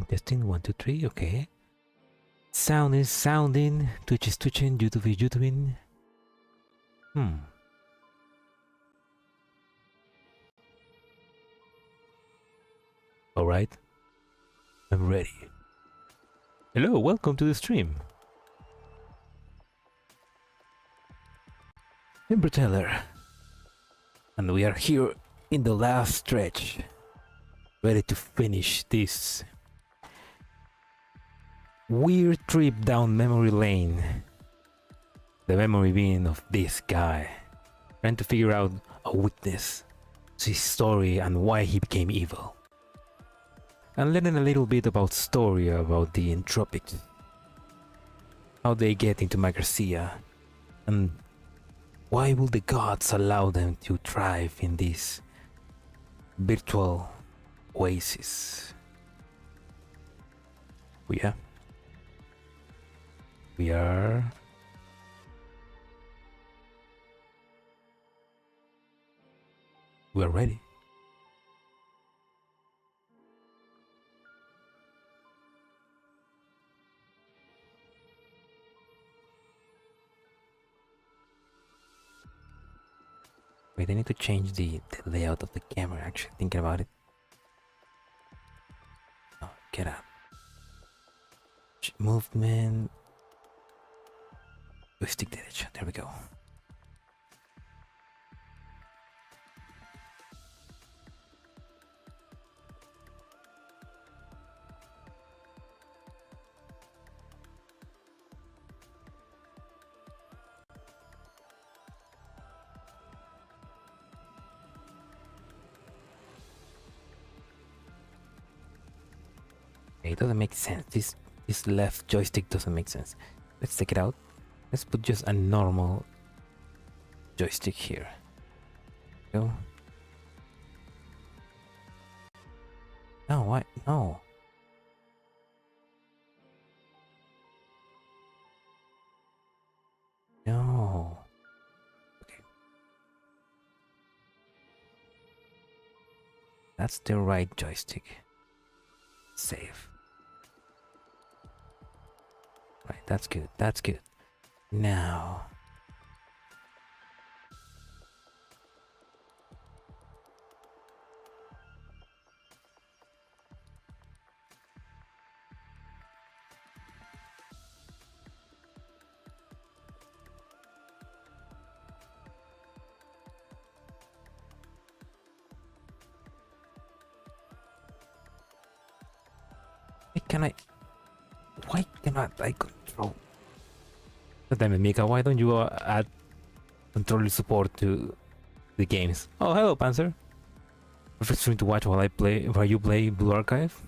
Testing 1, 2, 3. Okay. Sound is sounding. Twitch is twitching. YouTube is YouTubing. Alright. I'm ready. Hello, welcome to the stream. Teller. And we are here in the last stretch. Ready to finish this weird trip down memory lane. The memory being of this guy. Trying to figure out a witness to his story and why he became evil. And learning a little bit about story about the Entropics. How they get into Magrasea. And why will the gods allow them to thrive in this virtual oasis? We are ready. Wait, I need to change the layout of the camera, actually, thinking about it. Oh, get out. Movement. Stick deletion. There we go. It doesn't make sense. This left joystick doesn't make sense. Let's take it out. Let's put just a normal joystick here. Go. No, why? No. No. Okay. That's the right joystick. Save. Right, that's good. That's good. Now. Why cannot I control? Damn it, Mika, why don't you add controller support to the games? Oh, hello, Panzer. Perfect stream to watch while you play Blue Archive.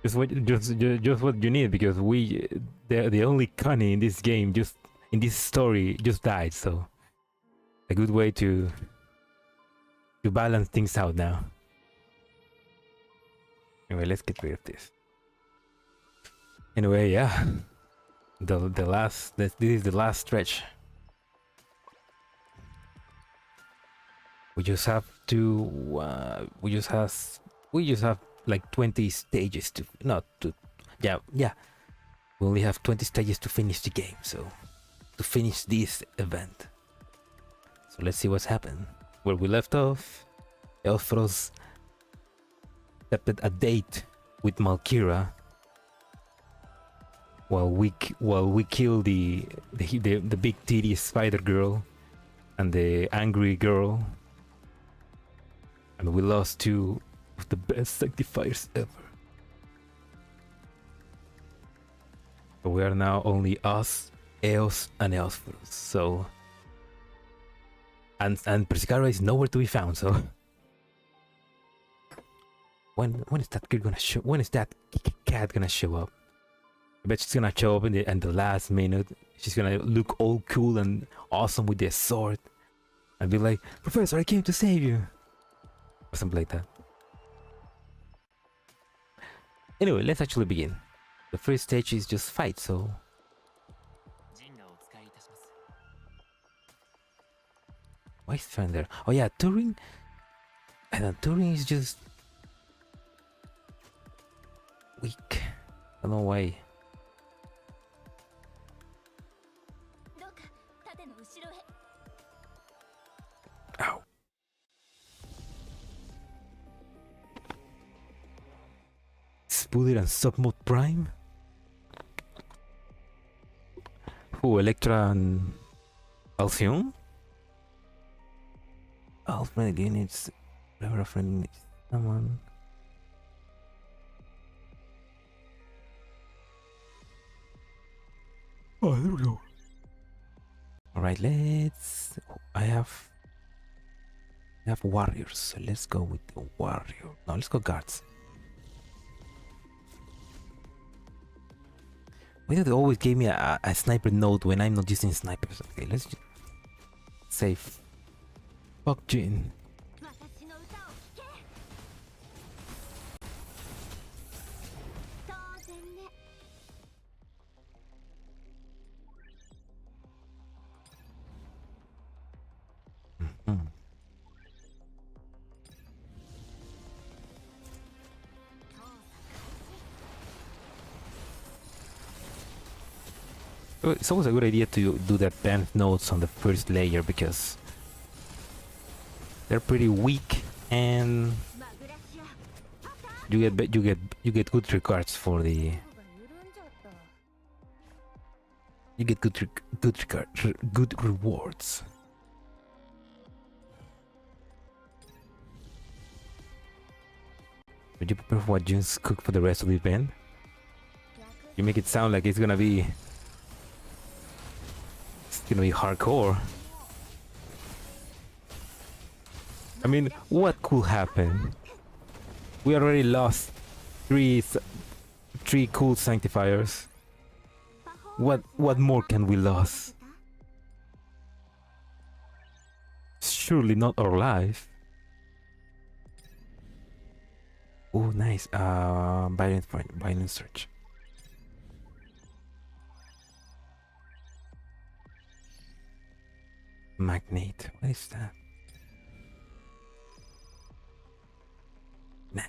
Just what you need, because the only Connie in this game, just in this story, just died. So a good way to balance things out now. Anyway, let's get rid of this. Anyway, yeah, this is the last stretch. We just have to we just have like 20 stages to yeah we only have 20 stages to finish the game, so to finish this event. So let's see what's happened. Where we left off, Elfros accepted a date with Malkira while we kill the big titty spider girl and the angry girl, and we lost two of the best Sanctifiers ever. So we are now only us, Eos, and Elfros. So and Persicara is nowhere to be found. So when is that kid gonna show? When is that cat gonna show up? I bet she's gonna show up in the last minute. She's gonna look all cool and awesome with their sword, and be like, "Professor, I came to save you," or something like that. Anyway, let's actually begin. The first stage is just fight, so... Why is Fan there? Oh yeah, Turing... I don't know, Turing is just... weak. I don't know why. Ow. Spooder and Submode Prime? Who, Electra and Alcyon? All friendly units, whatever friendly units, someone. Oh, there we go. Alright, let's... I have warriors, so let's go with the warrior. No, let's go guards. Why do they always give me a sniper node when I'm not using snipers? Okay, let's just save. Fuck Jin. It's always a good idea to do the advanced nodes on the first layer because they're pretty weak and you get good regards for the good rewards. Would you prepare for what June's cook for the rest of the event? You make it sound like it's gonna be hardcore. I mean, what could happen? We already lost three cool Sanctifiers. What more can we lose? Surely not our life. Oh, nice. Violent search. Magnate. What is that? Nah. I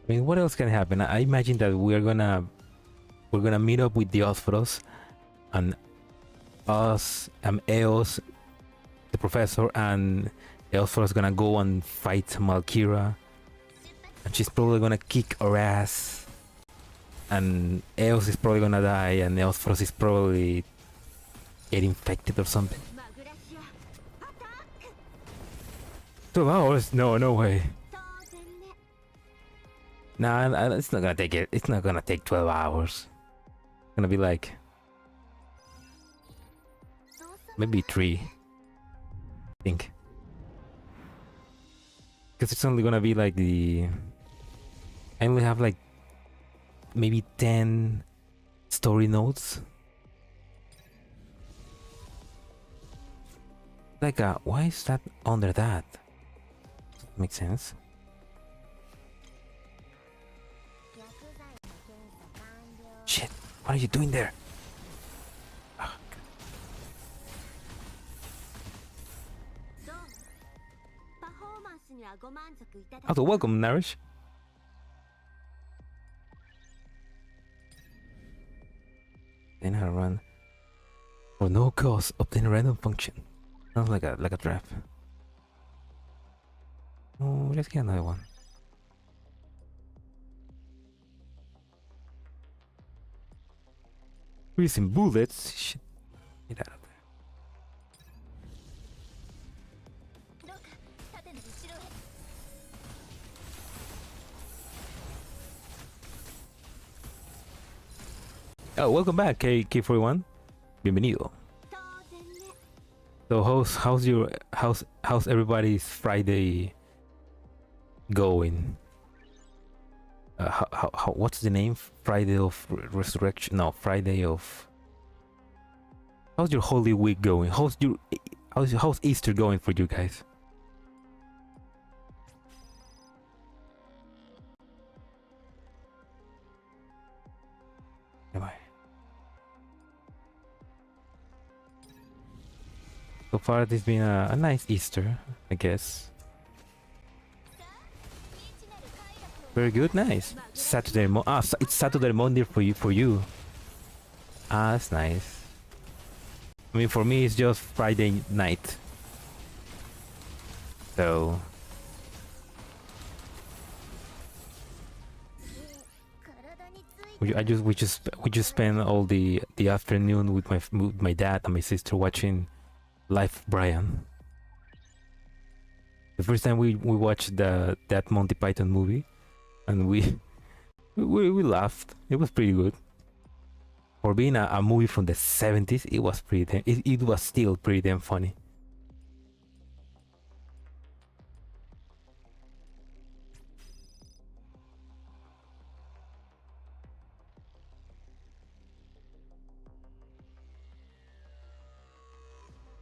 mean, what else can happen? I imagine that we're gonna meet up with the Osphros and us, Eos, the professor, and the Osphros gonna go and fight Malkira. And she's probably gonna kick our ass. And Eos is probably gonna die, and Osphros is probably get infected or something. 12 hours? No way. Nah, it's not gonna take it. It's not gonna take 12 hours. It's gonna be like maybe 3. I think. Because it's only gonna be like I only have like maybe 10 story nodes. Like why is that under that? Makes sense. Shit, what are you doing there? Oh, welcome, Narish. Then how to run for no cause, obtain a random function. Sounds like a trap. Oh, let's get another one. Freezing bullets. Shit. Get out of there. Oh, welcome back, K41. Bienvenido. So how's everybody's Friday going? What's the name? Friday of Resurrection? No, Friday of How's your Holy Week going? How's Easter going for you guys? So far, it's been a nice Easter, I guess. Very good, nice. Saturday, it's Saturday Monday for you. Ah, that's nice. I mean, for me, it's just Friday night. So we just spent all the afternoon with my dad and my sister watching Life of Brian. The first time we watched that Monty Python movie, and we laughed. It was pretty good. For being a movie from the 70s, it was it was still pretty damn funny.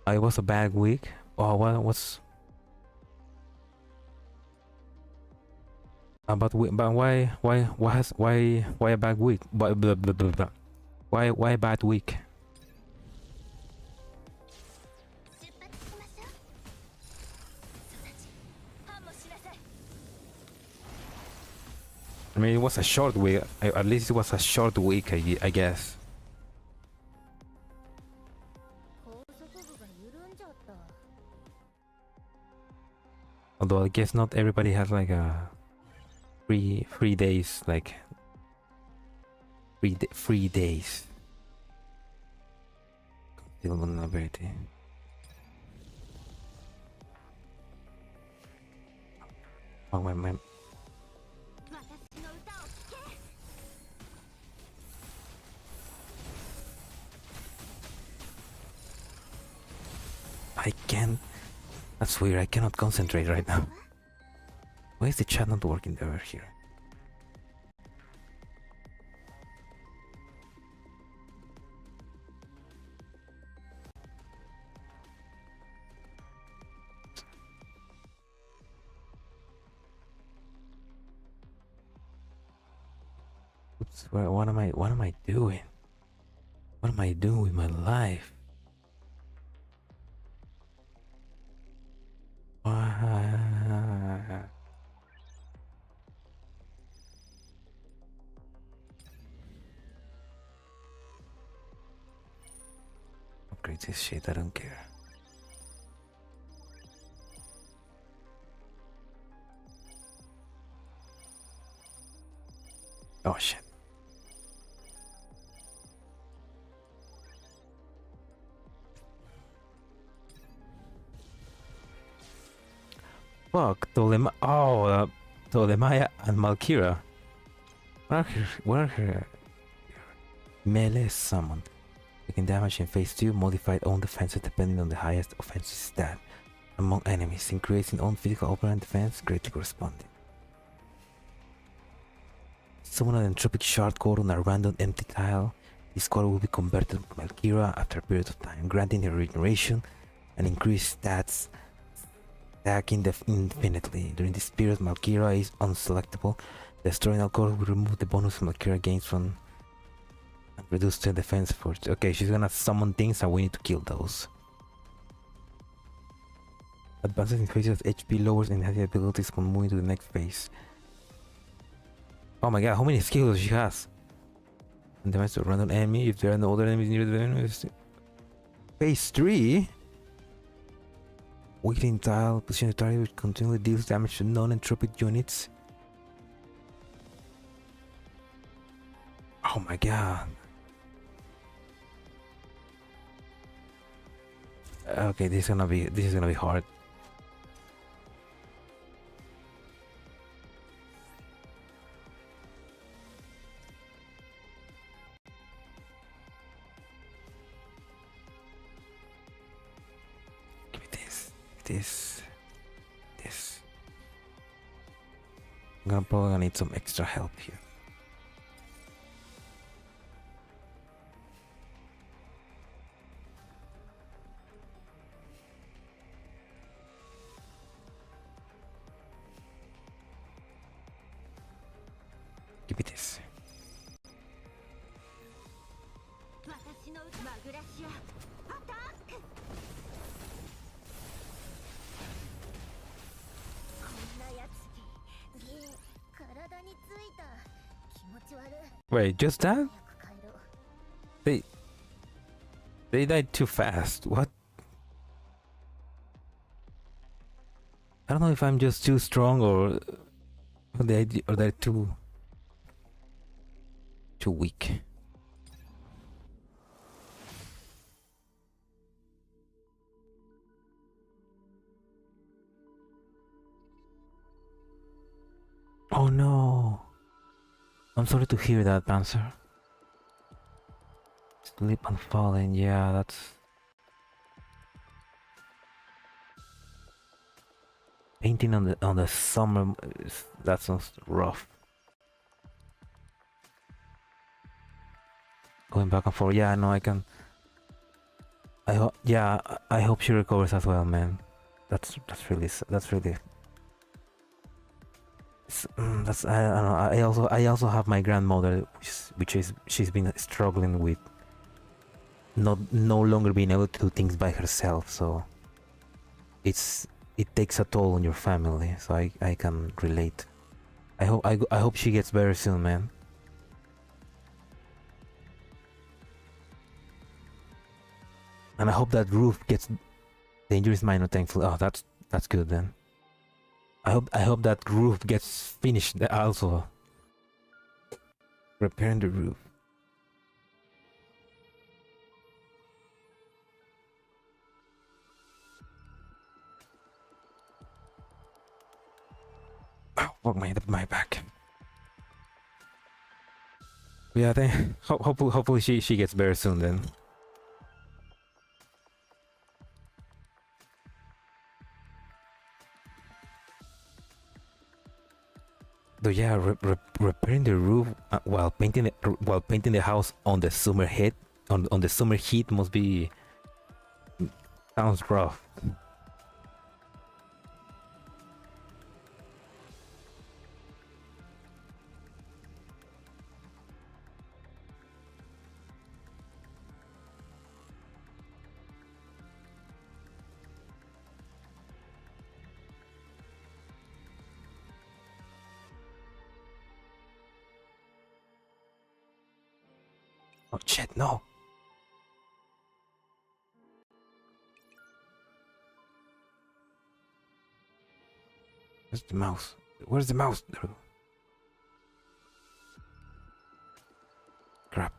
It was a bad week. Oh, what's but why a bad week? Why a bad week? I mean, it was a short week. At least it was a short week, I guess. Although I guess not everybody has like a free days, like free days. Still vulnerability. Oh my. I can't. That's weird. I cannot concentrate right now. Why is the chat not working over here? Oops, what am I doing? What am I doing with my life? Upgrade this shit, I don't care. Oh shit. Fuck, Tolemaya and Malkira. What are her melee summon? Taking damage in phase 2, modified own defenses depending on the highest offensive stat among enemies, increasing own physical opponent defense greatly corresponding. Summon an Entropic shard core on a random empty tile. This core will be converted to Malkira after a period of time, granting her regeneration and increased stats, attacking infinitely. During this period, Malkira is unselectable. Destroying a core will remove the bonus Malkira gains from and reduce the defense for. Okay, she's gonna summon things and we need to kill those. Advances in phases of HP lowers and has the abilities upon moving to the next phase. Oh my god, how many skills she has? And damage to a random enemy if there are no other enemies near the enemy. Phase 3? Weakling tile, position the target which continually deals damage to non-entropic units. Oh my god. Okay, this is gonna be hard. Give me this. I'm probably gonna need some extra help here. Give me this. Wait, just that? They died too fast. What? I don't know if I'm just too strong or they're too weak. Oh no. I'm sorry to hear that, Panzer. Sleep and falling, yeah, that's... Painting on the summer, that sounds rough. Going back and forth, yeah, no, I can... I hope she recovers as well, man. That's really... That's I don't know. I also have my grandmother, she's been struggling with no longer being able to do things by herself. So it takes a toll on your family. So I can relate. I hope she gets better soon, man. And I hope that roof gets... The injury is minor, thankfully. Oh, that's good then. I hope that roof gets finished also. Repairing the roof. Oh, fuck my back. Yeah, then hopefully she gets better soon then. So yeah, repairing the roof while painting the house on the summer heat on the summer heat must be... sounds rough. Oh shit, no. Where's the mouse? Where's the mouse? Crap.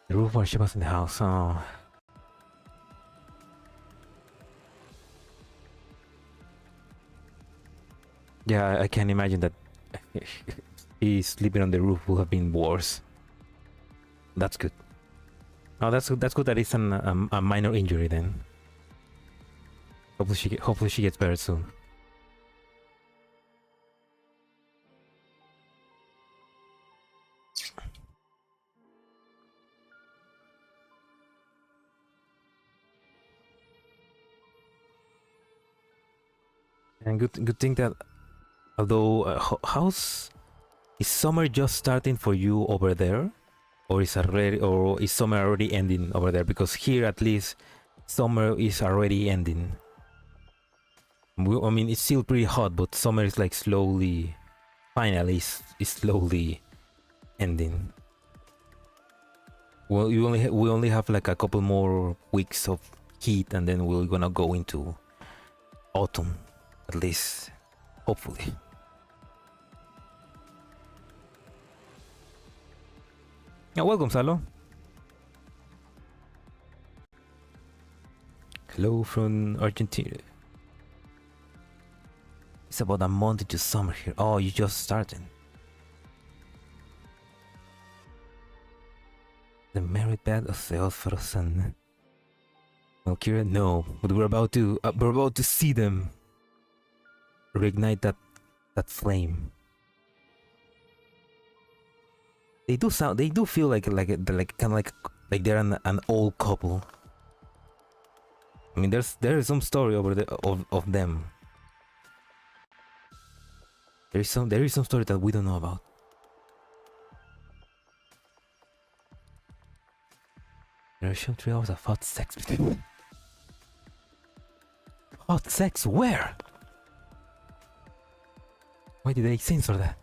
The roof while she was in the house. Oh. Yeah, I can imagine that he sleeping on the roof would have been worse. That's good. Oh, that's good. That's good that it's a minor injury then. Hopefully she gets better soon. And good thing that although how's... is summer just starting for you over there, or is summer already ending over there? Because here at least summer is already ending. I mean, it's still pretty hot, but summer is like slowly, finally is slowly ending. Well, we only have like a couple more weeks of heat, and then we're gonna go into autumn, at least, hopefully. Yeah, welcome, Salo. Hello from Argentina. It's about a month into summer here. Oh, you just started. The merit bed of Theophorus and Valkyria? No, but we're about to see them reignite that flame. They do feel like they're an old couple. I mean, there is some story over of them. There is some story that we don't know about. There are shown 3 hours of hot sex between them. Hot sex where? Why did they censor that?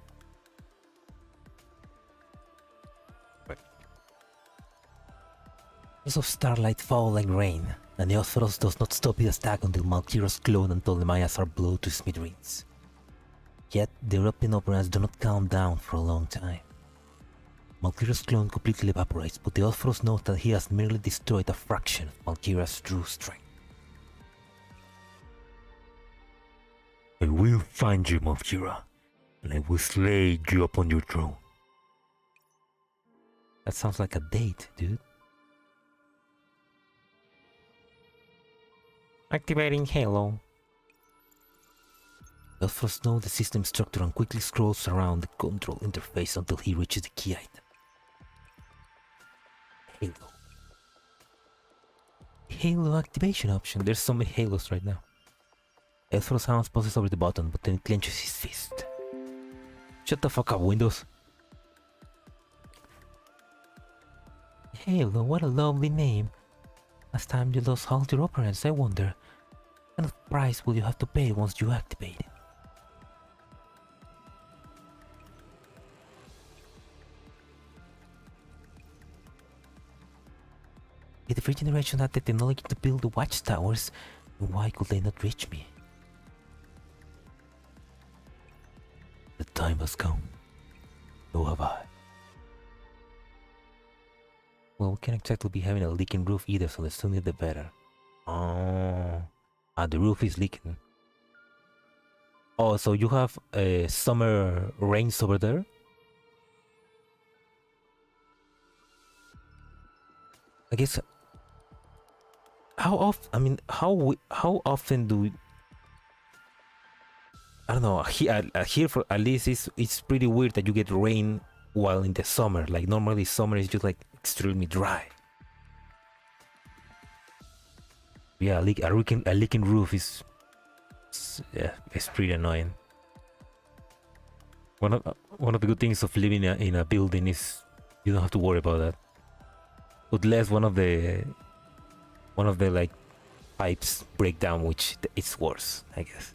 Rays of starlight fall like rain, and the Othros does not stop its attack until Malkira's clone and Ptolemaias are blown to smithereens. Yet, the European operas do not calm down for a long time. Malkira's clone completely evaporates, but the Othros knows that he has merely destroyed a fraction of Malkira's true strength. I will find you, Malkira, and I will slay you upon your throne. That sounds like a date, dude. Activating Halo. The Othros knows the system structure and quickly scrolls around the control interface until he reaches the key item. Halo. Halo activation option. There's so many Halos right now. Othros hands passes over the button, but then clenches his fist. Shut the fuck up, Windows. Halo, what a lovely name. Last time you lost all your operands, I wonder, what kind of price will you have to pay once you activate it? If the regeneration had the technology to build the watchtowers, why could they not reach me? The time has come. So have I. Well, we can't exactly be having a leaking roof either, so the sooner the better. Oh, the roof is leaking. Oh, so you have summer rains over there? I guess. How often? I mean, how often do we? I don't know. Here for at least it's pretty weird that you get rain while in the summer. Like normally summer is just like extremely dry. Yeah, a leaking roof is it's pretty annoying. One of the good things of living in a building is you don't have to worry about that. Unless one of the like pipes break down, which it's worse, I guess.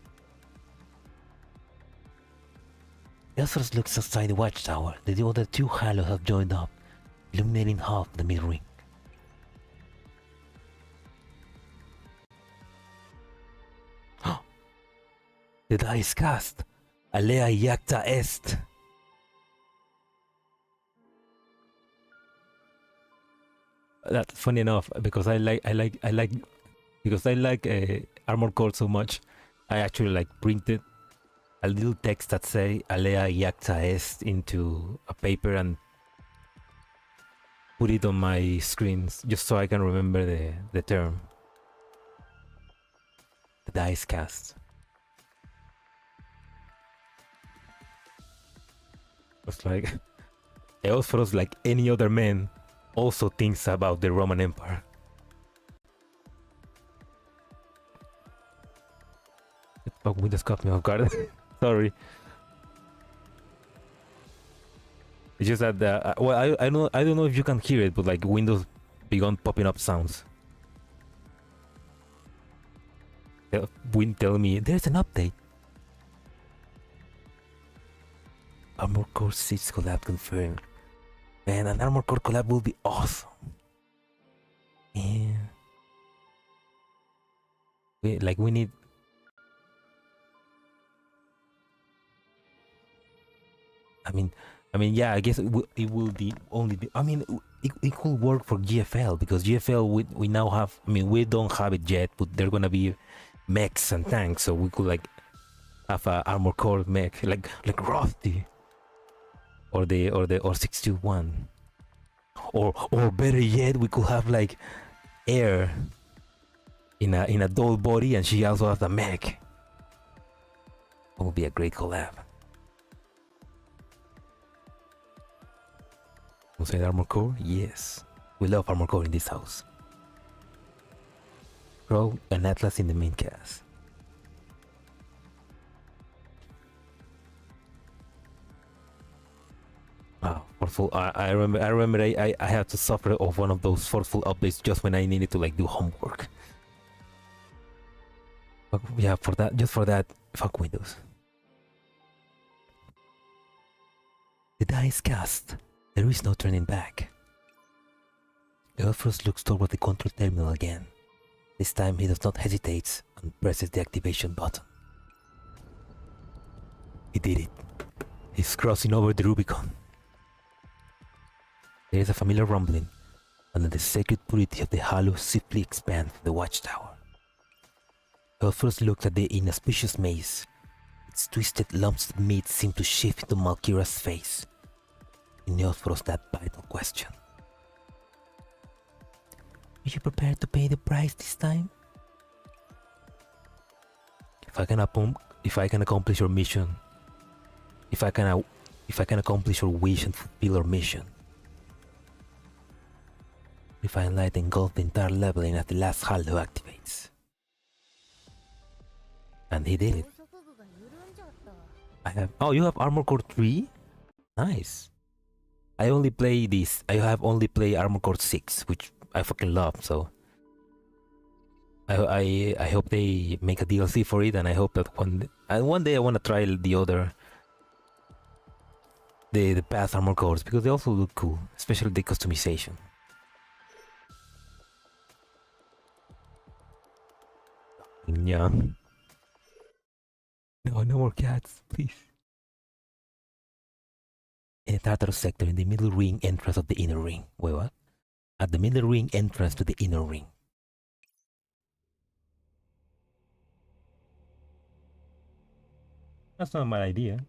The others looks outside the watchtower. The other 2 halos have joined up, illuminating half the mid-ring. The die is cast. Alea iacta est. That's funny enough because I like Armored Core so much. I actually like printed a little text that say Alea iacta est into a paper and put it on my screens just so I can remember the term. The die is cast. It's like Eosphorus, like any other man, also thinks about the Roman Empire. But Windows caught me off guard. Sorry. It's just that well, I don't know if you can hear it, but like Windows began popping up sounds. Win tell me there's an update. Armored Core 6 collab confirmed. Man, an Armored Core collab will be awesome. Yeah. We need. I mean, yeah. I guess it will be only. I mean, it could work for GFL because GFL we now have. I mean, we don't have it yet, but they're gonna be mechs and tanks, so we could like have a Armored Core mech like Rothy or 621. Or better yet, we could have like air in a doll body, and she also has a mech. That would be a great collab. Was it armor core? Yes. We love armor core in this house. Rogue and Atlas in the main cast. Wow, forceful. I remember I had to suffer of one of those forceful updates just when I needed to like do homework. But yeah, just for that, fuck Windows. The die is cast. There is no turning back. Elfros looks toward the control terminal again. This time he does not hesitate and presses the activation button. He did it. He's crossing over the Rubicon. There is a familiar rumbling, and the sacred purity of the hollow swiftly expands from the watchtower. Elfros looks at the inauspicious maze. Its twisted lumps of meat seem to shift into Malkira's face. He knows for us that vital question. Are you prepared to pay the price this time? If I can accomplish your mission, if I can accomplish your wish and fulfill your mission, Divine Light engulfs the entire leveling as the last hollow activates. And he did it. Oh, you have Armor Core 3? Nice. I have only played Armor Core 6, which I fucking love, so I hope they make a DLC for it, and I hope that one day I want to try the past Armor Cores, because they also look cool, especially the customization. Yeah. No more cats, please. In the Tartarus sector, in the middle ring entrance of the inner ring. Wait, what? At the middle ring entrance to the inner ring. That's not a bad idea.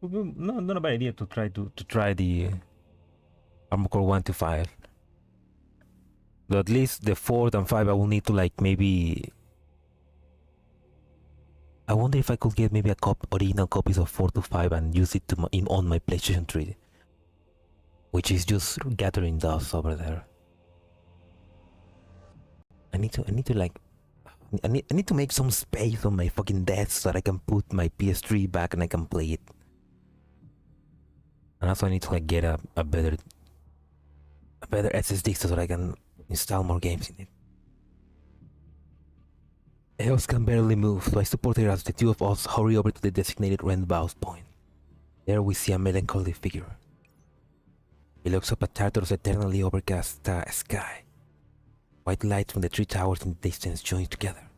No, not a bad idea to try the Armor Core 1 to 5. But at least the 4th and 5 I will need to like maybe. I wonder if I could get maybe original copies of 4 to 5 and use it on my PlayStation 3, which is just gathering dust over there. I need to make some space on my fucking desk so that I can put my PS3 back and I can play it. And also I need to like get a better SSD so that I can install more games in it. Eos can barely move, so I support her as the two of us hurry over to the designated rendezvous point. There we see a melancholy figure. He looks up at Tartarus' eternally overcast sky. White light from the 3 towers in the distance join together,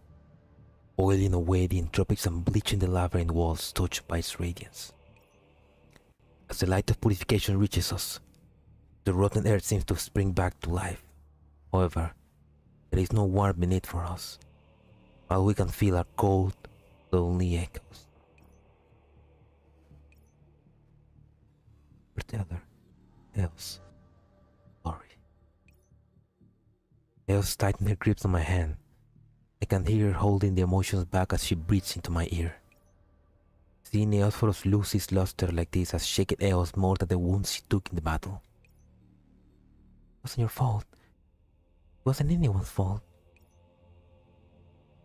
oiling away the entropics and bleaching the lava in walls touched by its radiance. As the light of purification reaches us, the rotten earth seems to spring back to life. However, there is no warmth beneath for us. All we can feel are cold, lonely echoes. Verteller, Eos, sorry. Eos tightened her grips on my hand. I can hear her holding the emotions back as she breathes into my ear. Seeing Eosphoros lose his luster like this has shaken Eos more than the wounds she took in the battle. It wasn't your fault. It wasn't anyone's fault.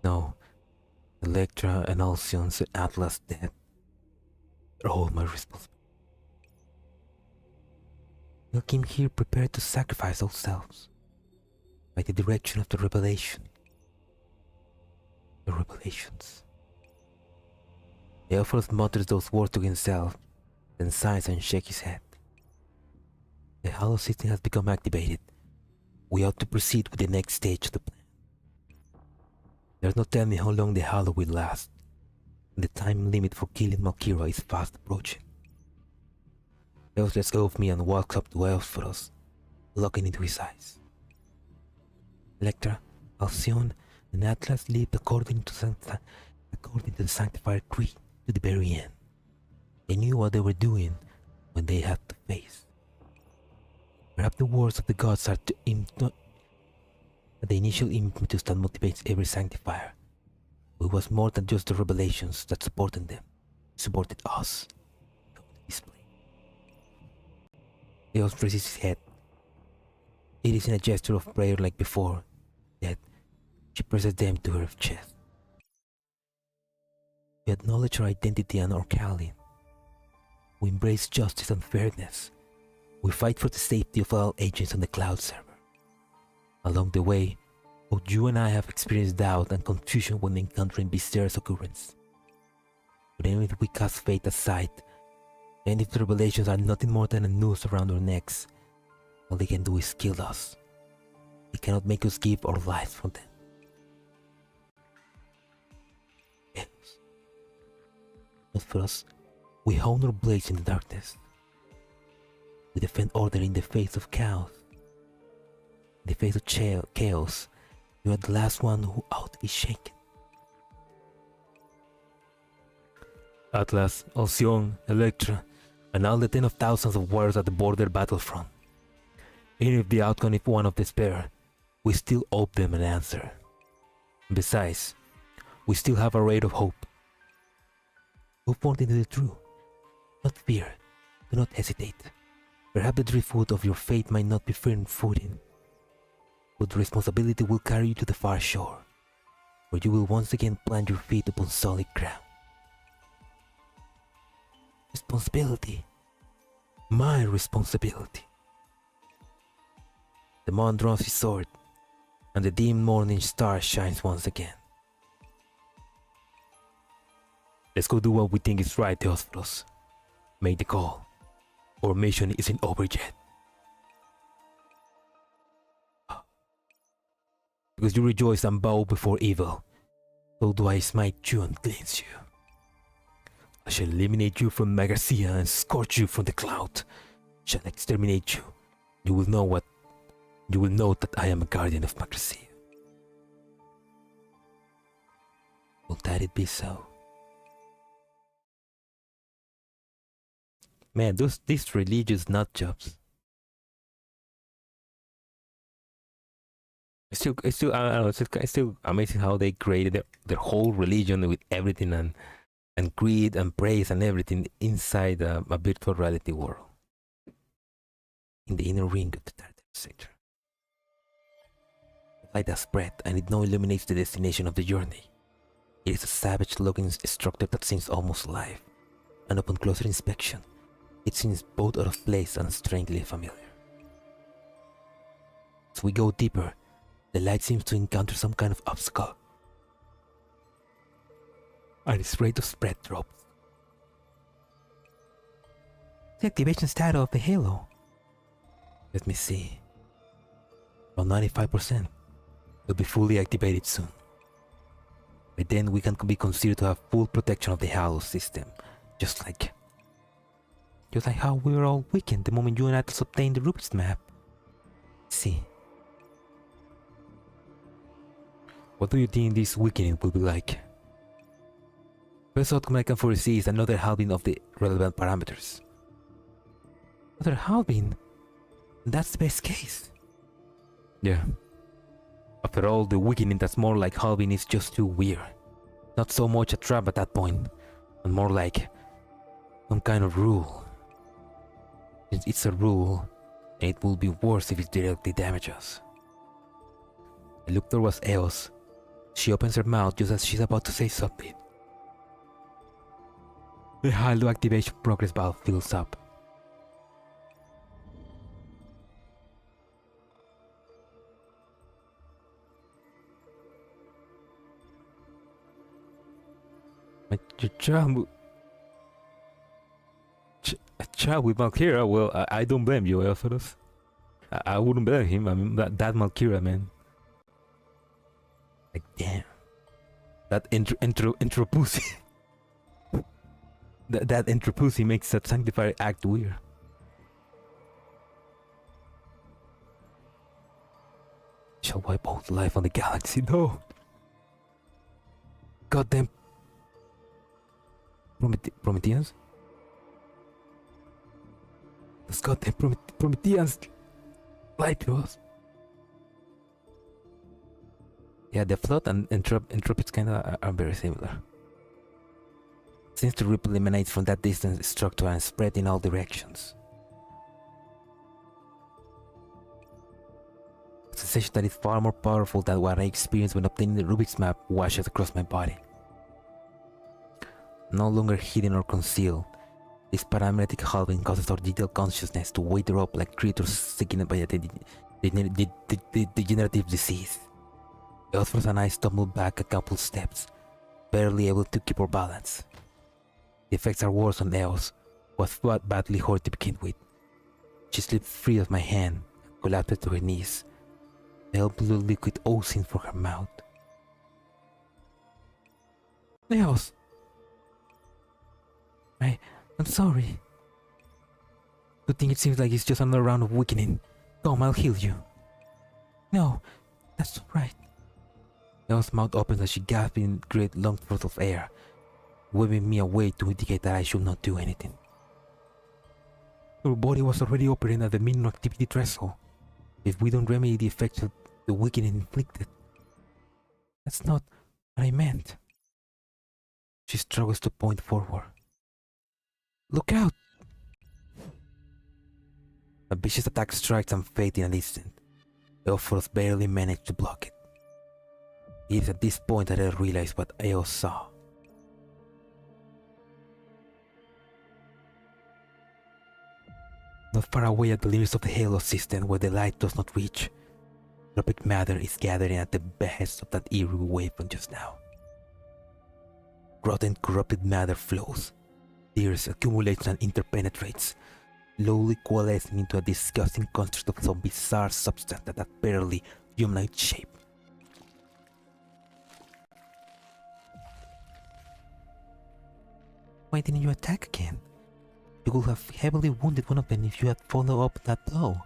No, Electra and Alcyon's and Atlas dead. They're all my responsibility. We came here prepared to sacrifice ourselves by the direction of the revelation. The revelations. Eophorus mutters those words to himself, then sighs and shakes his head. The hollow system has become activated. We ought to proceed with the next stage of the plan. There's no telling how long the hollow will last, and the time limit for killing Malkira is fast approaching. Eos lets go of me and walks up to Eosphoros, looking into his eyes. Electra, Alcyone, and Atlas lived according to the Sanctifier creed to the very end. They knew what they were doing, when they have to face. Perhaps the words of the gods are the initial impetus that motivates every Sanctifier. It was more than just the revelations that supported them. It supported us. Display. Chaos raises his head. It is in a gesture of prayer like before, yet she presses them to her chest. We acknowledge our identity and our calling. We embrace justice and fairness. We fight for the safety of all agents on the cloud server. Along the way, both you and I have experienced doubt and confusion when encountering Beast's occurrence. But even if we cast fate aside, and if the revelations are nothing more than a noose around our necks, all they can do is kill us. They cannot make us give our lives for them. Yes. But for us, we hone our blades in the darkness. We defend order in the face of chaos. In the face of chaos, you are the last one who ought to be shaken. Atlas, Alcyon, Electra, and all the 10 of thousands of warriors at the border battlefront. Even if the outcome is one of despair, we still owe them an answer. Besides, we still have a ray of hope. Hope pointing to the truth. Not fear. Do not hesitate. Perhaps the driftwood of your fate might not be firm footing, but the responsibility will carry you to the far shore, where you will once again plant your feet upon solid ground. Responsibility. My responsibility. The moon draws his sword, and the dim morning star shines once again. Let's go do what we think is right, Theophilus. Make the call. Our mission isn't over yet. Because you rejoice and bow before evil, so do I smite you and cleanse you. I shall eliminate you from Magrasea and scorch you from the cloud. Shall exterminate you. You will know that I am a guardian of Magrasea. Will that it be so? Man, these religious nutjobs. I don't know, it's still amazing how they created their whole religion with everything and greed and praise and everything inside a virtual reality world. In the inner ring of the third sector. The light has spread and it now illuminates the destination of the journey. It is a savage looking structure that seems almost alive, and upon closer inspection, it seems both out of place and strangely familiar. As we go deeper, the light seems to encounter some kind of obstacle, and its rate of spread drops. The activation status of the halo. Let me see. About 95%. Will be fully activated soon. By then we can be considered to have full protection of the halo system, just like how we were all weakened the moment you and Atlas obtained the Rubik's map. See. What do you think this weakening will be like? First outcome I can foresee is another halving of the relevant parameters. Another halving? That's the best case. Yeah. After all, the weakening that's more like halving is just too weird. Not so much a trap at that point, and more like some kind of rule. Since it's a rule, it will be worse if it directly damages us. I look towards Eos. She opens her mouth just as she's about to say something. The halo activation progress valve fills up. A child with Valkyria? Well, I don't blame you, Elpharos. I wouldn't blame him. I mean, that Valkyria, man. Like, damn. That Entropussy. that Entropussy makes that Sanctifier act weird. Shall wipe out life on the galaxy, no. Goddamn. Prometheus? Those goddamn Prometheans lied to us. Yeah, the float and Entropics kinda are very similar. Since the ripple emanates from that distance structure and spread in all directions. A sensation that is far more powerful than what I experienced when obtaining the Rubik's map washes across my body. No longer hidden or concealed, this parametric halving causes our detailed consciousness to wither up like creatures sickened by a degenerative disease. Elfros and I stumbled back a couple steps, barely able to keep our balance. The effects are worse on Eos, who was badly hurt to begin with. She slipped free of my hand and collapsed to her knees, pale blue liquid oozing from her mouth. Eos! I'm sorry. Good thing it seems like it's just another round of weakening. Come, I'll heal you. No, that's right. Eos' mouth opens as she gasps in great lungfuls of air, waving me away to indicate that I should not do anything. Her body was already operating at the minimum activity threshold. If we don't remedy the effects of the weakening inflicted. That's not what I meant. She struggles to point forward. Look out! A vicious attack strikes and fades in an instant. Eos barely managed to block it. It is at this point that I realized what Eos saw. Not far away at the limits of the Halo system where the light does not reach, entropic matter is gathering at the behest of that eerie weapon just now. Rotten, corrupted matter flows, tears, accumulates and interpenetrates, slowly coalescing into a disgusting construct of some bizarre substance that had barely humanoid shape. Why didn't you attack again? You could have heavily wounded one of them if you had followed up that blow.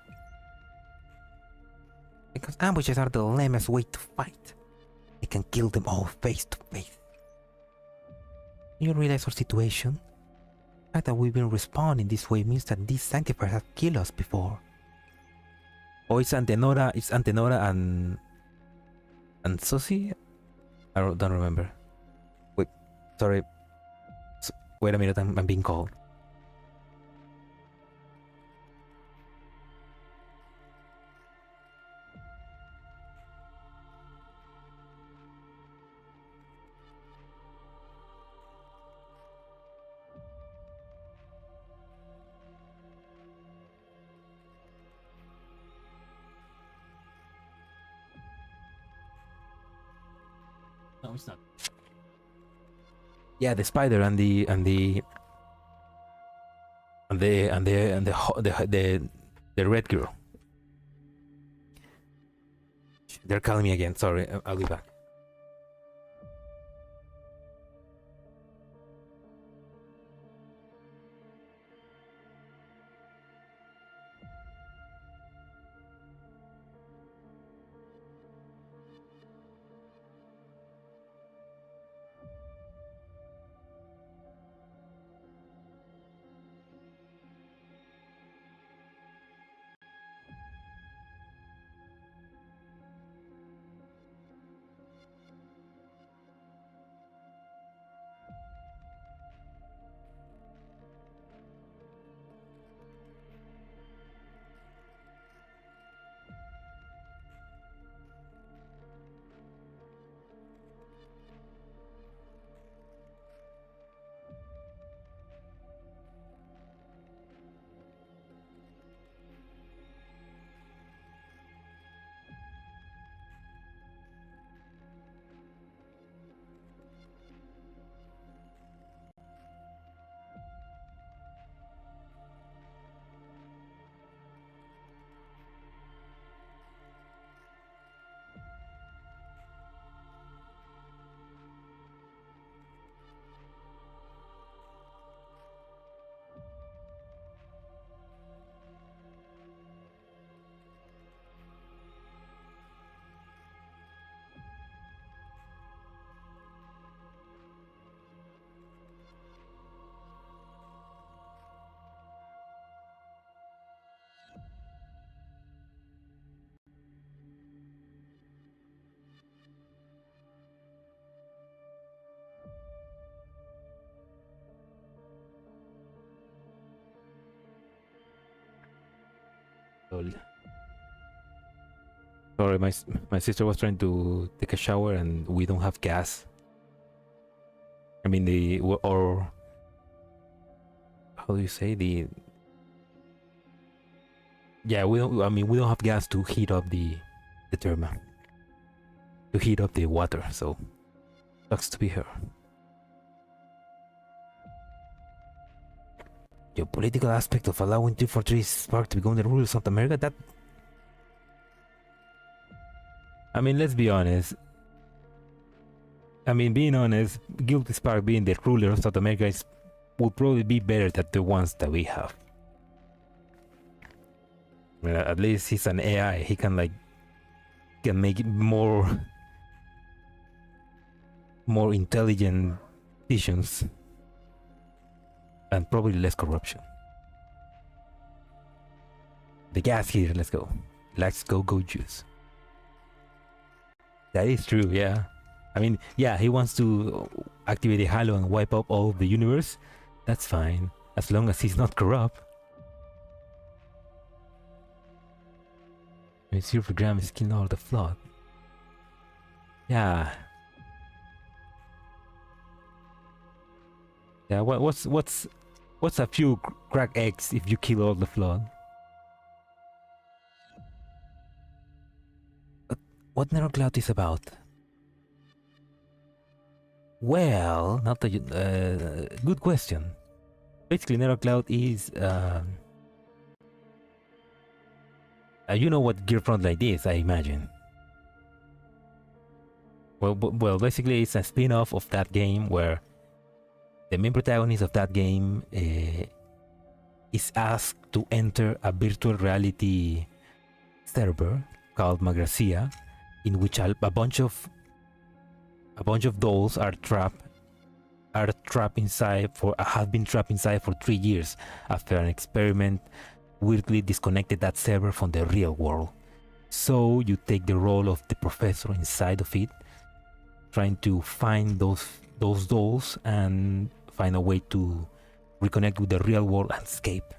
Because ambushes are the lamest way to fight. I can kill them all face to face. You realize our situation? The fact that we've been responding this way means that these Sanctifiers have killed us before. Oh, it's Antenora and Susie? I don't remember. Wait, sorry. Wait a minute, I'm being called. No, it's not. Yeah, the spider and the red girl. They're calling me again. Sorry, I'll be back. Lol. Sorry, my sister was trying to take a shower and we don't have gas. I mean or how do you say yeah, we don't have gas to heat up the therma, to heat up the water, so sucks to be her. The political aspect of allowing 343 Spark to become the ruler of South America, that... I mean, let's be honest. I mean, being honest, Guilty Spark being the ruler of South America would probably be better than the ones that we have. I mean, at least he's an AI. He can make it more intelligent decisions. And probably less corruption. The gas here, let's go. Let's go juice. That is true, yeah. I mean, yeah, he wants to activate the Halo and wipe up all of the universe. That's fine, as long as he's not corrupt. 0 is killing all the flood. Yeah. Yeah, what's a few crack eggs if you kill all the flood? What Nero Cloud is about? Well, not a good question. Basically, Nero Cloud is you know what Girls Frontline is, I imagine. Well, basically, it's a spin-off of that game where the main protagonist of that game is asked to enter a virtual reality server called Magrasea, in which a bunch of dolls have been trapped inside for 3 years after an experiment weirdly disconnected that server from the real world. So you take the role of the professor inside of it, trying to find those dolls and find a way to reconnect with the real world and escape.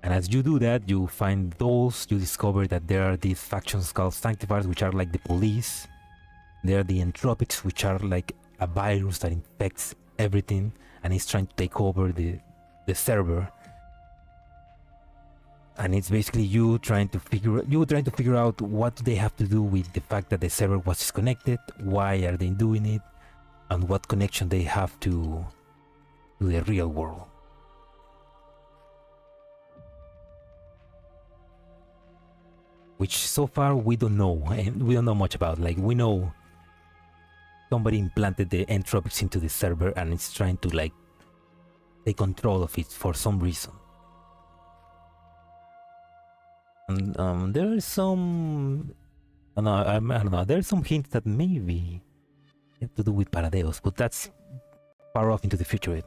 And as you do that, you find dolls, you discover that there are these factions called Sanctifiers, which are like the police. There are the Entropics, which are like a virus that infects everything and is trying to take over the server. And it's basically you trying to figure out what they have to do with the fact that the server was disconnected, why are they doing it, and what connection they have to the real world. Which so far we don't know, and we don't know much about. Like, we know somebody implanted the Entropics into the server and it's trying to like take control of it for some reason. And there is some, I don't know, there are some hints that maybe have to do with Paradeos, but that's far off into the future.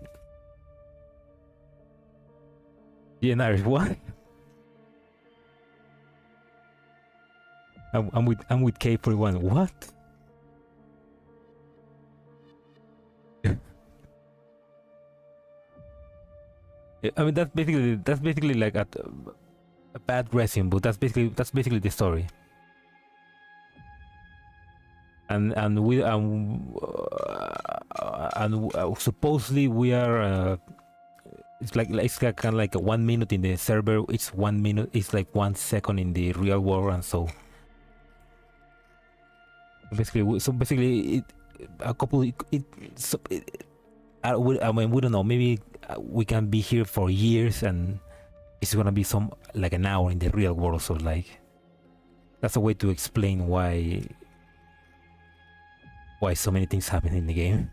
DNR, what? I'm with K41. What? I mean, that's basically like a bad resume, but that's basically the story. And supposedly we are. It's kind of like 1 minute in the server. It's 1 minute. It's like 1 second in the real world, and so. Basically, I mean, we don't know. Maybe we can be here for years, and it's gonna be like an hour in the real world. So like, that's a way to explain why so many things happen in the game.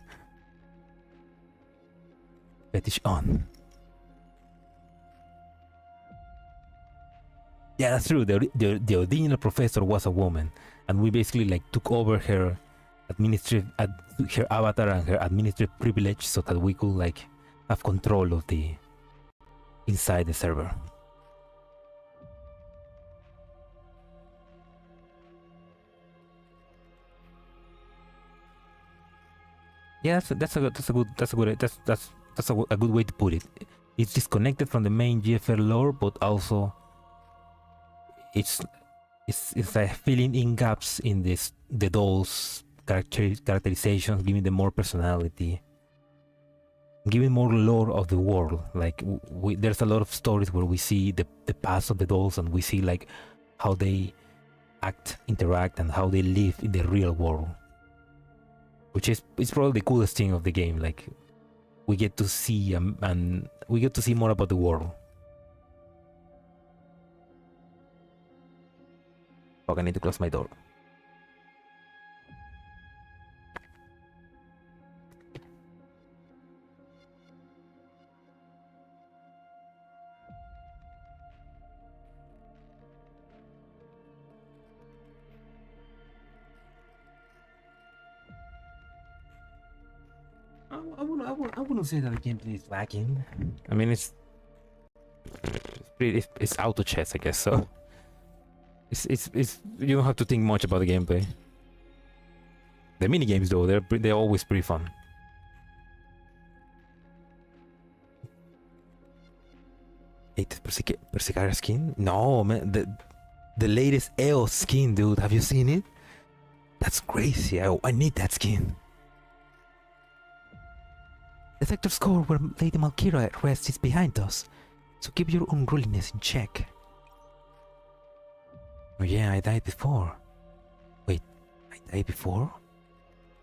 Fetish on. Yeah, that's true. The original professor was a woman, and we basically like took over her her avatar and her administrative privilege so that we could like have control of the inside the server. Yeah, that's a good way to put it. It's disconnected from the main GFL lore, but also it's it's like filling in gaps in the dolls characterizations, giving them more personality, giving more lore of the world. Like there's a lot of stories where we see the past of the dolls, and we see like how they act, interact, and how they live in the real world, which is probably the coolest thing of the game. Like we get to see and we get to see more about the world. Fuck, I need to close my door. I wouldn't say that the gameplay is lacking. I mean, it's auto chess, I guess. So it's you don't have to think much about the gameplay. The mini games, though, they're always pretty fun. Persicaria skin? No, man, the latest EOS skin, dude. Have you seen it? That's crazy. I need that skin. The sector's core where Lady Malkira rests is behind us, so keep your unruliness in check. Oh yeah, I died before. Wait, I died before?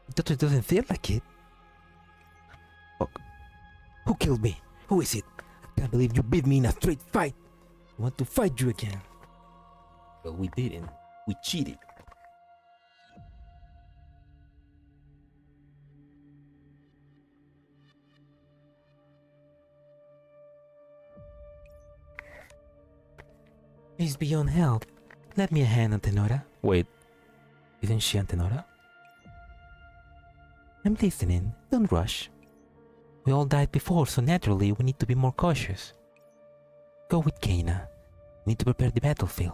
It doesn't feel like it. Fuck. Who killed me? Who is it? I can't believe you beat me in a straight fight. I want to fight you again. Well, we didn't. We cheated. He's beyond help. Let me a hand, Antenora. Wait, isn't she Antenora? I'm listening. Don't rush. We all died before, so naturally we need to be more cautious. Go with Kaina. We need to prepare the battlefield.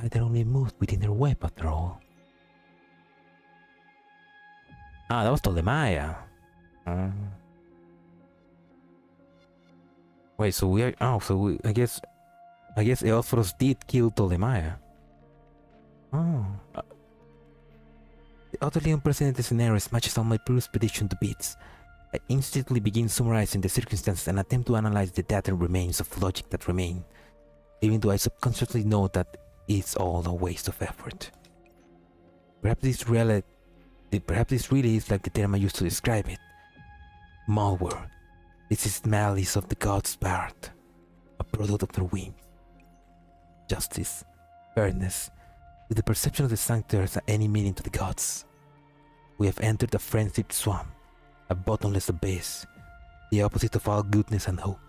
Either only moved within her web after all. Ah, that was Tolemaya. Wait, so we are... Oh, so we... I guess Eophros did kill Tolemaya. Oh. The utterly unprecedented scenario smashes all my previous prediction to bits. I instantly begin summarizing the circumstances and attempt to analyze the data and remains of logic that remain, even though I subconsciously know that it's all a waste of effort. Perhaps this really is like the term I used to describe it. Malware. This is malice of the gods' part, a product of their whim. Justice, fairness, with the perception of the Sanctifiers at any meaning to the gods. We have entered a frenzied swamp, a bottomless abyss, the opposite of all goodness and hope.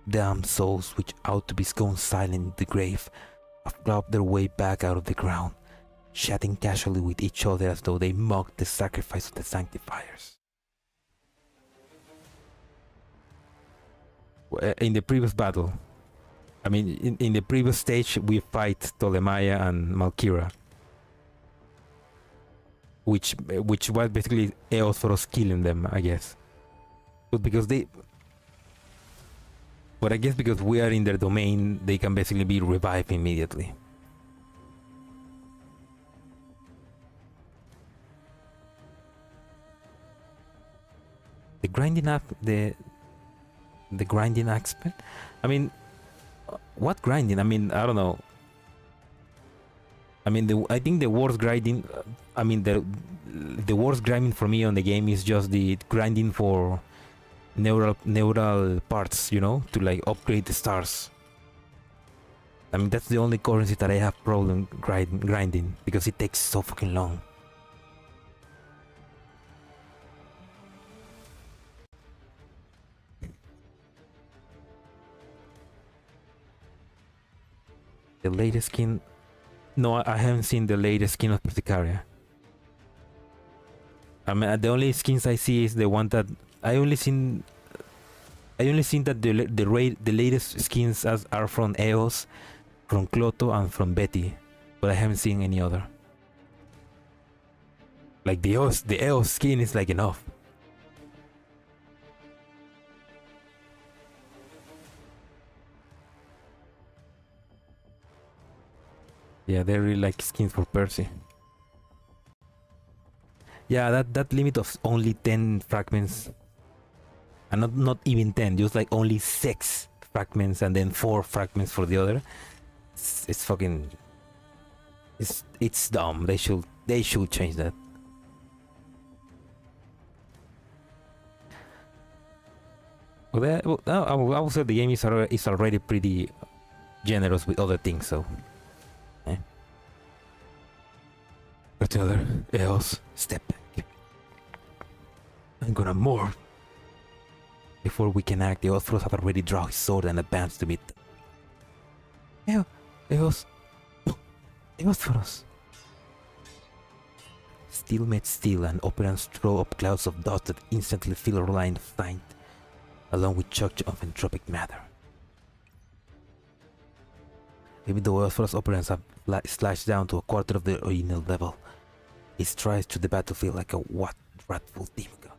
Damned souls which ought to be gone silent in the grave have clawed their way back out of the ground, chatting casually with each other as though they mocked the sacrifice of the Sanctifiers. In the previous battle, I mean, in the previous stage, we fight Tolemaya and Malkira, which was basically Eothros killing them, I guess. But I guess because we are in their domain, they can basically be revived immediately. The grinding up, the grinding aspect. I mean. What grinding? I mean, I don't know. I mean, I think the worst grinding. I mean, the worst grinding for me on the game is just the grinding for neural parts. You know, to like upgrade the stars. I mean, that's the only currency that I have problem grinding because it takes so fucking long. The latest skin? No, I haven't seen the latest skin of Persicaria. I mean, the only skins I see is the one that I only seen that the latest skins are from Eos, from Cloto, and from Betty, but I haven't seen any other. Like the Eos skin is like enough. Yeah, they really like skins for Percy. Yeah, that limit of only 10 fragments, and not even 10, just like only 6 fragments and then 4 fragments for the other. It's fucking. It's dumb. They should change that. Well, I will say the game is already pretty generous with other things, so. Other else, step back. I'm gonna morph. Before we can act, the Othros have already drawn his sword and advanced to meet them. Eos for us. Steel met steel, and operants throw up clouds of dust that instantly fill our line of sight, along with chunks of entropic matter. Even though Eos operants have slashed down to a quarter of the original level, it strides through the battlefield like a wrathful demigod.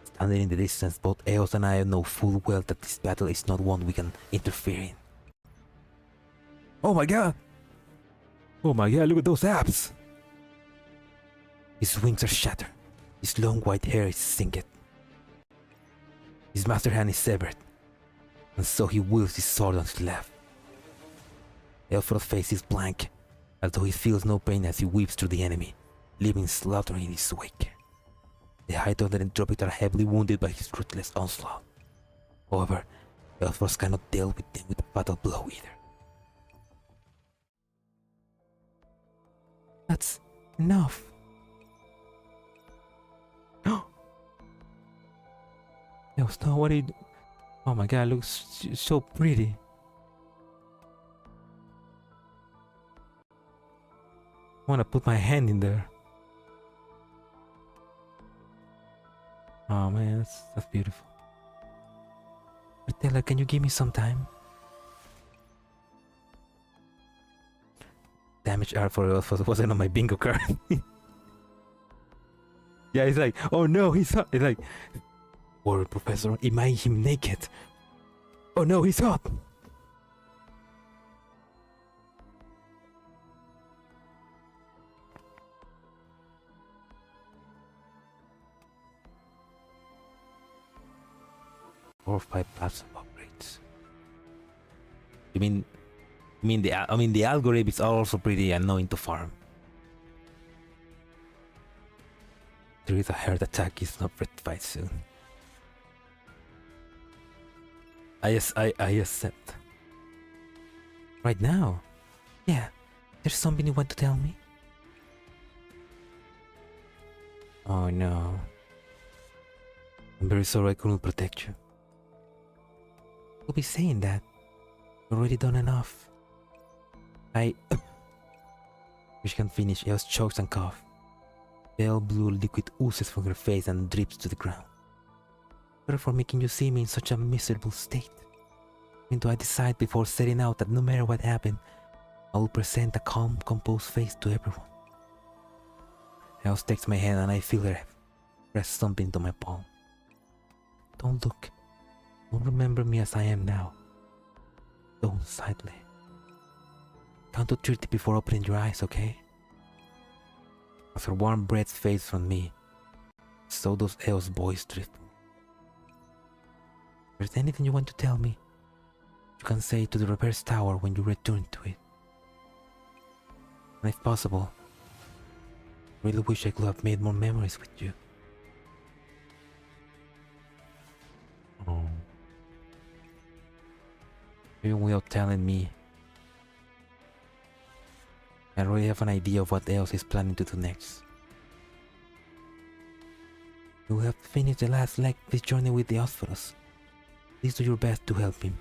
Standing in the distance, both Eos and I know full well that this battle is not one we can interfere in. Oh my god! Oh my god, look at those abs! His wings are shattered. His long white hair is singed. His master hand is severed, and so he wields his sword on his left. Eos's face is blank, although he feels no pain as he weaves through the enemy, leaving slaughter in his wake. The height of the Entropics are heavily wounded by his ruthless onslaught. However, Eos cannot deal with them with a fatal blow either. That's enough. Eos, no, what are you doing? Oh my god, it looks so pretty. I want to put my hand in there. Oh man, that's beautiful. But Taylor, can you give me some time? Damage art for us wasn't on my bingo card. Yeah, it's like, oh no, he's hot. It's like, Warrior Professor, imagine him naked. Oh no, he's hot. Four or 5 paths of upgrades. You mean the algorithms are also pretty annoying to farm. There is a heart attack is not rectified soon. I accept. Right now? Yeah. There's something you want to tell me? Oh no. I'm very sorry I couldn't protect you. You'll be saying that. You've already done enough. She can finish. Eos chokes and coughs. Pale blue liquid oozes from her face and drips to the ground. Sorry for making you see me in such a miserable state. When do I decide before setting out that no matter what happened, I will present a calm, composed face to everyone. Eos takes my hand and I feel her press something to my palm. Don't look. Don't remember me as I am now. Don't sadly. Count to 30 before opening your eyes, okay? As her warm breath fades from me, so does Eos' voice drift. If there's anything you want to tell me, you can say it to the repairs tower when you return to it. And if possible, I really wish I could have made more memories with you. Oh. Even without telling me, I already have an idea of what else is planning to do next. You will have to finish the last leg of this journey with the Othros. Please do your best to help him.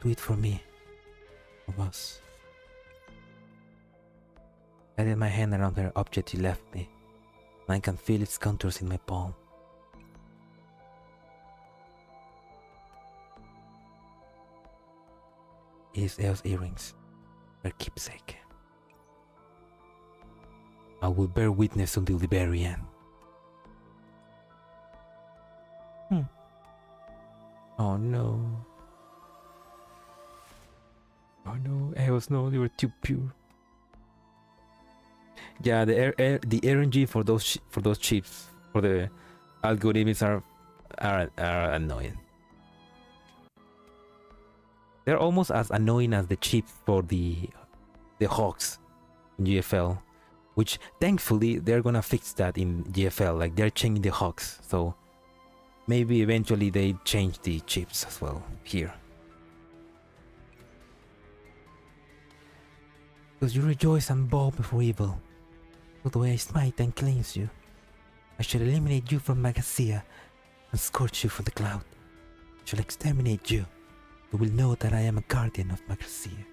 Do it for me. For us. I laid my hand around her object she left me, and I can feel its contours in my palm. It is Eos' earrings, her keepsake. I will bear witness until the very end. Oh no. Oh no, Eos, no, you were too pure. Yeah, the RNG for those chips for the algorithms are annoying. They're almost as annoying as the chips for the Hawks in GFL, which thankfully they're gonna fix that in GFL. Like they're changing the Hawks, so maybe eventually they change the chips as well here. Because you rejoice and bow before evil. But the way I smite and cleanse you, I shall eliminate you from Magrasea and scorch you from the cloud. I shall exterminate you. You will know that I am a guardian of Magrasea.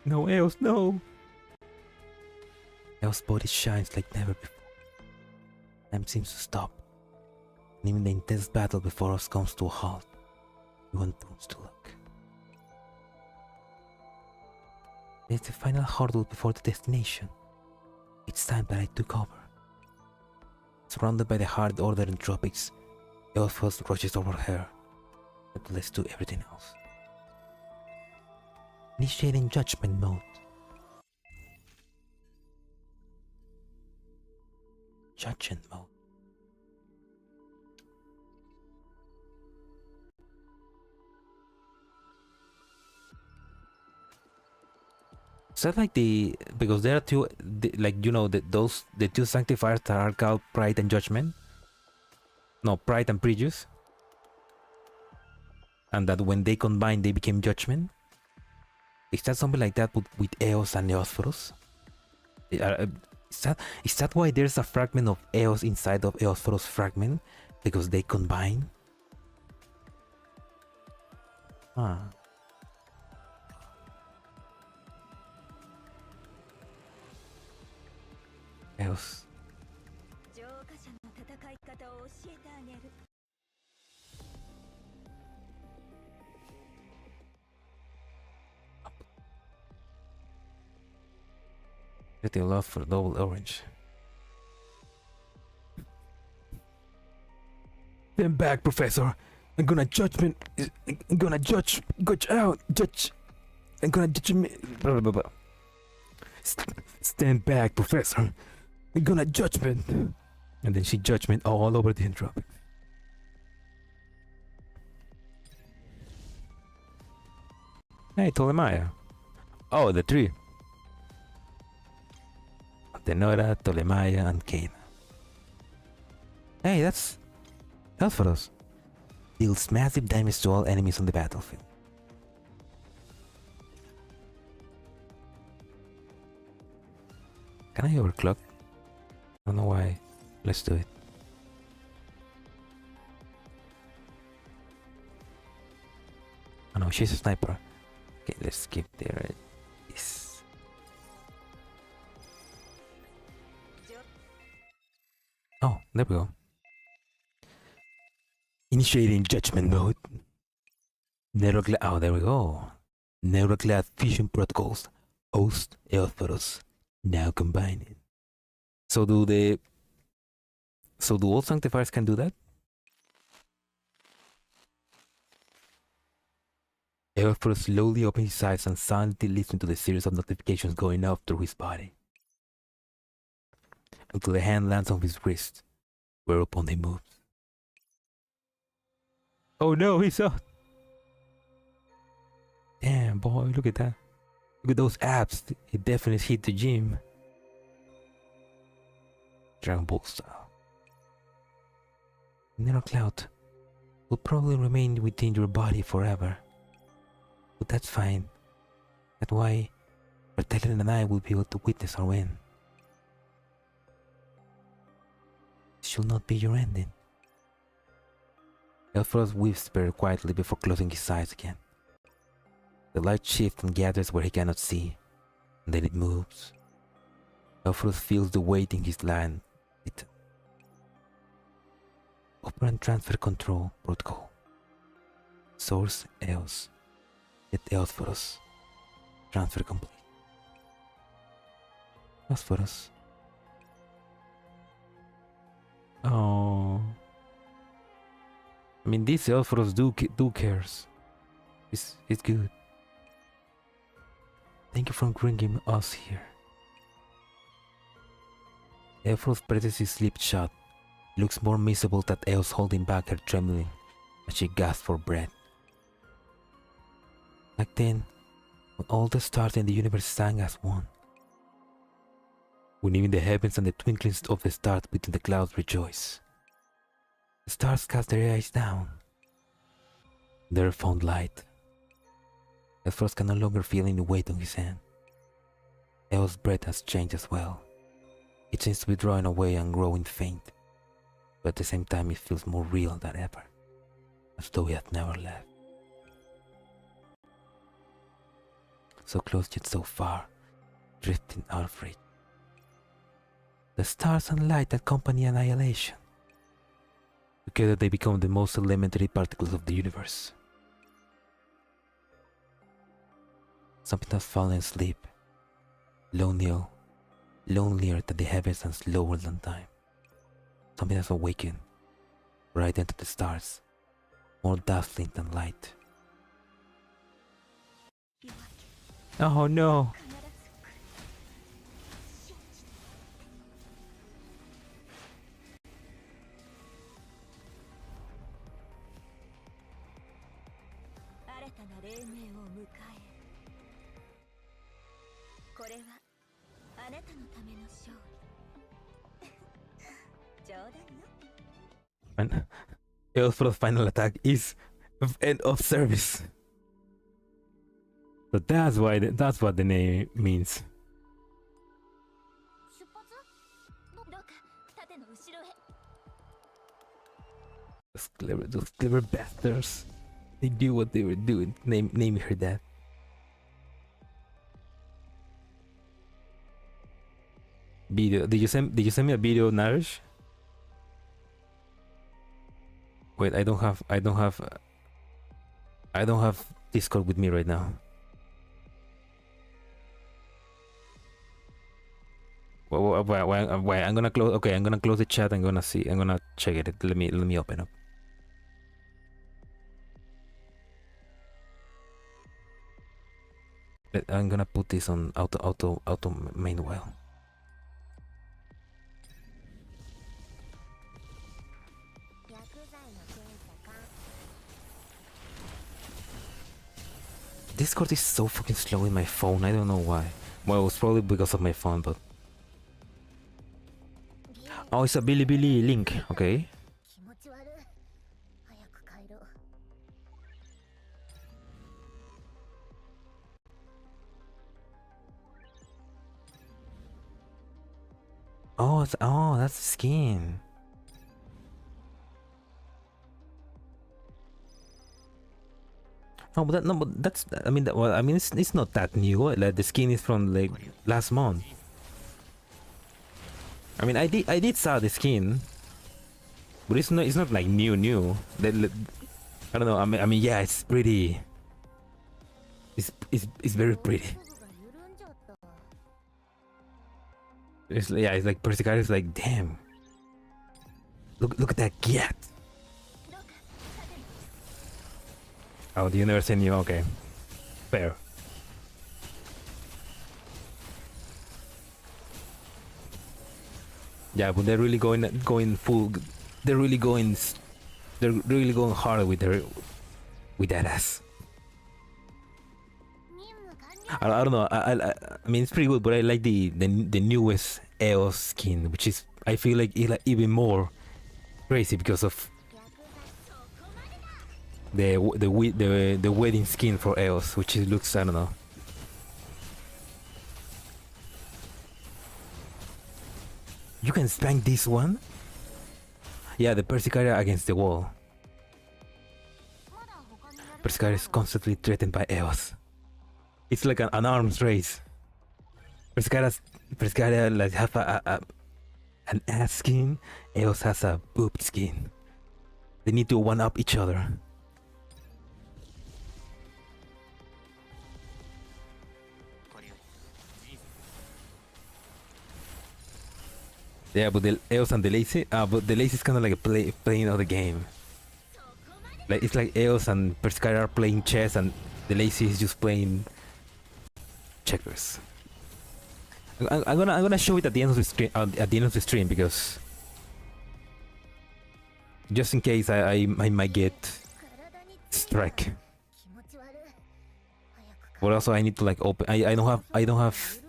No, Eos, no! Eos' body shines like never before. Time seems to stop. And even the intense battle before us comes to a halt. Everyone turns to look. It's the final hurdle before the destination. It's time that I took over. Surrounded by the hard order Entropics, Eos first rushes over her, but let's do everything else. Initiating judgment mode. Judgment mode. Is that like because there are two, like, you know, the two Sanctifiers that are called Pride and Judgment? No, Pride and Prejudice. And that when they combine, they became Judgment? Is that something like that with Eos and Eosphoros? Is that why there's a fragment of Eos inside of Eosphoros fragment? Because they combine? Ah. Eos. Pretty love for double orange. Stand back, Professor. I'm gonna judge. I'm gonna judge out. Judge. I'm gonna judge me. Blah, blah, blah. Stand back, Professor. I'm gonna judgment. And then she judgment all over the Entropics. Hey, Ptolemaya. Oh, the three. Tenora, Ptolemaya, and Kane. Hey, that's Elpharos. Deals massive damage to all enemies on the battlefield. Can I overclock? I don't know why. Let's do it. Oh no, she's a sniper. Okay, let's skip there. This. Oh, there we go. Initiating judgment mode. Oh, there we go. Neuroclad fusion protocols. Host Eosphoros. Now combined. So do all Sanctifiers can do that? Eosphoros slowly opens his eyes and silently listens to the series of notifications going off through his body. Until the hand lands on his wrist, whereupon they move. Oh no, he's out! Damn, boy, look at that. Look at those abs. He definitely hit the gym. Dragon Ball style. Nero Cloud will probably remain within your body forever. But that's fine. That's why Bertelen and I will be able to witness our win. It should not be your ending. Elfros whispered quietly before closing his eyes again. The light shifts and gathers where he cannot see, and then it moves. Elfros feels the weight in his land. Operand transfer control protocol. Source Eos. Get Eosphoros. Transfer complete. Eosphoros. Oh. I mean, these Eosphoros do cares. It's good. Thank you for bringing us here. Ephraim's presses his lips shut. It looks more miserable that Eos holding back her trembling as she gasps for breath. Like then, when all the stars in the universe sang as one. When even the heavens and the twinklings of the stars within the clouds rejoice. The stars cast their eyes down. There found light. Ephraim can no longer feel any weight on his hand. Eos' breath has changed as well. It seems to be drawing away and growing faint, but at the same time it feels more real than ever, as though he had never left. So close yet so far, drifting out of reach. The stars and light accompany annihilation. Together they become the most elementary particles of the universe. Something has fallen asleep, lonelier than the heavens and slower than time. Something has awakened, bright into the stars, more dazzling than light. Oh no! And Eosfrost's final attack is end of service. So that's what the name means. Those clever bastards. They knew what they were doing. Name her that. Video. Did you send me a video, Narish? Wait, I don't have Discord with me right now. Why I'm gonna close. Okay, I'm gonna close the chat. I'm gonna check it. Let me open up. I'm gonna put this on auto main well. Discord is so fucking slow in my phone. I don't know why. Well, it's probably because of my phone, but oh, it's a Bilibili link. Okay. Oh, that's the skin. No, but that's. I mean, it's not that new. Like the skin is from like last month. I mean, I did saw the skin, but it's not like new. I don't know. I mean, yeah, it's pretty. It's very pretty. It's like Persica is like, damn. Look at that gat. Oh, the universe in you. Okay, fair. Yeah, but they're really going full. They're really going hard with that ass. I don't know. I mean, it's pretty good, but I like the newest Eos skin, which is, I feel like even more crazy because of the wedding skin for Eos, which looks, I don't know. You can spank this one? Yeah, the Persicaria against the wall. Persicaria is constantly threatened by Eos. It's like an arms race. Persicaria like have an ass skin. Eos has a boob skin. They need to one up each other. Yeah, but the Eos and the Lazy, but the Lazy is kind of like playing of the game. Like it's like Eos and Persicaria are playing chess, and the Lazy is just playing checkers. I'm gonna show it at the end of the stream. At the end of the stream, because just in case I might get strike. But also I need to like open. I don't have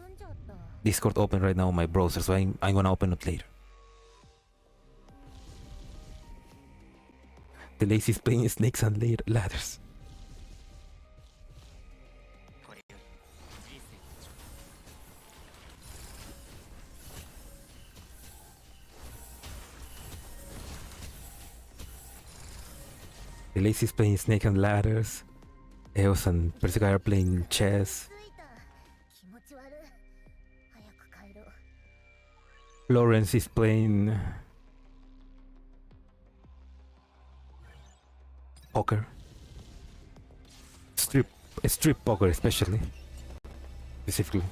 Discord open right now on my browser, so I'm gonna open it later. The lazy is playing snakes and ladders. The lazy is playing snake and ladders. Eos and Persica are playing chess. Florence is playing poker. Strip poker especially. Specifically.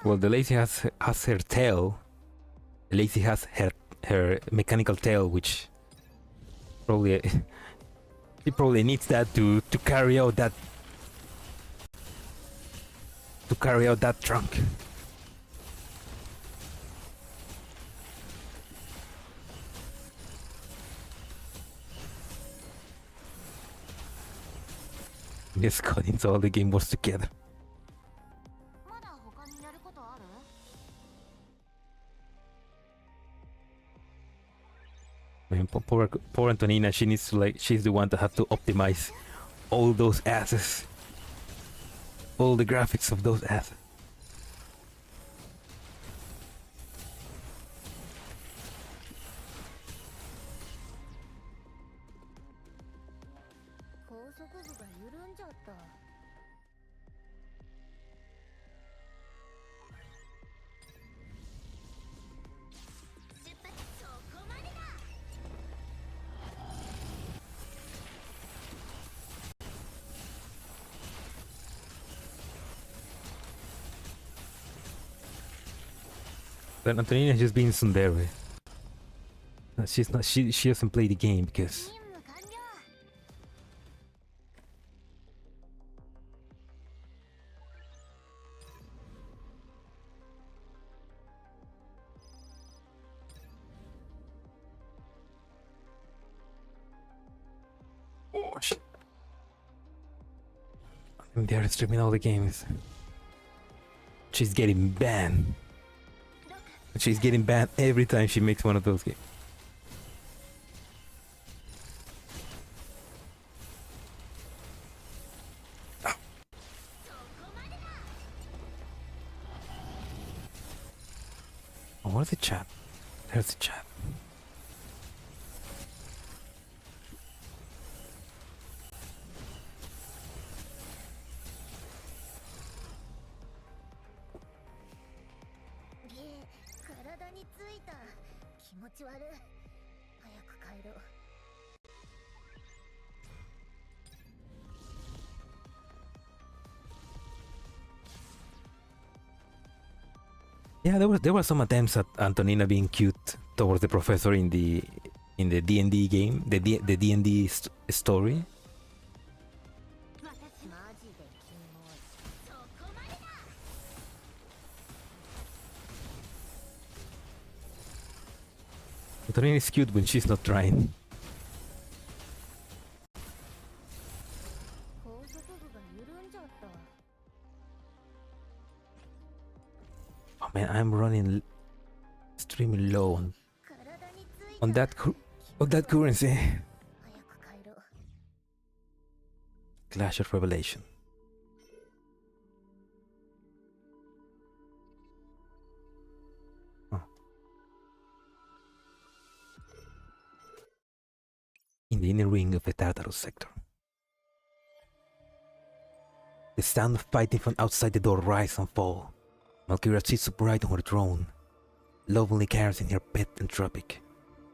Well, the lazy has her tail. The lazy has her mechanical tail, which probably she probably needs that to carry out that trunk. Yes, got into all the game boards together. I mean, poor Antonina, she needs to she's the one that have to optimize all those assets. All the graphics of those assets. Then Antonina has just been tsundere. She's not. She doesn't play the game because. Oh shit! They're streaming all the games. She's getting banned. She's getting banned every time she makes one of those games. Oh. Oh, where's the chat? There's the chat. Yeah, there were some attempts at Antonina being cute towards the professor in the D&D game, the D&D story. Antonina is cute when she's not trying. Oh man, I'm running extremely low on that currency. Clash of Revelation. Oh. In the inner ring of the Tartarus sector. The sound of fighting from outside the door rise and fall. Valkyria sits upright on her throne, lovingly caressing her pet Entropic,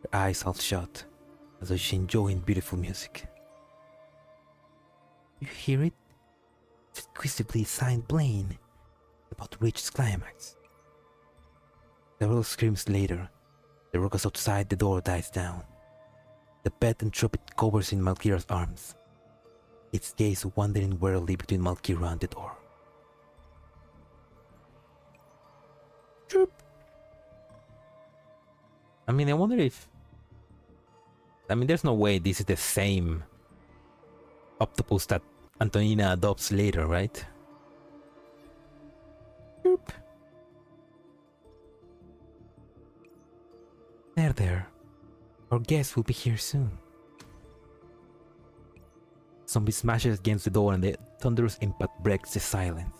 her eyes half shut, as though she's enjoying beautiful music. You hear it? It's exquisitely signed plain. about to reach its climax. Several screams later, the ruckus outside the door dies down. The pet Entropic covers in Malkira's arms, its gaze wandering warily between Malkira and the door. Chirp. I mean, I wonder if... I mean, there's no way this is the same octopus that Antonina adopts later, right? Chirp. There. Our guest will be here soon. Zombie smashes against the door and the thunderous impact breaks the silence.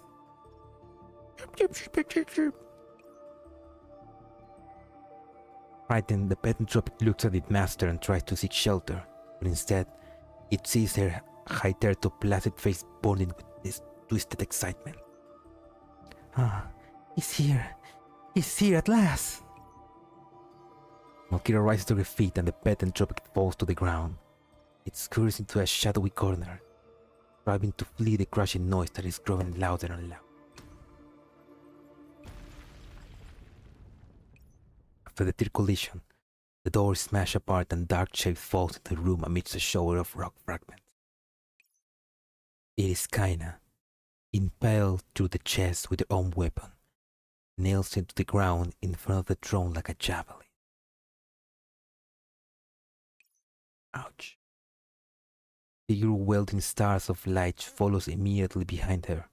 Frightened, the pet Entropic looks at its master and tries to seek shelter, but instead, it sees her hitherto placid face burning with this twisted excitement. Ah, he's here! He's here at last! Malkira rises to her feet and the pet Entropic falls to the ground. It scurries into a shadowy corner, striving to flee the crushing noise that is growing louder and louder. After the third collision, the door is smashed apart and dark shape falls into the room amidst a shower of rock fragments. It is Kaina, impaled through the chest with her own weapon, nails into the ground in front of the throne like a javelin. Ouch. Figure welding stars of light follows immediately behind her,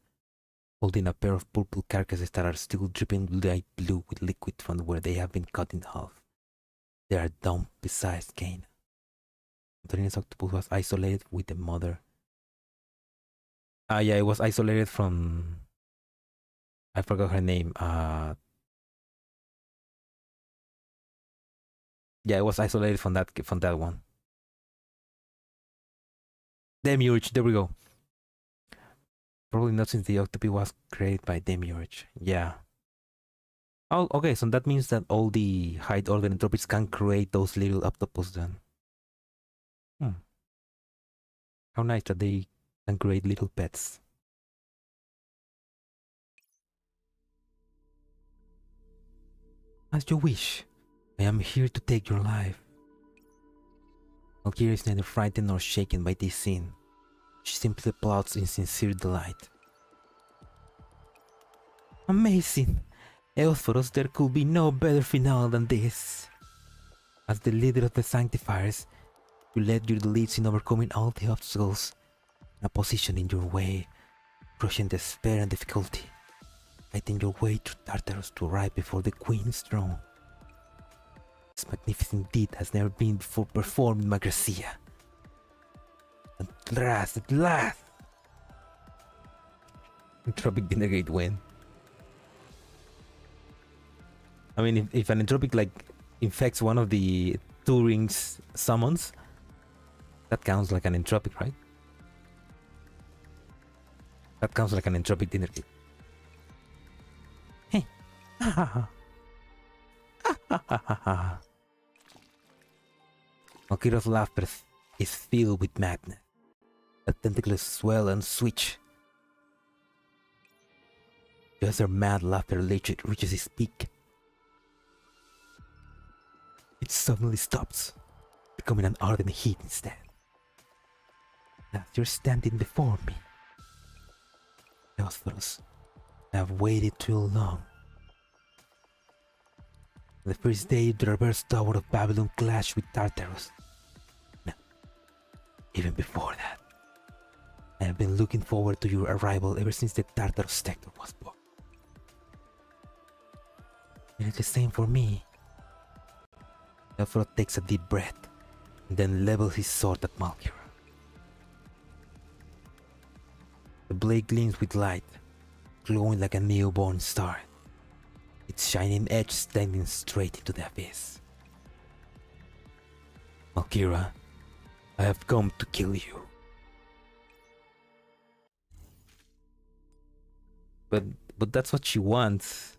holding a pair of purple carcasses that are still dripping light blue with liquid from where they have been cut in half. They are dumped beside Kaina. Antonina's octopus was isolated with the mother. Yeah, it was isolated from... I forgot her name. Yeah, it was isolated from that one. Demiurge, there we go. Probably not since the octopus was created by Demiurge. Yeah. Oh, okay, so that means that all the high order entropics can create those little octopus then. How nice that they can create little pets. As you wish, I am here to take your life. Malkira is neither frightened nor shaken by this scene. She simply applauds in sincere delight. Amazing! Eosphoros, there could be no better finale than this. As the leader of the Sanctifiers, you led your elites in overcoming all the obstacles and opposition in your way, crushing despair and difficulty, fighting your way through Tartarus to arrive before the Queen's throne. This magnificent deed has never been before performed in Magrasea. At last! Entropic Dichotomy win. I mean, if an Entropic like infects one of the Turing's summons, that counts like an Entropic, right? That counts like an Entropic Dichotomy. Hey! Ha ha ha! Ha ha ha ha ha! Malkira's laughter is filled with madness. The tentacles swell and switch. Just her mad laughter reaches its peak. It suddenly stops, becoming an ardent heat instead. Now you're standing before me. Eosphoros, I have waited too long. The first day the reverse tower of Babylon clashed with Tartarus. No, even before that. I have been looking forward to your arrival ever since the Tartarus sector was born. It is the same for me. Eosphoros takes a deep breath and then levels his sword at Malkira. The blade gleams with light, glowing like a newborn star, its shining edge standing straight into the abyss. Malkira, I have come to kill you. But that's what she wants.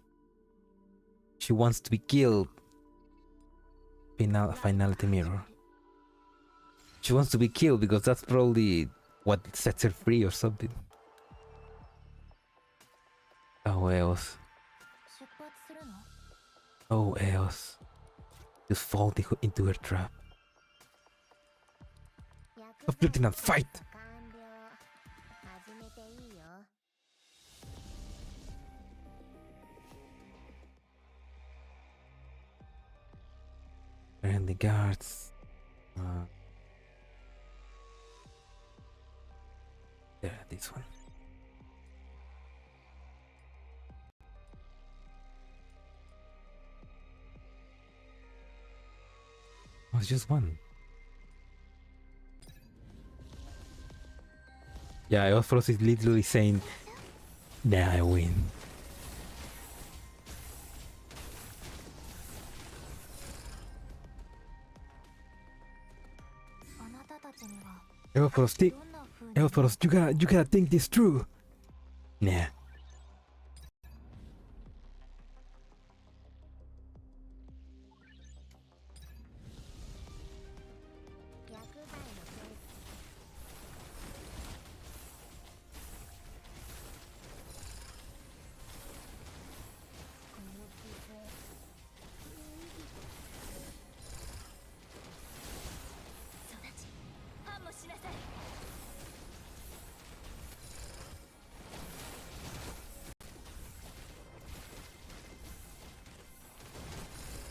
She wants to be killed. Finality mirror. She wants to be killed because that's probably what sets her free or something. Oh Oh, Eos. Oh, Eos. Just fall into her trap. Lieutenant, fight! And the guards. There, this one. Oh, it's just one. Yeah, Eophros is literally saying, "Nah, I win." Eophros, you gotta think this through. Nah.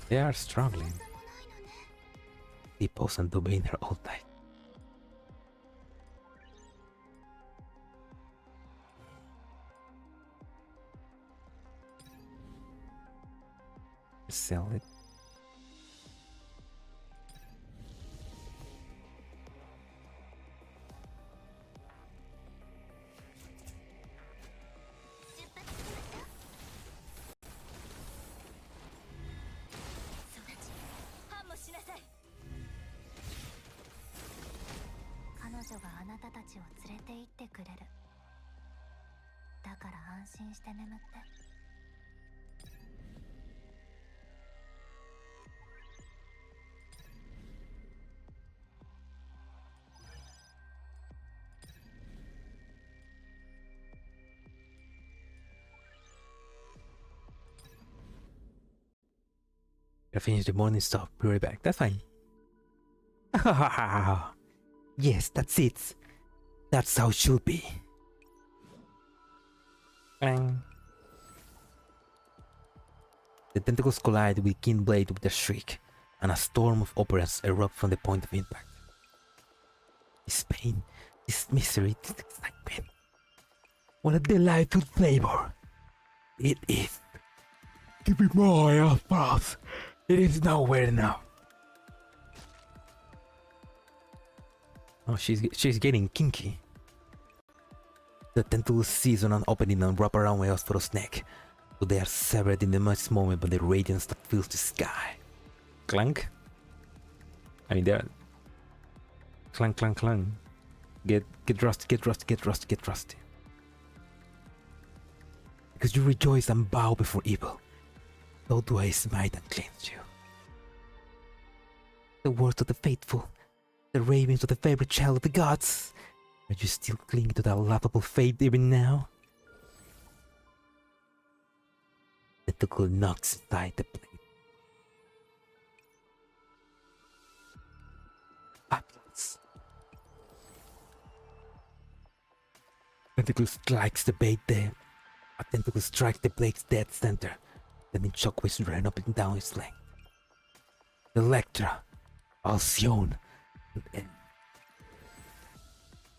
They are struggling. Deepos and Domain are all tight. Sell it. I finished the morning stuff. Be right back. That's fine. Yes, that's it. That's how it should be. Bang. The tentacles collide with Keen Blade with a shriek, and a storm of operants erupt from the point of impact. This pain, this misery, this excitement. What a delightful flavor it is. Give me more, Earthboss. It is nowhere now. Oh, she's getting kinky. The tentacles seize on an opening and wrap around Eosphorus' neck, so they are severed in the next moment by the radiance that fills the sky. Clank. I mean, they're clank, clank, clank. Get rusty, get rusty, get rusty, get rusty. Because you rejoice and bow before evil, so do I smite and cleanse you. The words of the faithful, the ravings of the favorite child of the gods. Are you still clinging to that laughable fate even now? The tentacle knocks aside the blade. Atlas. Tentacle strikes the blade there. A tentacle strikes the blade's dead center, sending shockwaves run up and down its length. Electra, Alcyone, and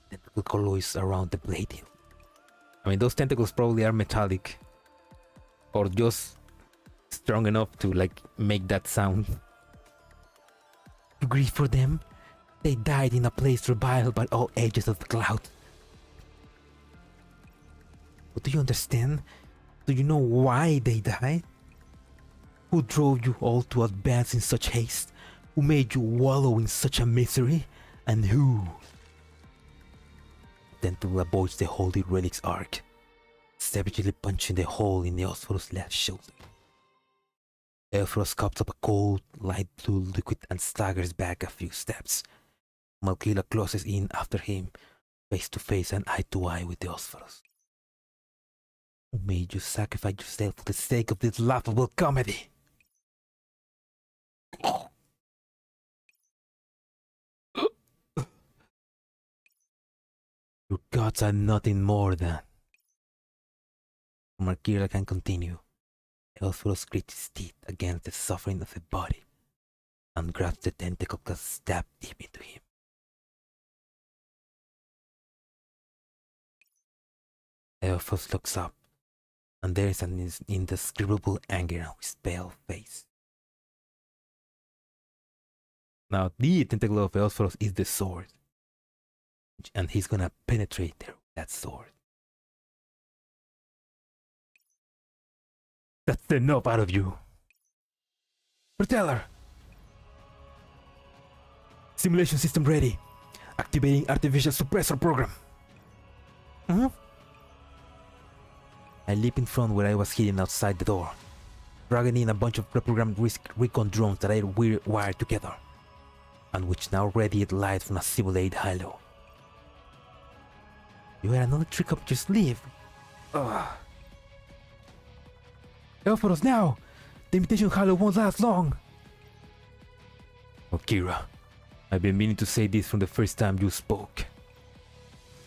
tentacle colloids around the blade hilt. I mean, those tentacles probably are metallic, or just strong enough to like make that sound. You grieve for them? They died in a place reviled by all ages of the cloud. But do you understand? Do you know why they died? Who drove you all to advance in such haste? Who made you wallow in such a misery? And who? Tentacle avoids the holy relic's arc, savagely punching the hole in the Eosphorus' left shoulder. Eophros cups up a cold, light blue liquid and staggers back a few steps. Malkila closes in after him, face to face and eye to eye with the Eosphorus. Who made you sacrifice yourself for the sake of this laughable comedy? Your gods are nothing more than... Markira can continue. Elsphoros grits his teeth against the suffering of the body and grabs the tentacle that stabbed deep into him. Elsphoros looks up, and there is an indescribable anger on his pale face. Now, the tentacle of Elsphoros is the sword, and he's gonna penetrate there with that sword. That's enough out of you. Reteller! Simulation system ready. Activating artificial suppressor program. I leap in front where I was hidden outside the door, dragging in a bunch of reprogrammed recon drones that I wired together, and which now radiate light from a simulated halo. You had another trick up your sleeve. Elsphoros now! The imitation halo won't last long! Kira, I've been meaning to say this from the first time you spoke.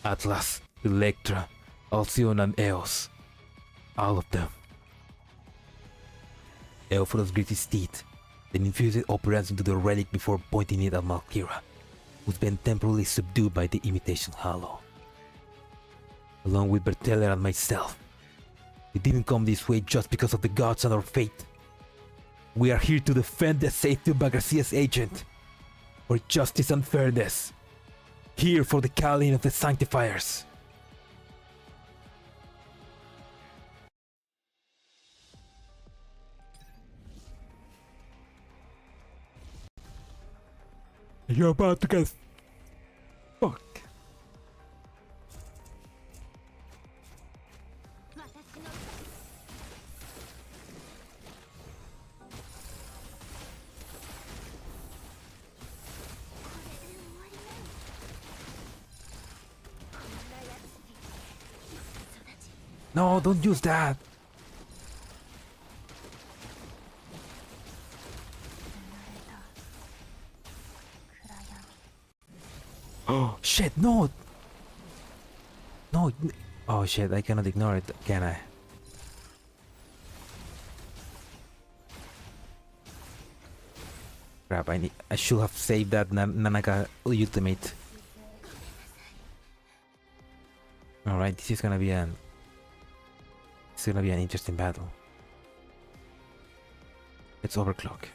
Atlas, Electra, Alcyon and Eos. All of them. Elsphoros grit his teeth, then infused operance into the relic before pointing it at Malkira, who's been temporarily subdued by the imitation halo. Along with Berteller and myself, we didn't come this way just because of the gods and our fate. We are here to defend the safety of Magrasea's agent, for justice and fairness. Here for the calling of the Sanctifiers. You're about to get fucked. No, don't use that. Oh shit, no. No. Oh shit, I cannot ignore it, can I? Crap, I should have saved that Nanaka ultimate. Alright, this is gonna be an interesting battle. Let's overclock.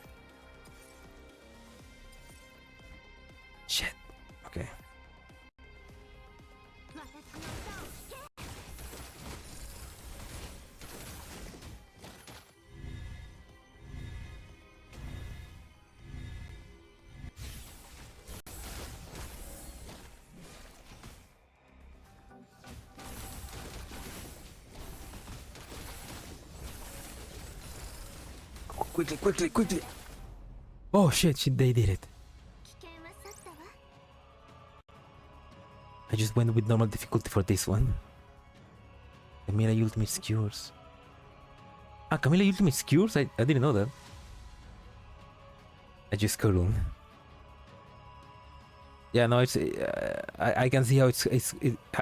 Shit. Okay. Quickly! Oh shit, they did it. I just went with normal difficulty for this one. Camilla ultimate skewers. Camilla ultimate skewers? I didn't know that. I just couldn't. Yeah, no, it's I can see how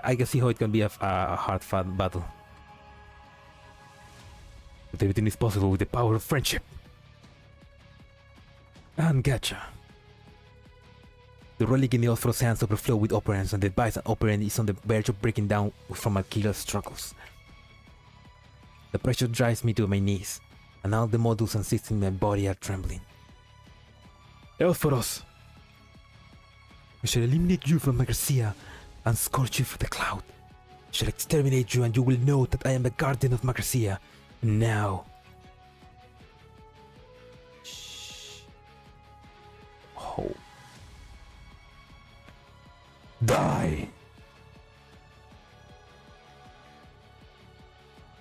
I can see how it can be a hard-fought battle. But everything is possible with the power of friendship. And gotcha. The relic in the Elsphoros hands overflow with operants, and the device and operant is on the verge of breaking down from Malkira's struggles. The pressure drives me to my knees, and all the modules and systems in my body are trembling. Elsphoros! I shall eliminate you from Magrasea and scorch you from the cloud. I shall exterminate you, and you will know that I am the guardian of Magrasea. Now. Shh. Oh. Die!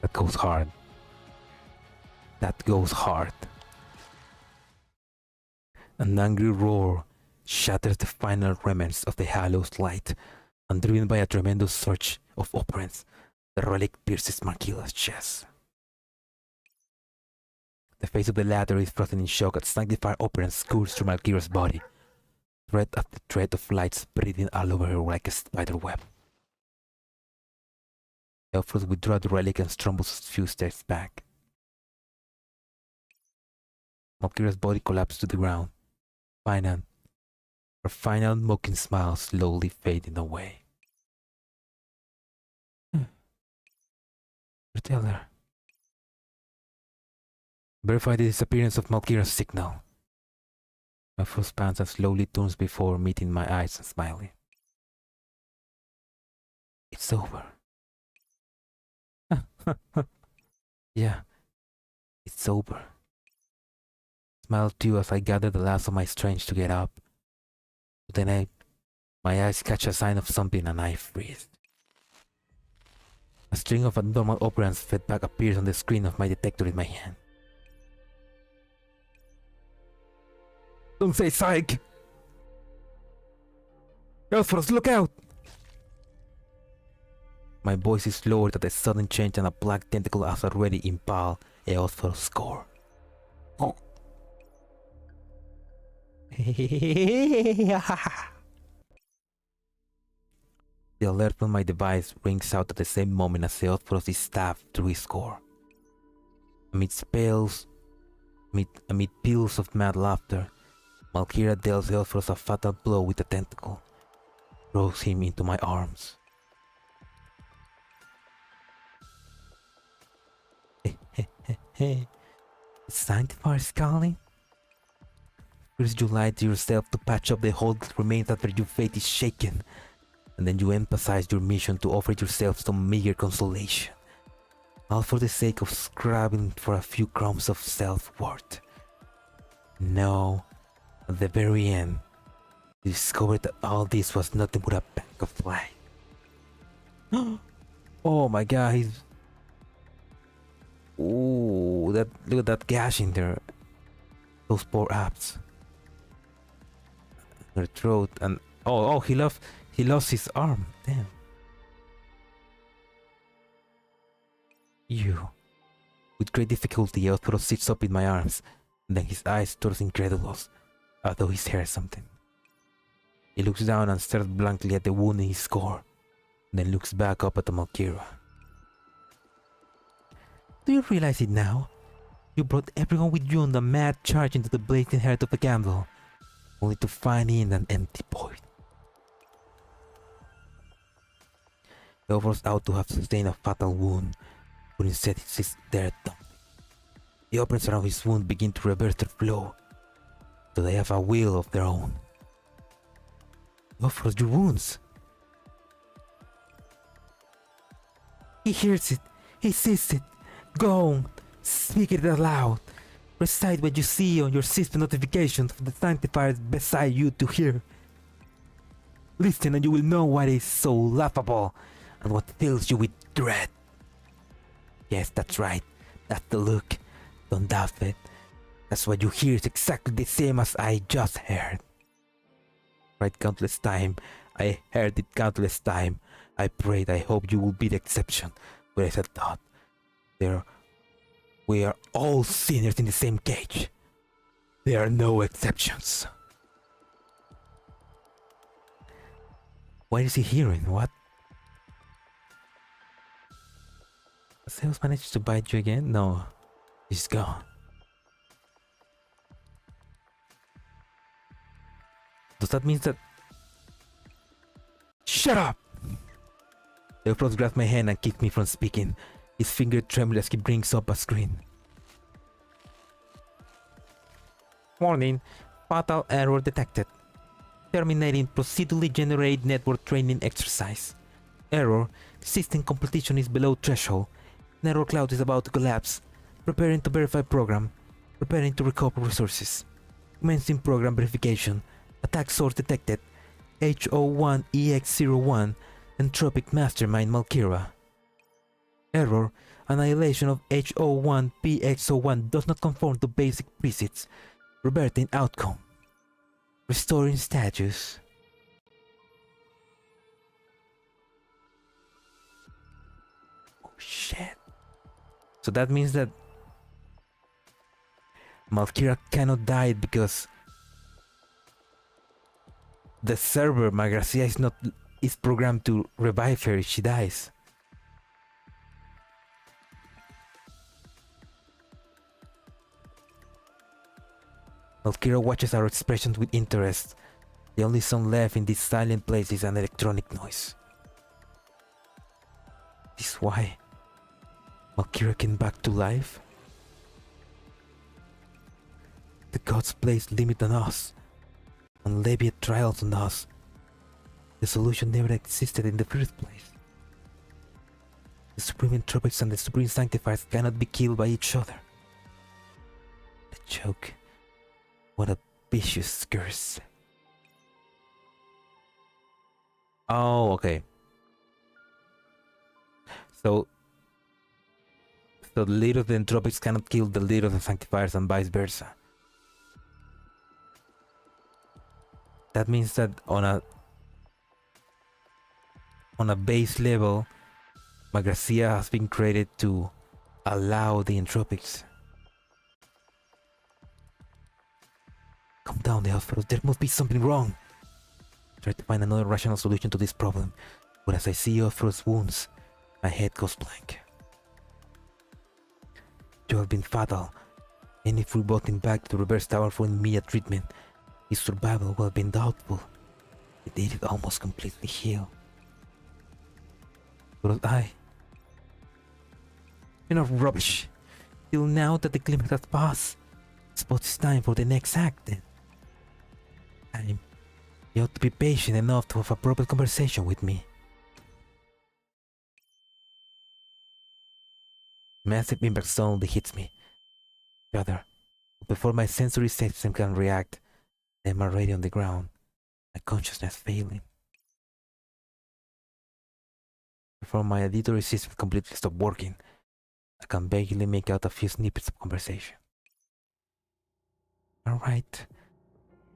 That goes hard. That goes hard. An angry roar shatters the final remnants of the Halo's light, and driven by a tremendous surge of operants, The relic pierces Markila's chest. The face of the latter is frozen in shock as Sanctifier operant scours through Markila's body. Thread after thread of light spreading all over her like a spider web. Elfros withdraws the relic and stumbles a few steps back. Markila's body collapses to the ground. Her final mocking smile slowly fading away. Tell her. Verify the disappearance of Malkira's signal. My first pants and slowly turns before meeting my eyes and smiling. It's over. Yeah, it's over. Smile too as I gather the last of my strength to get up. But then my eyes catch a sign of something and I freeze. A string of abnormal operands fed back appears on the screen of my detector in my hand. Don't say psych! Elfros, look out! My voice is lowered at a sudden change and a black tentacle has already impaled Elfros' core. Oh. The alert on my device rings out at the same moment as Elfros is stabbed through his core. Amid peals of mad laughter, Malkira deals Elfros a fatal blow with a tentacle, throws him into my arms. Sanctifiers calling? First you lie to yourself to patch up the hole that remains after your faith is shaken, and then you emphasize your mission to offer yourself some meager consolation, all for the sake of scrabbling for a few crumbs of self-worth. No, at the very end, you discovered that all this was nothing but a pack of lies. Oh my god, he's... Ooh, look at that gash in there. Those poor abs. Her throat and... Oh, he lost his arm. Damn. You. With great difficulty, Elfros sits up in my arms, and then his eyes turn incredulous, although he hears something. He looks down and stares blankly at the wound in his core, then looks back up at the Malkira. Do you realize it now? You brought everyone with you on the mad charge into the blazing heart of the gamble, only to find it in an empty void. Elfros out to have sustained a fatal wound, but instead he sits there dumbly. The openings around his wound begin to reverse their flow, so they have a will of their own. Elfros, your wounds! He hears it, he sees it. Go on, speak it aloud. Recite what you see on your system notifications for the Sanctifiers beside you to hear. Listen and you will know what is so laughable and what fills you with dread. Yes, that's right. That's the look. Don't doubt it. That's what you hear is exactly the same as I just heard. Right, countless time. I heard it countless time. I prayed, I hope you will be the exception. But as I thought, we are all sinners in the same cage. There are no exceptions. What is he hearing? What? Has Zeus managed to bite you again? No, he's gone. Does that mean that... Shut up! Elfros grabs my hand and keeps me from speaking. His finger trembles as he brings up a screen. Warning, fatal error detected. Terminating procedurally generated network training exercise. Error, system completion is below threshold. Network cloud is about to collapse. Preparing to verify program. Preparing to recover resources. Commencing program verification. Attack source detected. HO1EX01 Entropic Mastermind Malkira. Error, annihilation of HO1PX01 does not conform to basic presets. Reverting outcome. Restoring status. shit. So that means that Malkira cannot die because the server Magrasea is programmed to revive her if she dies. Malkira watches our expressions with interest. The only sound left in this silent place is an electronic noise. This is why Malkira came back to life? The gods placed limit on us, and levied trials on us. The solution never existed in the first place. The Supreme Entropics and the Supreme Sanctifiers cannot be killed by each other. The joke. What a vicious curse. Oh, okay. So the leader of the Entropics cannot kill the leader of the Sanctifiers and vice versa. That means that on a base level, Magrasea has been created to allow the Entropics. Calm down, the Elfros. There must be something wrong. Try to find another rational solution to this problem, but as I see Elfros' wounds, my head goes blank. You have been fatal, and if we brought him back to the reverse tower for immediate treatment, his survival would have been doubtful. It needed almost completely heal. But I... Enough rubbish. Till now that the climax has passed, I suppose it's time for the next act then. You ought to be patient enough to have a proper conversation with me. Massive impact suddenly hits me. Rather, before my sensory system can react, I am already on the ground, my consciousness failing. Before my auditory system completely stopped working, I can barely make out a few snippets of conversation. Alright,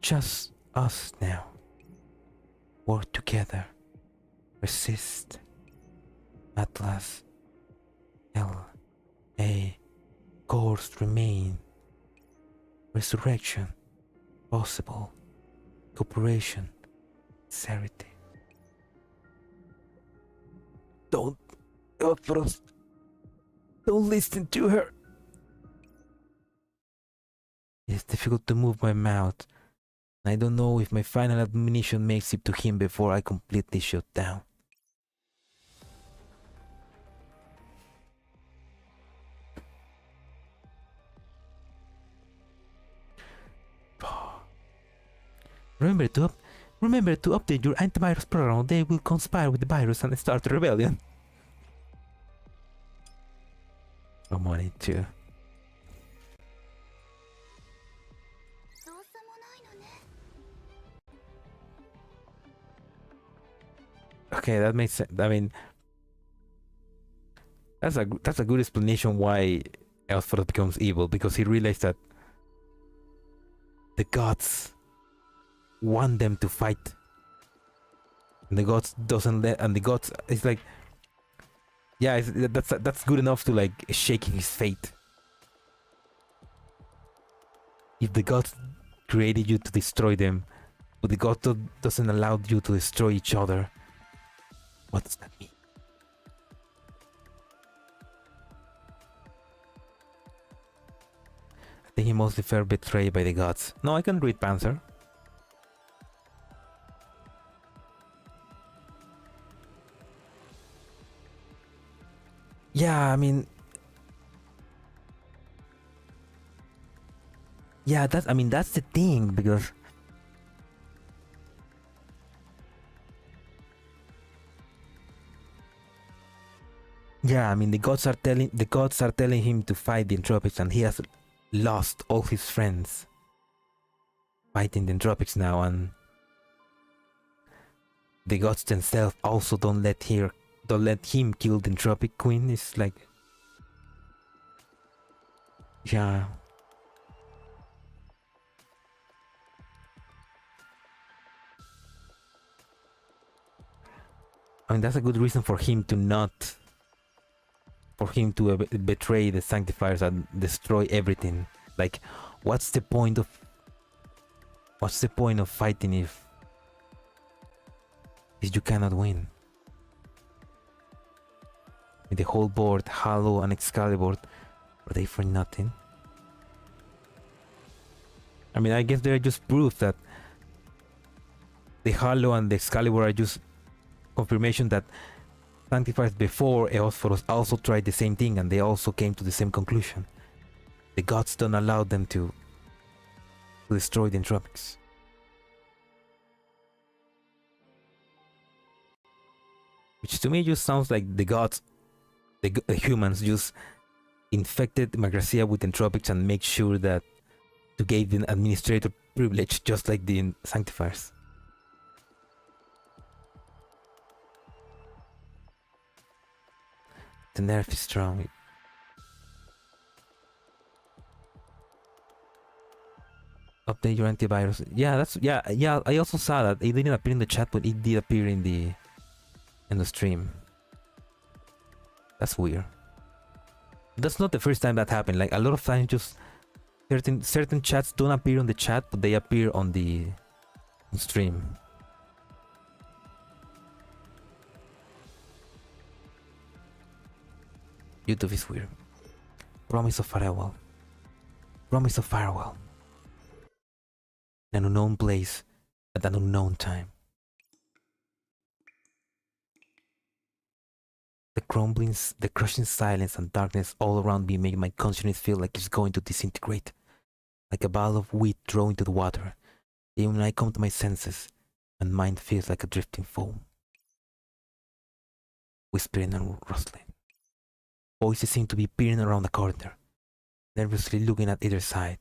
just us now. Work together. Resist. Atlas. L.A. Course remain. Resurrection. Possible. Cooperation. Sincerity. Don't listen to her. It's difficult to move my mouth. I don't know if my final admonition makes it to him before I completely shut down. Remember to update your antivirus program. They will conspire with the virus and start a rebellion. I'm on it too. Okay, that makes sense. I mean, that's a good explanation why Elfros becomes evil, because he realized that the gods want them to fight, and the gods doesn't let, and the gods it's like, yeah, that's good enough to like shaking his fate. If the gods created you to destroy them, but the god doesn't allow you to destroy each other, what does that mean? I think he mostly felt betrayed by the gods. No, I can read Panzer. Yeah, I mean... Yeah, that's the thing, because... Yeah, I mean, the gods are telling him to fight the Entropics, and he has lost all his friends fighting the Entropics now, and the gods themselves also don't let him kill the Entropic Queen. It's like, yeah. I mean, that's a good reason for him to not for him to betray the Sanctifiers and destroy everything. Like, what's the point of fighting if you cannot win? With the whole board, Halo and Excalibur, are they for nothing? I mean, I guess they're just proof that the Halo and the Excalibur are just confirmation that Sanctifiers before Eosphorus also tried the same thing and they also came to the same conclusion. The gods don't allow them to destroy the Entropics. Which to me just sounds like the gods, the humans just infected Magrasea with Entropics and make sure that to give the administrator privilege just like the Sanctifiers. The nerf is strong. Update your antivirus. Yeah, I also saw that. It didn't appear in the chat, but it did appear in the stream. That's weird. That's not the first time that happened. Like, a lot of times just certain chats don't appear on the chat, but they appear on the stream. YouTube is weird. Promise of farewell. Promise of farewell. In an unknown place at an unknown time. The crushing silence and darkness all around me make my consciousness feel like it's going to disintegrate. Like a ball of wheat thrown into the water. Even when I come to my senses, and mind feels like a drifting foam. Whispering and rustling. Voices seem to be peering around the corner, nervously looking at either side.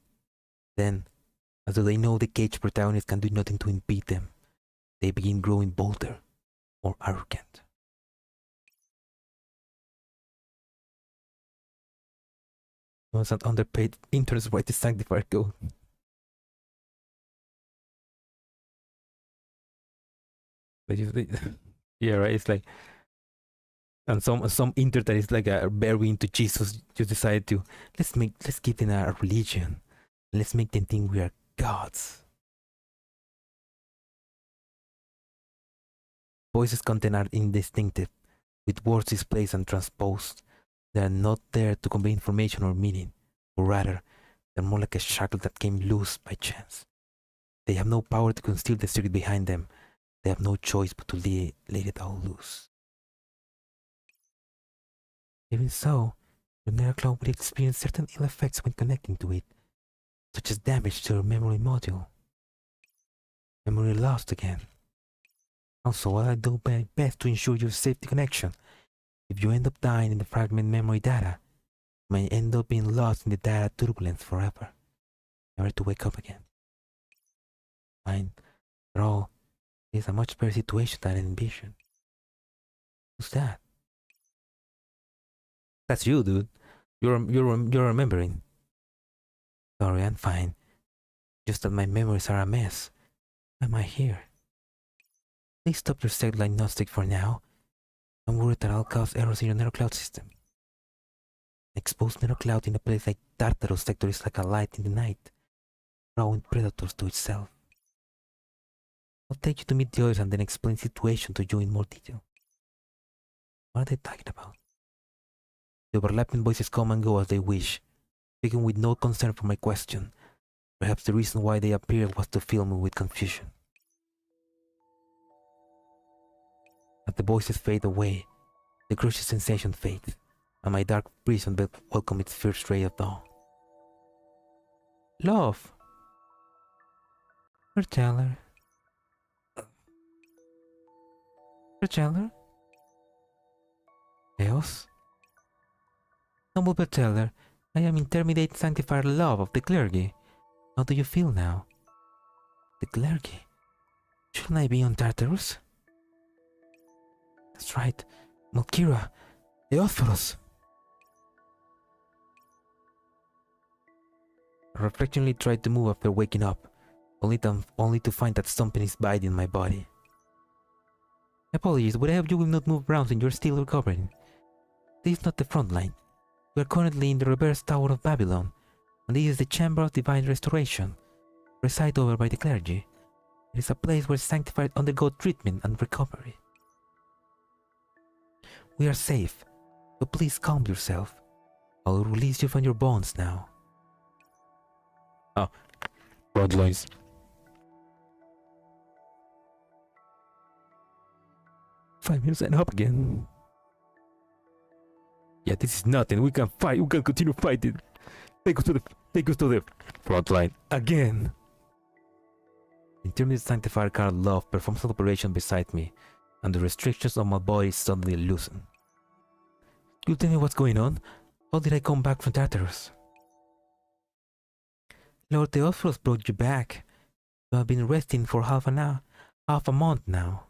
Then, as though they know the cage protagonist can do nothing to impede them, they begin growing bolder, more arrogant. Was an underpaid intern's right to Sanctifier code. Yeah, right. It's like, and some intern that is like a very into Jesus just decided to let's give them a religion. Let's make them think we are gods. Voices content are indistinctive, with words displaced and transposed. They are not there to convey information or meaning, or rather, they're more like a shackle that came loose by chance. They have no power to conceal the secret behind them. They have no choice but to let it all loose. Even so, your Nether Cloud will experience certain ill effects when connecting to it, such as damage to your memory module. Memory lost again. Also, I'll do my best to ensure your safety connection. If you end up dying in the fragment memory data, you may end up being lost in the data turbulence forever, never to wake up again. Fine, after all, it is a much better situation than I envisioned. Who's that? That's you, dude. You're remembering. Sorry, I'm fine. Just that my memories are a mess. Why am I here? Please stop your self-diagnostic for now. I'm worried that I'll cause errors in your Nether Cloud system. An exposed Nether Cloud in a place like Tartarus sector is like a light in the night, drawing predators to itself. I'll take you to meet the others and then explain the situation to you in more detail. What are they talking about? The overlapping voices come and go as they wish, speaking with no concern for my question. Perhaps the reason why they appeared was to fill me with confusion. As the voices fade away, the crushing sensation fades, and my dark prison welcomes its first ray of dawn. Love! Berteller. Berteller? Eos? Noble Berteller, I am intermediate sanctifier love of the clergy. How do you feel now? The clergy? Shouldn't I be on Tartarus? That's right. Malkira. Eosphoros. I reflectively tried to move after waking up, only to find that something is biting my body. Apologies, would I have you will not move around and you're still recovering? This is not the front line. We are currently in the reverse tower of Babylon, and this is the Chamber of Divine Restoration, presided over by the clergy. It is a place where Sanctifiers undergo treatment and recovery. We are safe, so please calm yourself. I will release you from your bonds now. Oh, Bloodlines. "5 minutes and up again. Yeah, this is nothing. We can fight. We can continue fighting. Take us to the front line again." The intermediate Sanctifier card Love performs an operation beside me, and the restrictions on my body suddenly loosen. "You tell me what's going on? How did I come back from Tartarus?" "Lord Theophilus brought you back. You have been resting for half a month now."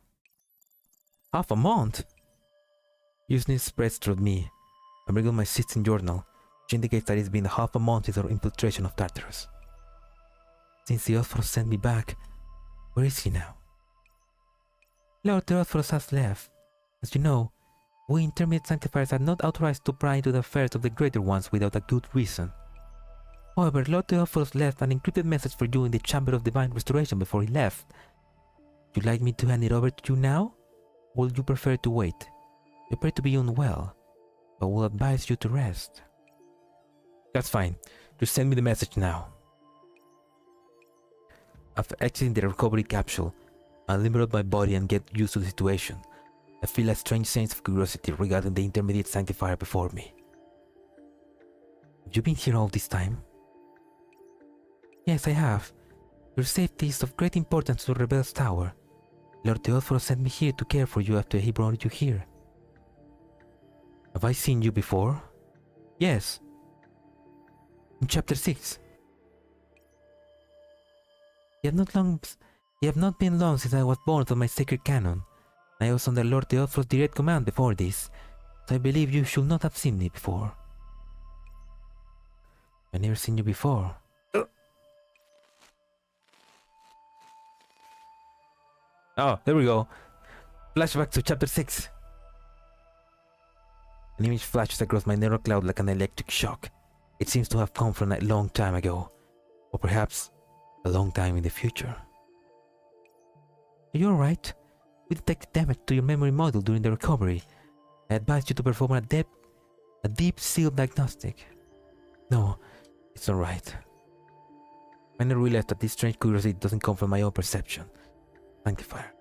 "Half a month?" Useness spreads through me. I bring on my system journal, which indicates that it's been half a month since our infiltration of Tartarus. "Since Theophilus sent me back, where is he now?" "Lord Theophilus has left. As you know, we intermediate Sanctifiers are not authorized to pry into the affairs of the greater ones without a good reason. However, Lord Theophilus left an encrypted message for you in the Chamber of Divine Restoration before he left. Would you like me to hand it over to you now? Or would you prefer to wait? You appear to be unwell, but will advise you to rest." "That's fine. Just send me the message now." After exiting the recovery capsule, I liberate my body and get used to the situation. I feel a strange sense of curiosity regarding the intermediate Sanctifier before me. "Have you been here all this time?" "Yes, I have. Your safety is of great importance to the Rebel's Tower. Lord Theophilus sent me here to care for you after he brought you here." "Have I seen you before?" "Yes. In Chapter 6. You have not been long since I was born to my sacred canon. I was under Lord Theophilus' direct command before this, so I believe you should not have seen me before." "I've never seen you before." Oh, there we go. Flashback to Chapter 6. An image flashes across my neural cloud like an electric shock. It seems to have come from a long time ago, or perhaps a long time in the future. "Are you alright? We detected damage to your memory module during the recovery. I advised you to perform a deep seal diagnostic." "No, it's alright." I now realize that this strange curiosity doesn't come from my own perception, Sanctifier,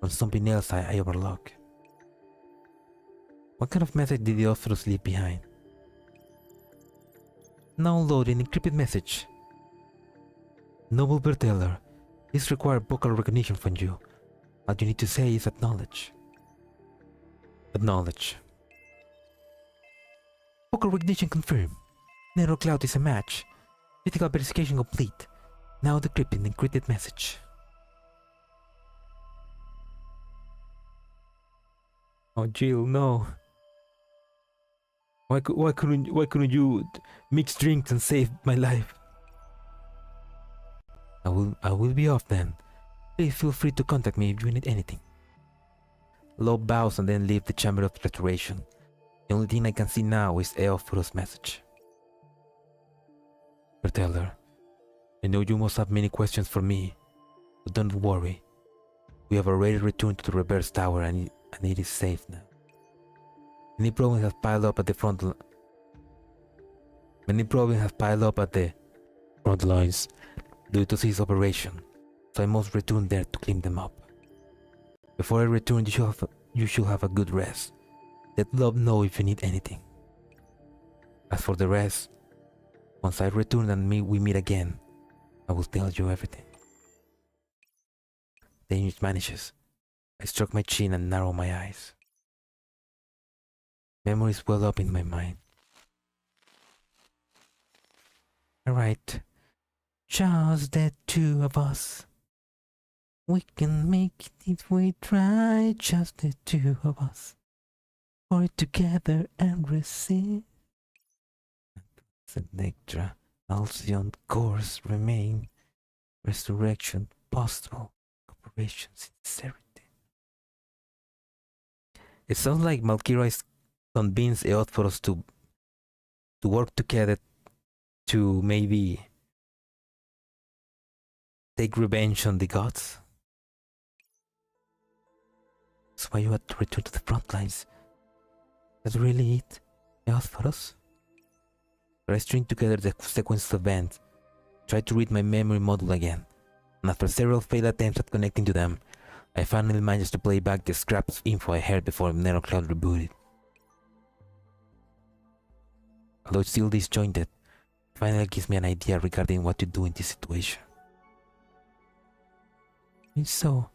from something else I overlook. What kind of message did the Theophilus leave behind? Now loading encrypted message. "Noble Berteller, this requires vocal recognition from you. All you need to say is acknowledge." "Acknowledge." "Vocal recognition confirmed. Neural cloud is a match. Physical verification complete. Now decrypting encrypted message." "Oh, Jill, no. Why couldn't you mix drinks and save my life?" I will be off then. Please feel free to contact me if you need anything." Love bows and then leaves the Chamber of Restoration. The only thing I can see now is Theophilus' message. "Berteller, I know you must have many questions for me, but don't worry. We have already returned to the reverse tower and it is safe now. Many problems have piled up at the front lines due to this operation, so I must return there to clean them up. Before I return, you should have a good rest. Let Love know if you need anything. As for the rest, once I return and we meet again, I will tell you everything." The image vanishes. I stroke my chin and narrow my eyes. Memories well up in my mind. Alright, just the two of us. We can make it if we try, just the two of us. For it together and receive. Nectra, Alcyon course remain. Resurrection possible. Cooperation, sincerity. It sounds like Malkira is convince Earth for us to work together to maybe take revenge on the gods. That's why you had to return to the front lines. That's really it, Earth for us. But I string together the sequence of events, tried to read my memory module again, and after several failed attempts at connecting to them, I finally managed to play back the scraps of info I heard before NeuroCloud rebooted. Although it's still disjointed, it finally gives me an idea regarding what to do in this situation. And so,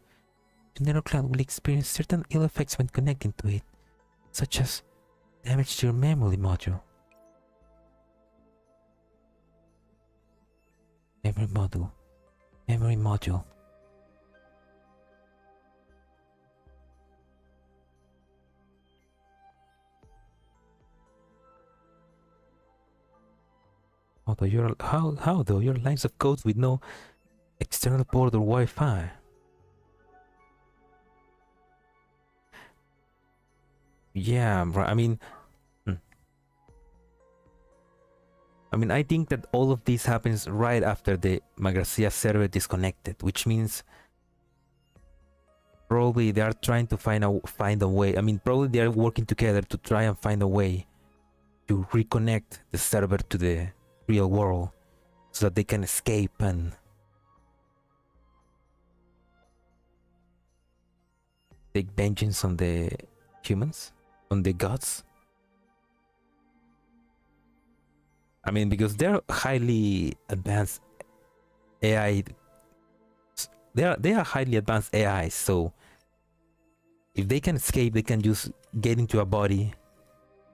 the NeuroCloud will experience certain ill effects when connecting to it, such as damage to your memory module. Memory module. How though your lines of code with no external port or Wi-Fi? Yeah, I mean, I think that all of this happens right after the Magrasea server disconnected, which means probably they are trying to find a way. Probably they are working together to try and find a way to reconnect the server to the real world so that they can escape and take vengeance on the humans, on the gods. Because they're highly advanced AI. They are highly advanced AI, so if they can escape, they can just get into a body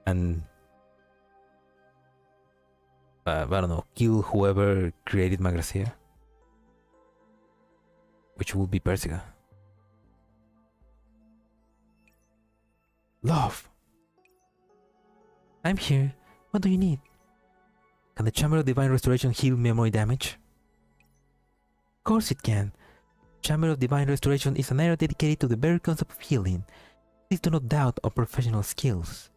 and I don't know, kill whoever created Magrasea, which will be Persica. Love, I'm here. What do you need? Can the Chamber of Divine Restoration heal memory damage? Of course it can. Chamber of Divine Restoration is an area dedicated to the very concept of healing. Please do not doubt our professional skills.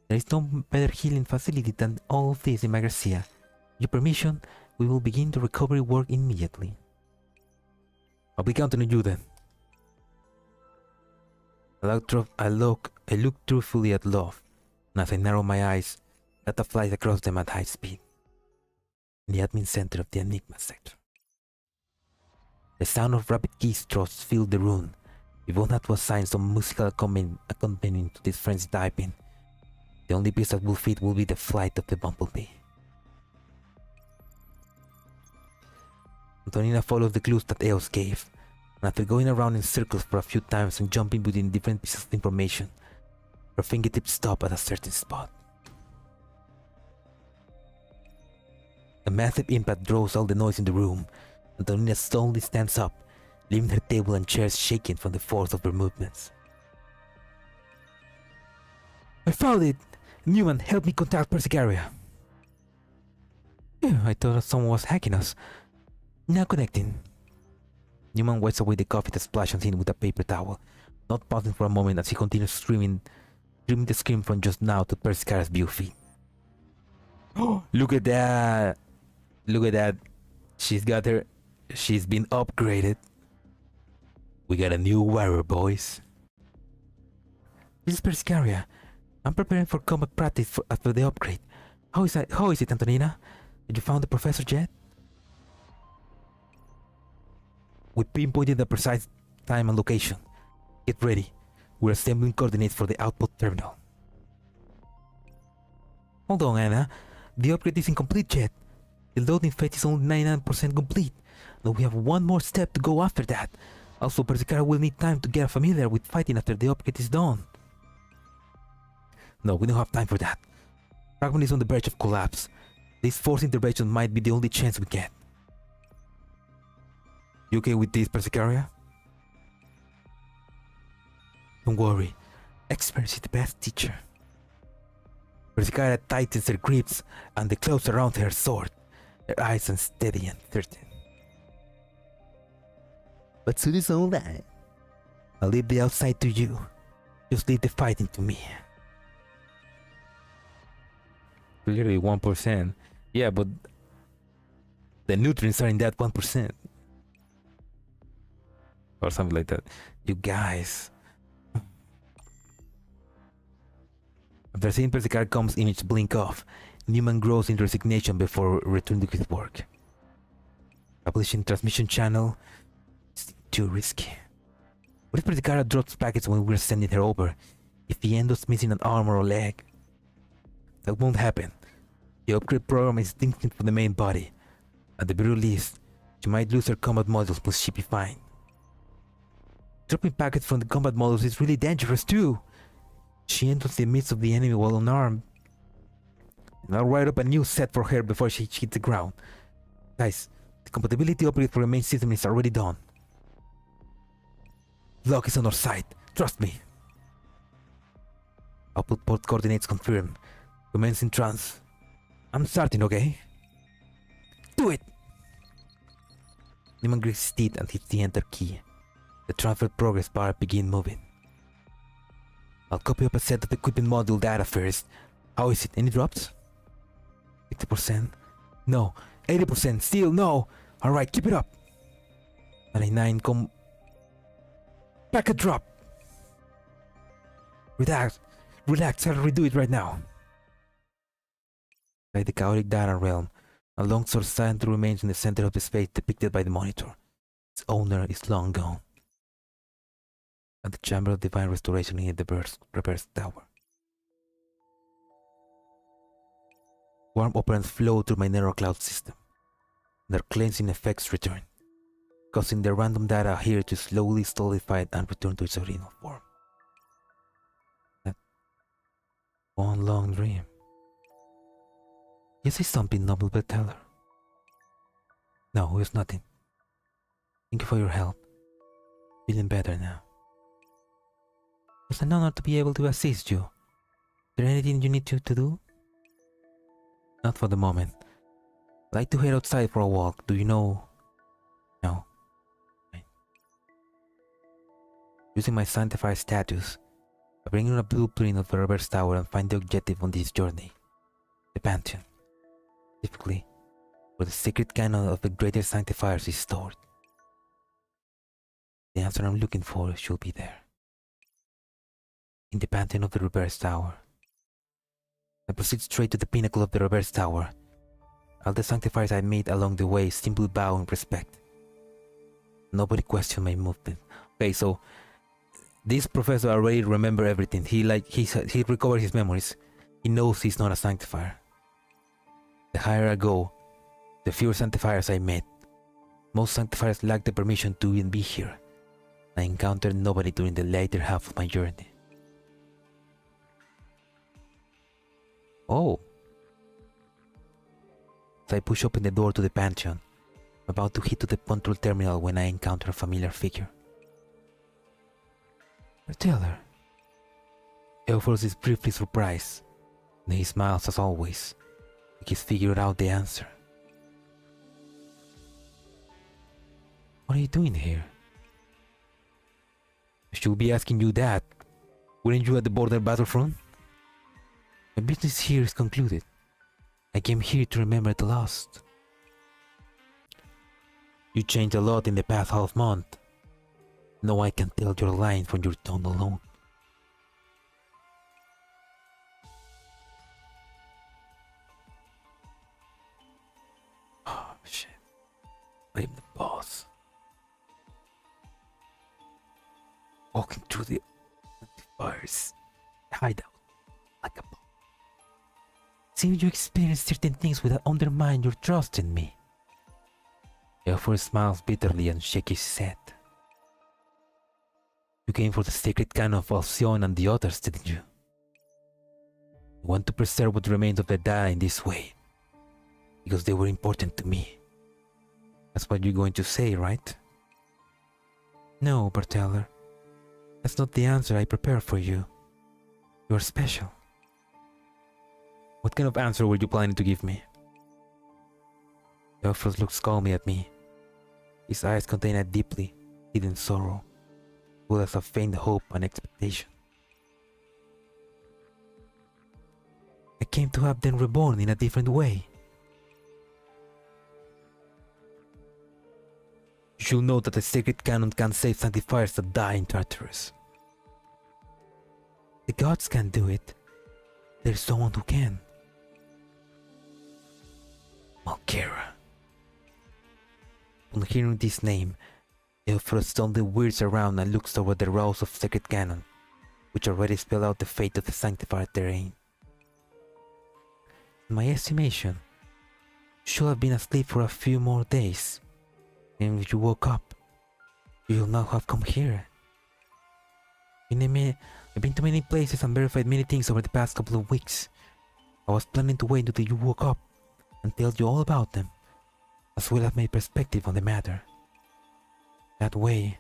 There is no better healing facility than all of this in Magrasea. With your permission, we will begin the recovery work immediately. I'll be counting on you then. I look truthfully at Love, and as I narrow my eyes, data flies across them at high speed. In the admin center of the Enigma sector. The sound of rapid key strokes filled the room. If all that was signs of musical accompaniment to this frenzied typing, the only piece that will fit will be the flight of the bumblebee. Antonina followed the clues that Eos gave, and after going around in circles for a few times and jumping between different pieces of information, her fingertips stopped at a certain spot. A massive impact draws all the noise in the room. Antonina slowly stands up, leaving her table and chairs shaking from the force of her movements. I found it! Newman, help me contact Persicaria. I thought someone was hacking us. Now connecting. Newman wipes away the coffee that splashed on him with a paper towel, not pausing for a moment as he continues screaming the scream from just now to Persicaria's view feed. Oh, look at that! Look at that. She's been upgraded. We got a new warrior, boys. This is Persicaria. I'm preparing for combat practice after the upgrade. How is it, Antonina? Did you found the professor yet? We pinpointed the precise time and location. Get ready. We're assembling coordinates for the output terminal. Hold on, Anna. The upgrade isn't complete yet. The loading phase is only 99% complete, though we have one more step to go after that. Also, Berserker will need time to get familiar with fighting after the upgrade is done. No, we don't have time for that. Fragment is on the verge of collapse. This force intervention might be the only chance we get. You okay with this, Persicaria? Don't worry. Experience is the best teacher. Persicaria tightens her grips and the clothes around her sword. Her eyes unsteady and certain. But soon is all that. I'll leave the outside to you. Just leave the fighting to me. Clearly 1%. Yeah, but the nutrients are in that 1%. Or something like that. You guys. After seeing the card comes image blink off, Newman grows in resignation before returning to his work. Publishing transmission channel is too risky. What if Persicara drops packets when we're sending her over? If he ends up missing an arm or a leg? That won't happen. The upgrade program is distinct from the main body. At the very least, she might lose her combat modules, but she'll be fine. Dropping packets from the combat modules is really dangerous too. She enters the midst of the enemy while unarmed. And I'll write up a new set for her before she hits the ground. Guys, the compatibility upgrade for the main system is already done. Luck is on our side, trust me. Output port coordinates confirmed. Commencing trans. I'm starting, okay? Do it! Newman grits his teeth and hits the enter key. The transfer progress bar begins moving. I'll copy up a set of equipment module data first. How is it? Any drops? 60%? No. 80%? Still no! Alright, keep it up! 99 Packet drop! Relax, I'll redo it right now. Like the chaotic data realm, a long sword silently remains in the center of the space depicted by the monitor. Its owner is long gone. At the chamber of divine restoration in the reverse tower. Warm operants flow through my narrow cloud system. Their cleansing effects return, causing the random data here to slowly solidify and return to its original form. That one long dream. You say something, noble Beteller? No, it's nothing. Thank you for your help. Feeling better now. It's an honor to be able to assist you. Is there anything you need to do? Not for the moment. I'd like to head outside for a walk. Do you know? No. Right. Using my Sanctifier status, I bring in a blueprint of the reverse tower and find the objective on this journey. The Pantheon. Specifically, where the secret canon of the greater Sanctifiers is stored. The answer I'm looking for should be there. In the Pantheon of the reverse tower. I proceed straight to the pinnacle of the reverse tower. All the Sanctifiers I meet along the way simply bow in respect. Nobody questioned my movement. Okay, so this professor already remember everything. He recovered his memories. He knows he's not a Sanctifier. The higher I go, the fewer Sanctifiers I met. Most Sanctifiers lack the permission to even be here. I encountered nobody during the later half of my journey. Oh. So I push open the door to the Pantheon, about to head to the control terminal when I encounter a familiar figure. Taylor. Eophorus is briefly surprised, then he smiles as always. He's figured out the answer. What are you doing here? I should be asking you that. Weren't you at the border battlefront? My business here is concluded. I came here to remember the lost. You changed a lot in the past half month. Now I can tell you're lying from your tone alone. Oh shit. Blame the boss. Walking through the Sanctifiers hideout like a bomb. Seems you experienced certain things would undermine your trust in me. Eophorus smiles bitterly and shakes his head. You came for the sacred canon of Alcyon and the others, didn't you? You want to preserve what remains of the data in this way, because they were important to me. That's what you're going to say, right? No, Barteller. That's not the answer I prepared for you. You're special. What kind of answer were you planning to give me? Eophorus looks calmly at me. His eyes contain a deeply hidden sorrow, full as of faint hope and expectation. I came to have them reborn in a different way. You should know that the sacred canon can't save Sanctifiers that die in Tartarus. The gods can't do it. There's someone who can. Malkera. On hearing this name, Eophorus suddenly whirs around and looks toward the rows of sacred canon, which already spell out the fate of the Sanctifier terrain. In my estimation, you should have been asleep for a few more days, and when you woke up, you will not have come here. I've been to many places and verified many things over the past couple of weeks. I was planning to wait until you woke up and tell you all about them, as well as my perspective on the matter. That way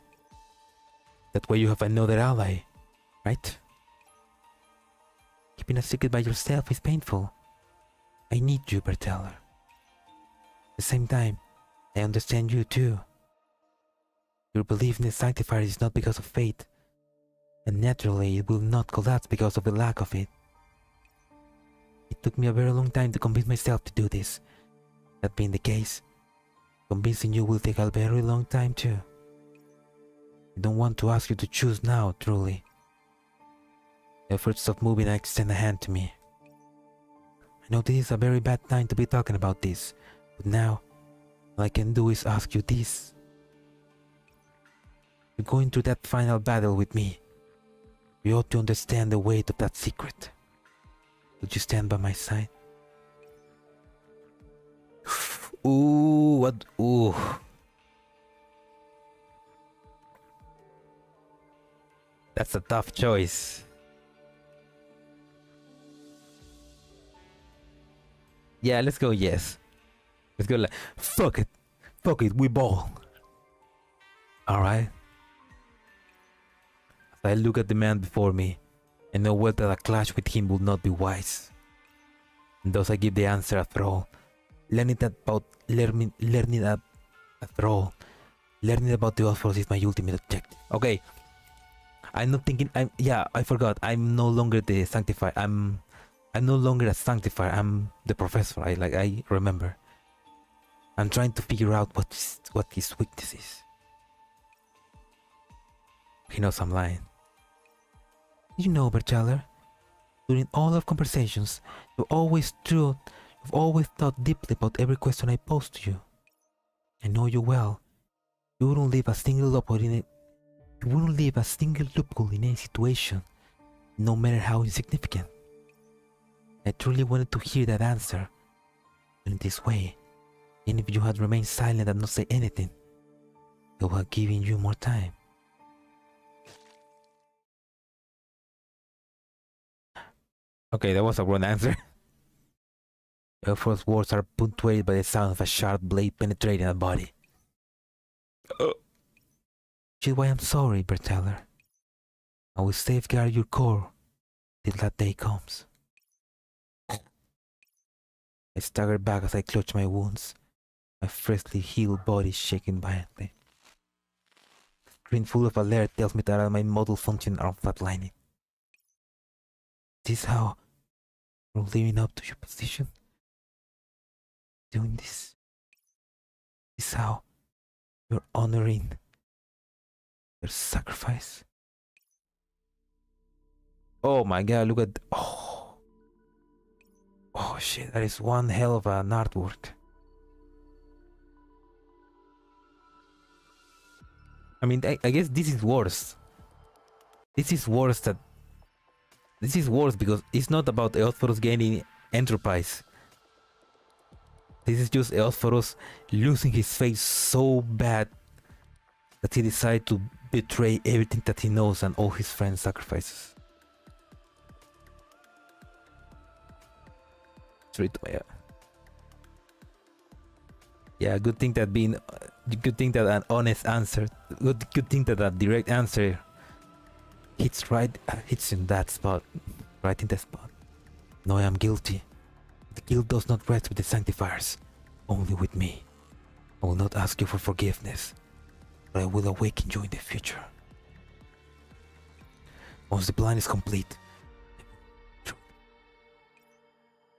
you have another ally, right? Keeping a secret by yourself is painful. I need you, Berteller. At the same time, I understand you too. Your belief in the Sanctifier is not because of fate, and naturally it will not collapse because of the lack of it. It took me a very long time to convince myself to do this. That being the case, convincing you will take a very long time too. I don't want to ask you to choose now, truly. Efforts stop moving and extend a hand to me. I know this is a very bad time to be talking about this, but now, all I can do is ask you this. You're going through that final battle with me. You ought to understand the weight of that secret. Would you stand by my side? Ooh, what? Ooh. That's a tough choice. Yeah, let's go yes. Let's go like, fuck it, we ball. Alright. As I look at the man before me, I know well that a clash with him would not be wise. And thus I give the answer after all. Learning about the Eophorus is my ultimate objective. Okay. I'm not thinking I forgot. I'm no longer the Sanctifier. I'm no longer a Sanctifier. I'm the professor. I remember. I'm trying to figure out what his weakness is. He knows I'm lying. You know, Berteller, during all our conversations, you've always thought deeply about every question I posed to you. I know you well. You wouldn't leave a single loophole in any situation, no matter how insignificant. I truly wanted to hear that answer. But in this way, even if you had remained silent and not say anything, I would have given you more time. Okay, that was a wrong answer. Eophorus' words are punctuated by the sound of a sharp blade penetrating a body. Which is why I'm sorry, Berteller. I will safeguard your core till that day comes. I stagger back as I clutch my wounds, my freshly healed body shaking violently. The screen full of alert tells me that my model function are flatlining. Is this how you're living up to your position? Doing this? Is how you're honoring your sacrifice? Oh my god, look at... Oh shit, that is one hell of an artwork. I mean, I guess this is worse. This is worse because it's not about Eophorus gaining Entropics. This is just Eophorus losing his face so bad that he decided to betray everything that he knows and all his friends' sacrifices. Straight to my yeah, good thing that an honest answer, good thing that a direct answer hits in that spot, right in that spot. No, I am guilty. The guilt does not rest with the Sanctifiers, only with me. I will not ask you for forgiveness, but I will awaken you in the future. Once the plan is complete,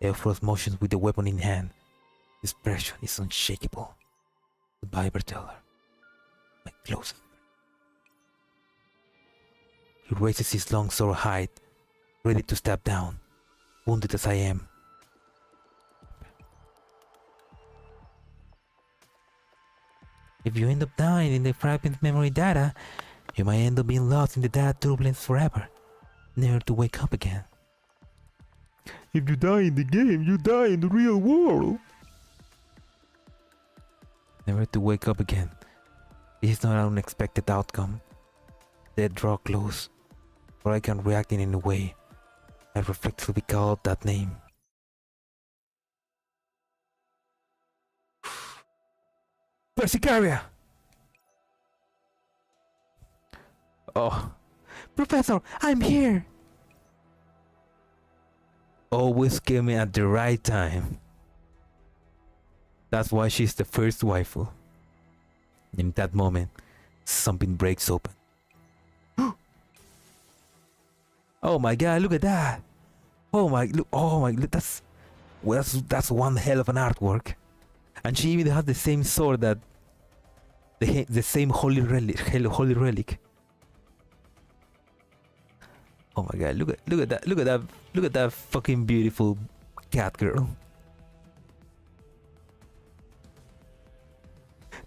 Elfrost motions with the weapon in hand. His expression is unshakable. Goodbye, Berteller. My closest. He raises his long sword hide, ready to step down, wounded as I am. If you end up dying in the fragment memory data, you might end up being lost in the data turbulence forever, never to wake up again. If you die in the game, you die in the real world. Never to wake up again. This is not an unexpected outcome. Dead draw close, or I can react in any way. I reflexively call out that name. Persicaria! Oh, Professor, I'm here! Always came me at the right time. That's why she's the first waifu. In that moment, something breaks open. Oh my god, look at that! Oh my, look, that's one hell of an artwork. And she even has the same sword that the same holy relic. Oh my god, look at that fucking beautiful cat girl.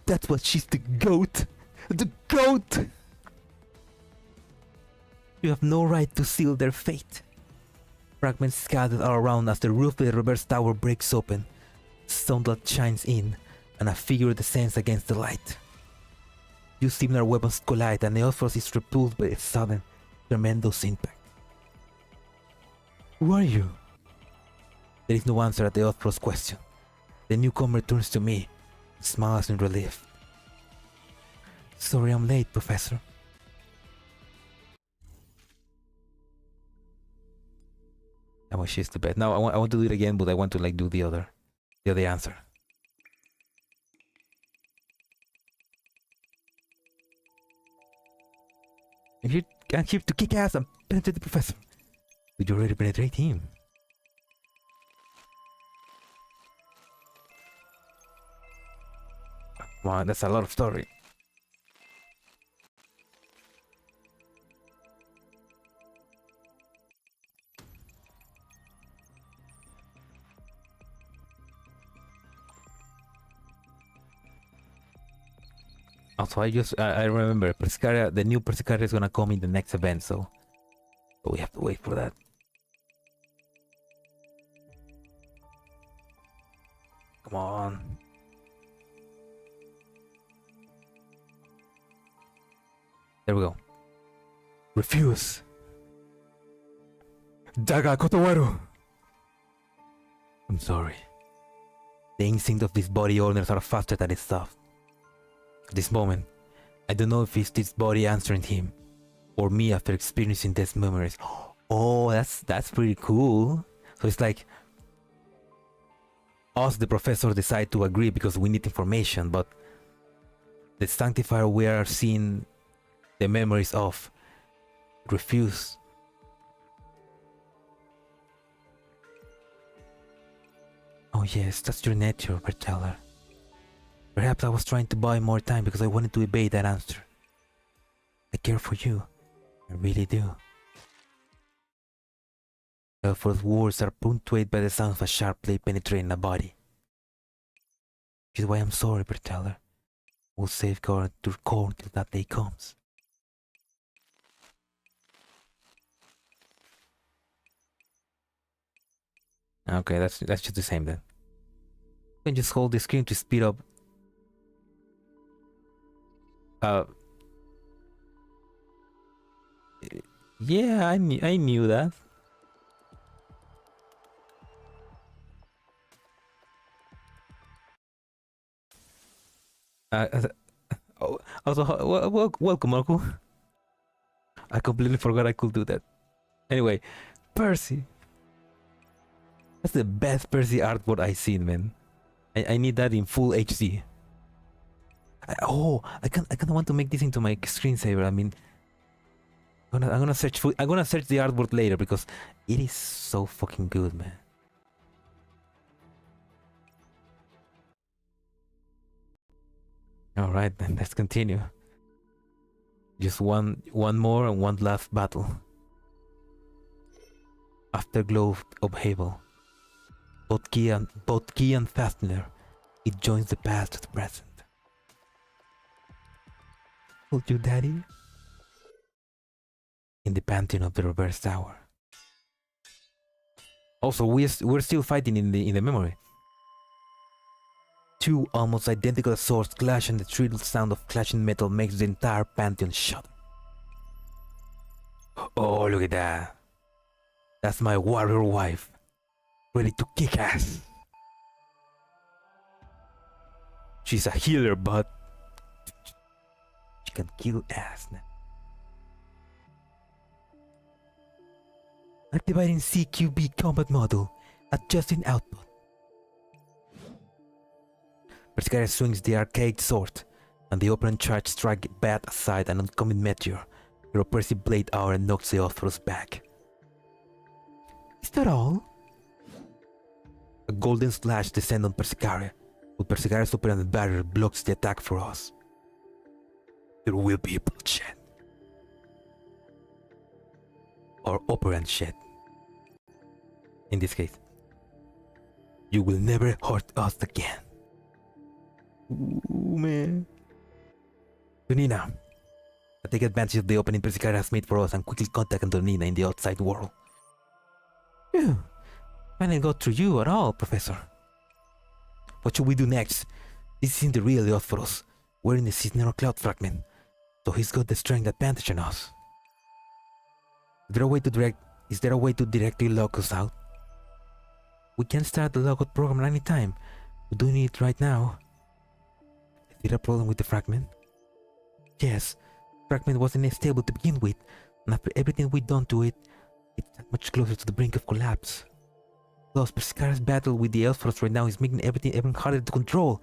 That's what she's, the goat. The goat! You have no right to seal their fate. Fragments scattered all around as the roof of the reverse tower breaks open. Sunlight shines in, and a figure descends against the light. Two similar weapons collide, and the Earthforce is repulsed by a sudden, tremendous impact. Who are you? There is no answer at the Earthforce question. The newcomer turns to me, and smiles in relief. Sorry I'm late, Professor. That was she's the best. Now I want to do it again, but I want to like do the other answer. If you can't keep to kick ass and penetrate the professor, would you already penetrate him? Wow, that's a lot of story. Also, I remember Persicaria, the new Persicaria is gonna come in the next event, so we have to wait for that. Come on. There we go. Refuse. Daga Kotowaru. I'm sorry. The instincts of these body owners are faster than his stuff. At this moment, I don't know if it's this body answering him, or me after experiencing these memories. Oh, that's pretty cool. So it's like us, the professor, decide to agree because we need information, but the Sanctifier we are seeing the memories of refuse. Oh yes, that's your nature, Berteller. Perhaps I was trying to buy more time because I wanted to evade that answer. I care for you. I really do. Elford's words are punctuated by the sound of a sharp blade penetrating a body. Which is why I'm sorry, Berteller. We'll safeguard your core until that day comes. Okay, that's just the same then. You can just hold the screen to speed up. Yeah, I knew that. Also, welcome, Marco. I completely forgot I could do that. Anyway, Percy. That's the best Percy artwork I've seen, man. I need that in full HD. I kind of want to make this into my screensaver. I mean, I'm gonna search the artwork later because it is so fucking good, man. Alright then, let's continue. Just one more and one last battle. Afterglow of Havel. Both key and fastener. It joins the past to the present. Told you, Daddy? In the pantheon of the reverse tower. Also, we're still fighting in the memory. Two almost identical swords clash, and the shrill sound of clashing metal makes the entire pantheon shudder. Oh, look at that. That's my warrior wife, ready to kick ass. She's a healer, but she can kill ass now. Activating CQB combat model, adjusting output. Berserker swings the arcade sword, and the operant charge strike bat aside an oncoming meteor. Your oppressive blade hour knocks the Othros back. Is that all? A golden slash descends on Berserker, but Berserker's operant barrier blocks the attack for us. There will be bloodshed. Or operant shed. In this case. You will never hurt us again. Ooh, man. Donina, I take advantage of the opening Berserker has made for us and quickly contact Donina in the outside world. Phew. Finally got through you at all, Professor. What should we do next? This isn't the real Earth for us. We're in the Cisnero Cloud fragment, so he's got the strength advantage on us. Is there a way to directly log us out? We can start the logout program at any time. We do need it right now. Is there a problem with the fragment? Yes, the fragment wasn't stable to begin with, and after everything we've done to it, it's that much closer to the brink of collapse. Plus, Berserker's battle with the Elfros right now is making everything even harder to control.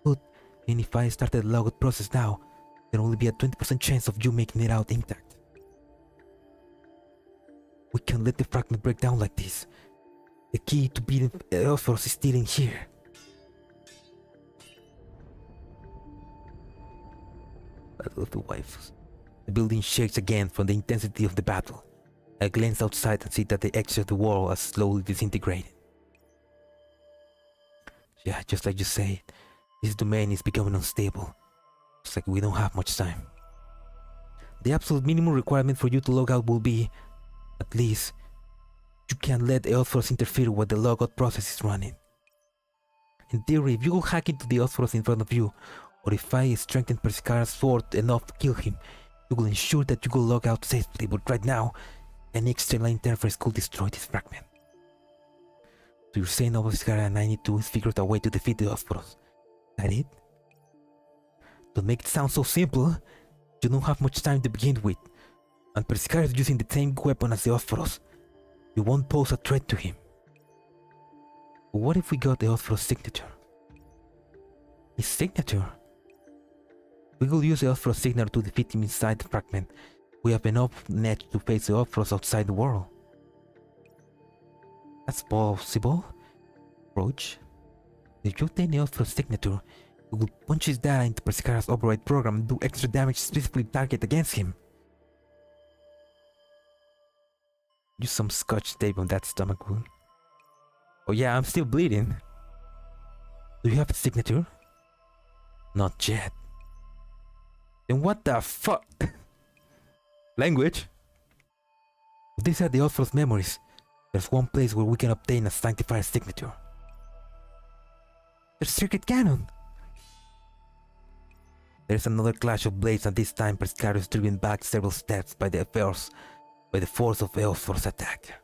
But even if I started the logout process now, there'll only be a 20% chance of you making it out intact. We can't let the fragment break down like this. The key to beating Elfros is still in here. Battle of the Waifus. The building shakes again from the intensity of the battle. I glance outside and see that the edge of the wall has slowly disintegrated. Yeah, just like you say, this domain is becoming unstable. It's like we don't have much time. The absolute minimum requirement for you to log out will be, at least, you can't let Elfros interfere while the logout process is running. In theory, if you go hack into the Elfros in front of you, or if I strengthen Berserker's sword enough to kill him, you will ensure that you go log out safely, but right now, any external interference could destroy this fragment. So you're saying all Berserker and I need to figure out a way to defeat the Elfros. That it? Don't make it sound so simple. You don't have much time to begin with, and Berserker is using the same weapon as the Elfros. You won't pose a threat to him. But what if we got the Elfros signature? His signature? We will use the Elfros signature to defeat him inside the fragment. We have enough edge to face the Elfros outside the world. That's possible, Roach. If you obtain the Elfros signature, you will punch his data into Berserker's override program and do extra damage specifically target against him. Use some scotch tape on that stomach wound. Oh yeah, I'm still bleeding. Do you have a signature? Not yet. Then what the fuck? Language? If these are the Elfros memories, there's one place where we can obtain a Sanctifier signature. There's Circuit Cannon! There's another clash of blades, and this time Berserker is driven back several steps by the force of Elfros attack.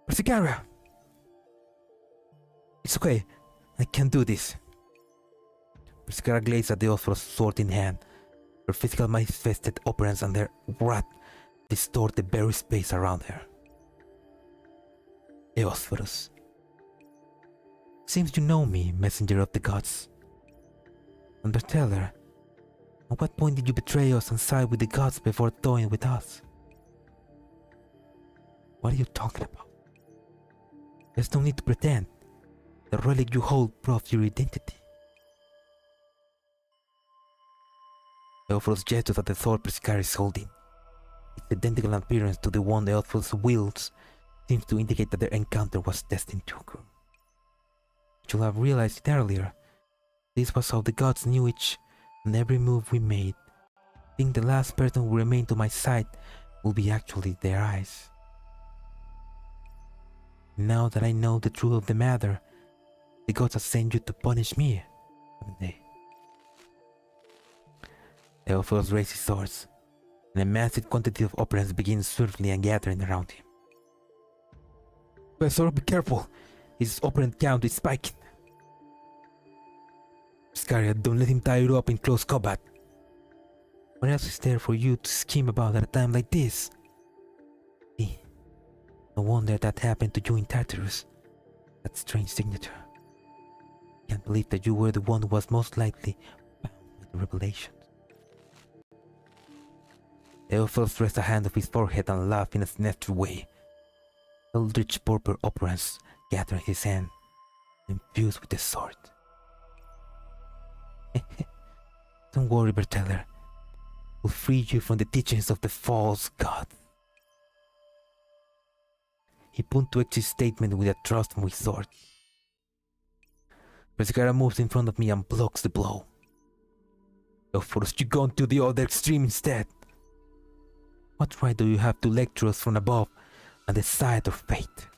Berserker! It's okay, I can do this. Berserker glazes at the Elfros sword in hand. Her physical manifested operants and their wrath distort the very space around her. Eosphorus. Seems you know me, messenger of the gods. Underteller, at what point did you betray us and side with the gods before toying with us? What are you talking about? There's no need to pretend. The relic you hold proves your identity. Eophorus gestured at the sword Prescar is holding. Its identical appearance to the one Eophorus wields seems to indicate that their encounter was destined to occur. I should have realized it earlier. This was how the gods knew each and every move we made. I think the last person who remained to my side will be actually their eyes. Now that I know the truth of the matter, the gods have sent you to punish me, haven't they? Eophorus raised his swords, and a massive quantity of operants began swiftly and gathering around him. Professor, be careful! His operant count is spiking. Scaria, don't let him tie you up in close combat. What else is there for you to scheme about at a time like this? See, no wonder that happened to you in Tartarus. That strange signature. Can't believe that you were the one who was most likely bound by the revelations. Eophorus pressed a hand of his forehead and laughed in a sinister way. Eldritch purple operants gathered in his hand, infused with the sword. Don't worry, Berteller. We'll free you from the teachings of the false god. He punctuates his statement with a thrust from his sword. Prescara moves in front of me and blocks the blow. Eophorus, you gone to the other extreme instead. What right do you have to lecture us from above and decide our fate?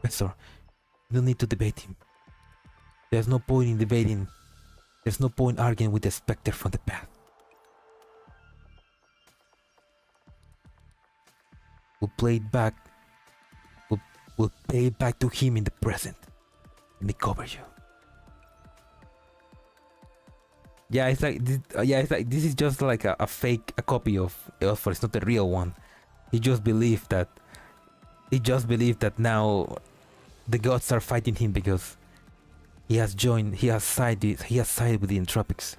Professor, you don't need to debate him. There's no point in debating. There's no point arguing with the specter from the past. We'll play it back. We'll pay it back to him in the present. Let me cover you. Yeah, it's like this is just like a copy of Eophorus. It's not the real one. He just believed that now the gods are fighting him because he has sided with the Entropics.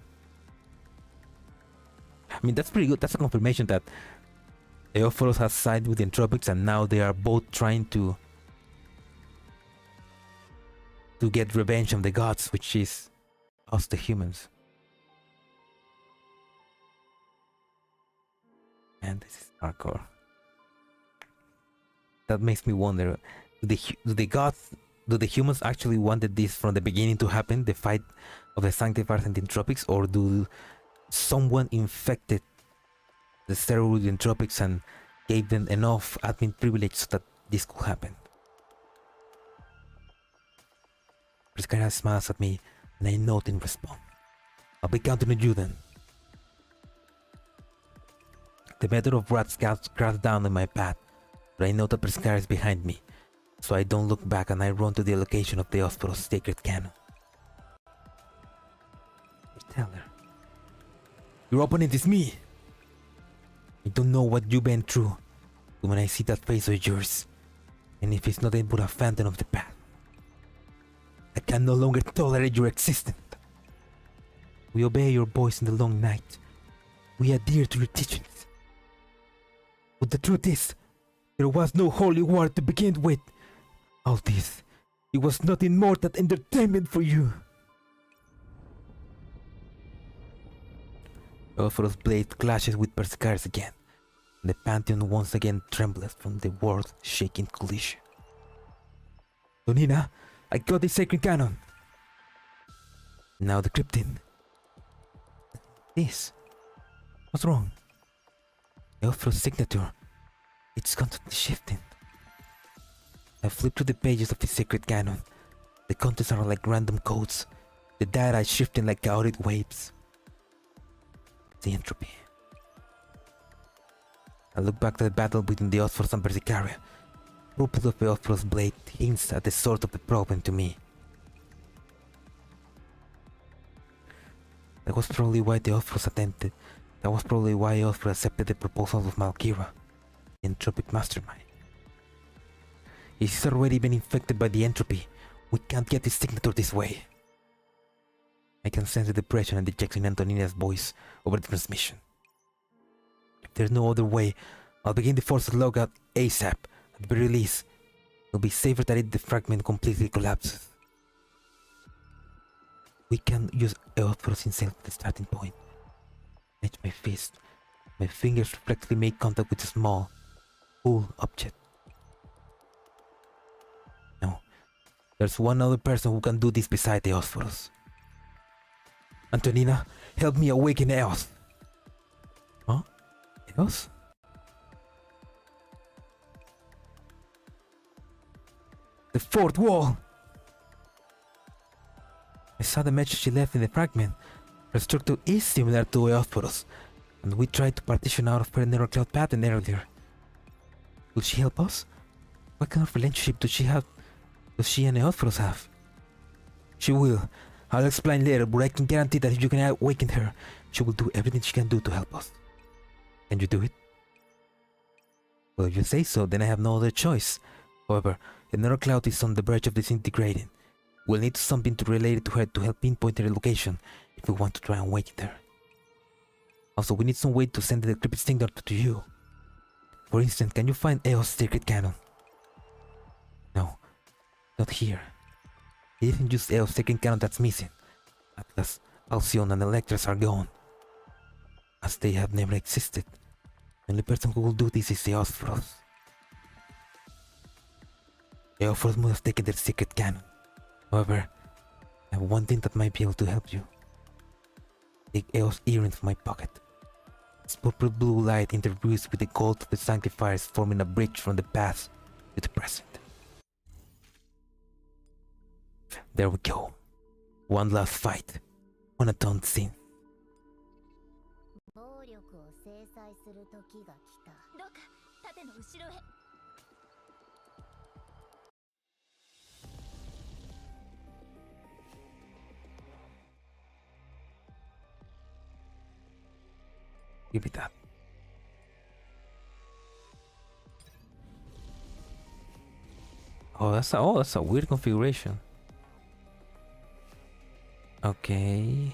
I mean, that's pretty good. That's a confirmation that Eophorus has sided with the Entropics, and now they are both trying to get revenge on the gods, which is us, the humans. And this is hardcore. That makes me wonder: do the humans actually wanted this from the beginning to happen, the fight of the Sanctifiers and the Entropics, or do someone infected the steroid with the Entropics and gave them enough admin privilege so that this could happen? Prescara smiles at me, and I nod in response. I'll be counting on you then. The method of rats crashes down on my path, but I know that Prescara is behind me, so I don't look back and I run to the location of the Eophorus sacred cannon. Tell her. Your opponent is me! I don't know what you've been through, but when I see that face of yours, and if it's nothing but a phantom of the past, I can no longer tolerate your existence. We obey your voice in the long night. We adhere to your teachings. But the truth is, there was no holy war to begin with. All this, it was nothing more than entertainment for you. Eophorus' blade clashes with Prescara's again, and the Pantheon once again trembles from the world-shaking collision. Donina, I got the sacred cannon. Now the cryptid. This. What's wrong? Eophorus' signature. It's constantly shifting. I flip through the pages of the sacred canon. The contents are like random codes. The data is shifting like chaotic waves. The entropy. I look back to the battle between the Eophorus and Bersicaria. Purple of the Eophorus' blade hints at the source of the problem to me. That was probably why the Eophorus attempted. That was probably why Eophorus accepted the proposal of Malkira, the Entropic mastermind. He's already been infected by the entropy. We can't get his signature this way. I can sense the depression and dejection in Antonina's voice over the transmission. If there's no other way, I'll begin the force logout ASAP. At the very least, it'll be safer that the fragment completely collapses. We can use Earthforce instead of the starting point. Edge my fist. My fingers reflexively make contact with a small, cool object. No. There's one other person who can do this beside the Earthforce. Antonina, help me awaken Earth. Huh? Earth? The fourth wall! I saw the message she left in the fragment. Her structure is similar to Earthforce, and we tried to partition out of her narrow cloud pattern earlier. Will she help us? What kind of relationship does she and Earthforce have? She will. I'll explain later, but I can guarantee that if you can awaken her, she will do everything she can do to help us. Can you do it? Well, if you say so, then I have no other choice. However, the narrow cloud is on the verge of disintegrating. We'll need something to relate it to her to help pinpoint her location if we want to try and awaken her. Also, we need some way to send the decrepit signal to you. For instance, can you find Eo's sacred cannon? No, not here. He didn't use Eo's sacred cannon that's missing. Atlas, Alcyon, and Electras are gone. As they have never existed. The only person who will do this is the Earthforce. The Earthforce must have taken their sacred cannon. However, I have one thing that might be able to help you. Take Eo's earring from my pocket. Its purple blue light interviews with the gold of the Sanctifiers, forming a bridge from the past to the present. There we go. One last fight. One atoned sin. Give it up. Oh, that's a weird configuration. Okay.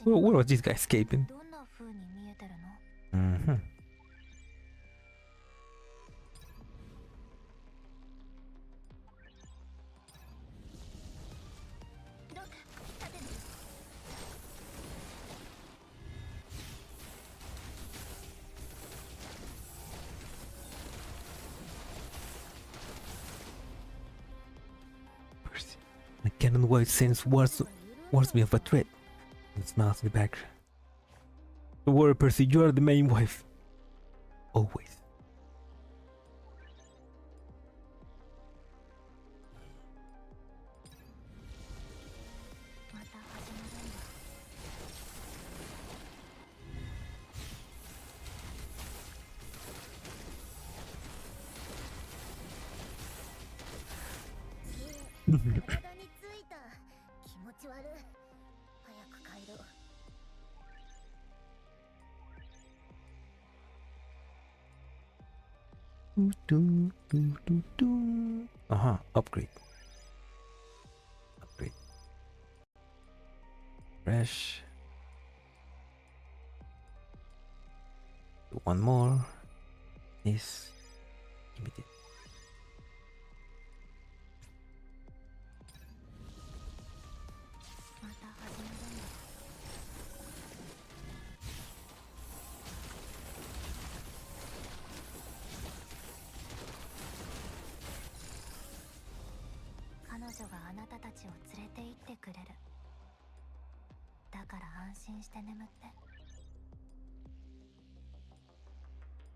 Where was this guy escaping? Mm-hmm. My cannon wife sense warns me of a threat. It smiles in the background. Don't worry, Percy, you are the main wife. Always. Upgrade. Fresh. One more. This. Give me this.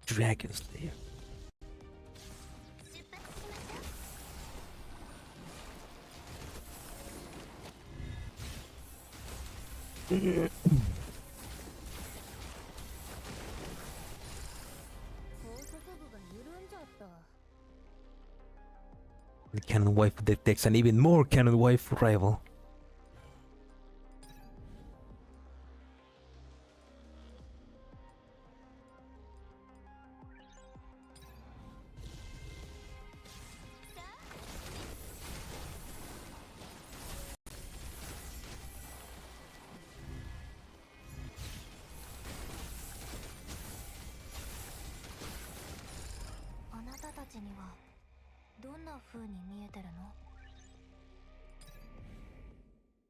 Dragon Slayer. The Cannon Wife detects an even more Cannon Wife rival.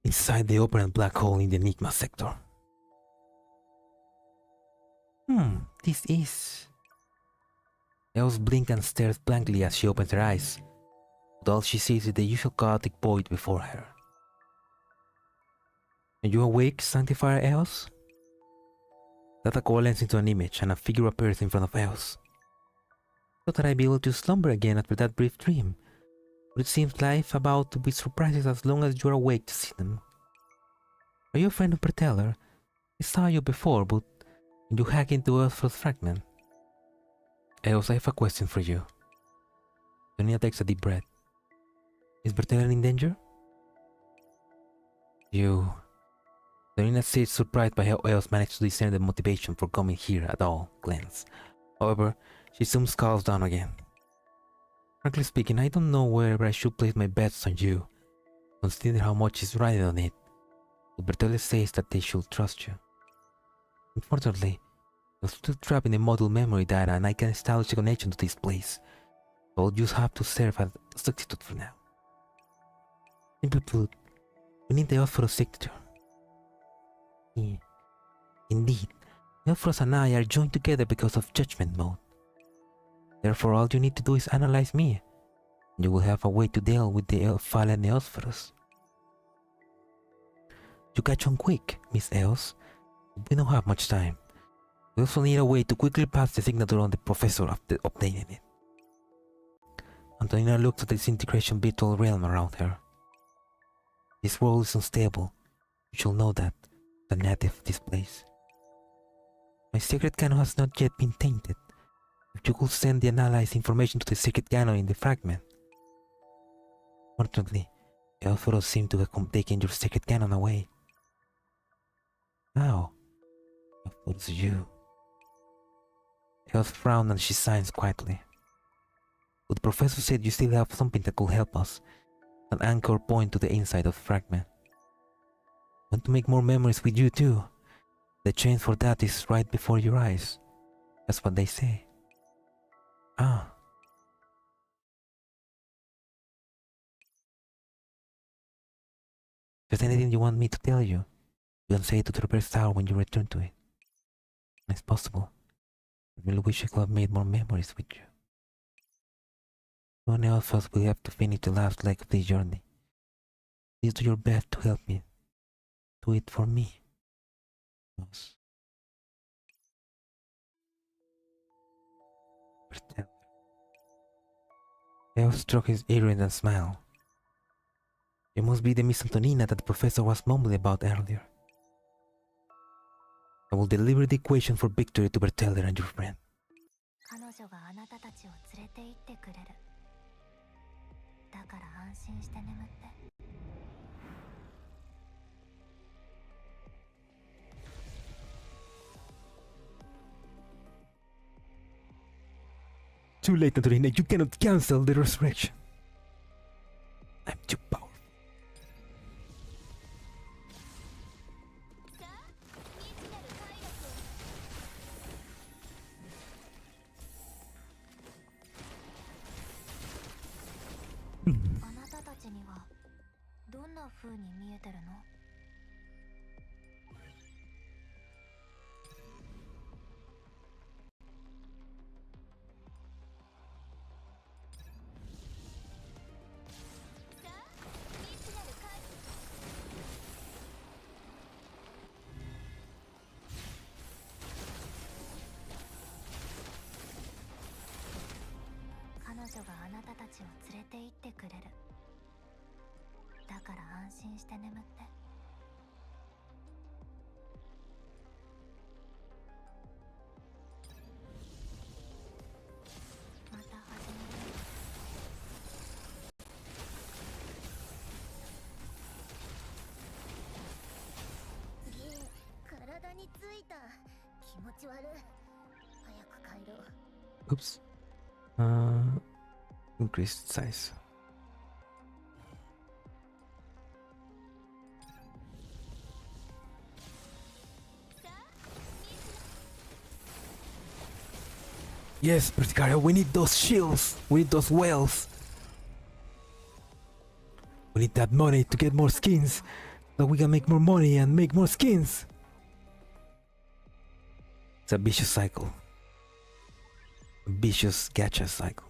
Inside the open black hole in the Enigma sector. This is... Eos blinks and stares blankly as she opens her eyes, but all she sees is the usual chaotic void before her. Are you awake, Sanctifier Eos? Data coalesces into an image and a figure appears in front of Eos. Thought that I'd be able to slumber again after that brief dream, but it seems life about to be surprises as long as you're awake to see them. Are you a friend of Berteller? I saw you before, but you hack into Earth for a fragment. Eos, I have a question for you. Donina takes a deep breath. Is Berteller in danger? Donina sits surprised by how Eos managed to discern the motivation for coming here at all glance. However, she soon calms down again. Frankly speaking, I don't know where I should place my bets on you, consider how much is riding on it. But Berteller says that they should trust you. Unfortunately, you're still trapped in the module memory data and I can establish a connection to this place. So I'll just have to serve as a substitute for now. Simply put, we need the Earth's signature. Indeed, Earth's and I are joined together because of Judgment Mode. Therefore, all you need to do is analyze me, and you will have a way to deal with the fallen Earth's. You catch on quick, Miss Eos. We don't have much time. We also need a way to quickly pass the signature on the professor after obtaining it. Antonina looks at the disintegration virtual realm around her. This world is unstable. You should know that, the native of this place. My secret canon has not yet been tainted. If you could send the analyzed information to the secret canon in the fragment. Fortunately, the Earth's seem to have taken your secret canon away. How? It's you. Eos frowns and she signs quietly. But the professor said you still have something that could help us. An anchor point to the inside of the fragment. Want to make more memories with you too. The chance for that is right before your eyes. That's what they say. Ah. If there's anything you want me to tell you, you can say it to the repair tower when you return to it. When it's possible. I really wish I could have made more memories with you. No one else will have to finish the last leg of this journey. Please do your best to help me. Do it for me. Yes. Leo struck his earring and smiled. You must be the Miss Antonina that the professor was mumbling about earlier. I will deliver the equation for victory to Berteller and your friend. Too late, Antonina. You cannot cancel the resurrection. I'm too powerful. Oops. Increased size. Yes, Perticaria, we need those shields. We need those wells. We need that money to get more skins, so we can make more money and make more skins. It's a vicious cycle. A vicious gacha cycle.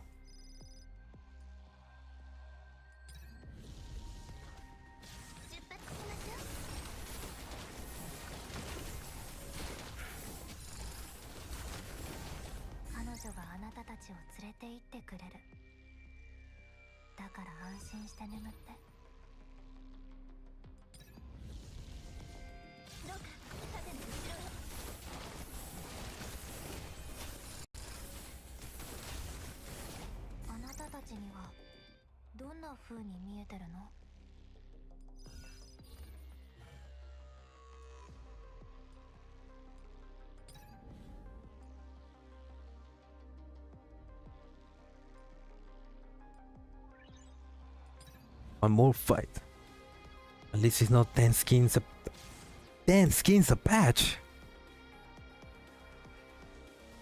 One more fight. At least it's not 10 skins a 10 skins a patch.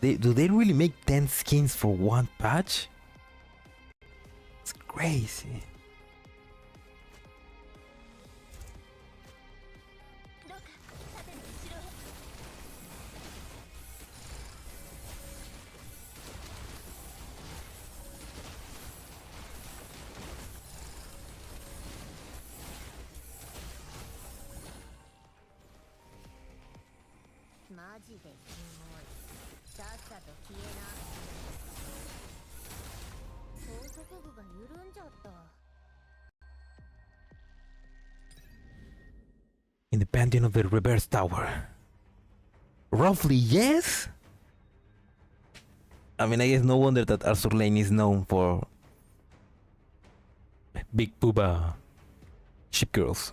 Do they really make 10 skins for one patch? It's crazy. In the pantheon of the reverse tower. Roughly, yes? I mean, I guess no wonder that Arthur Lane is known for big booba ship girls.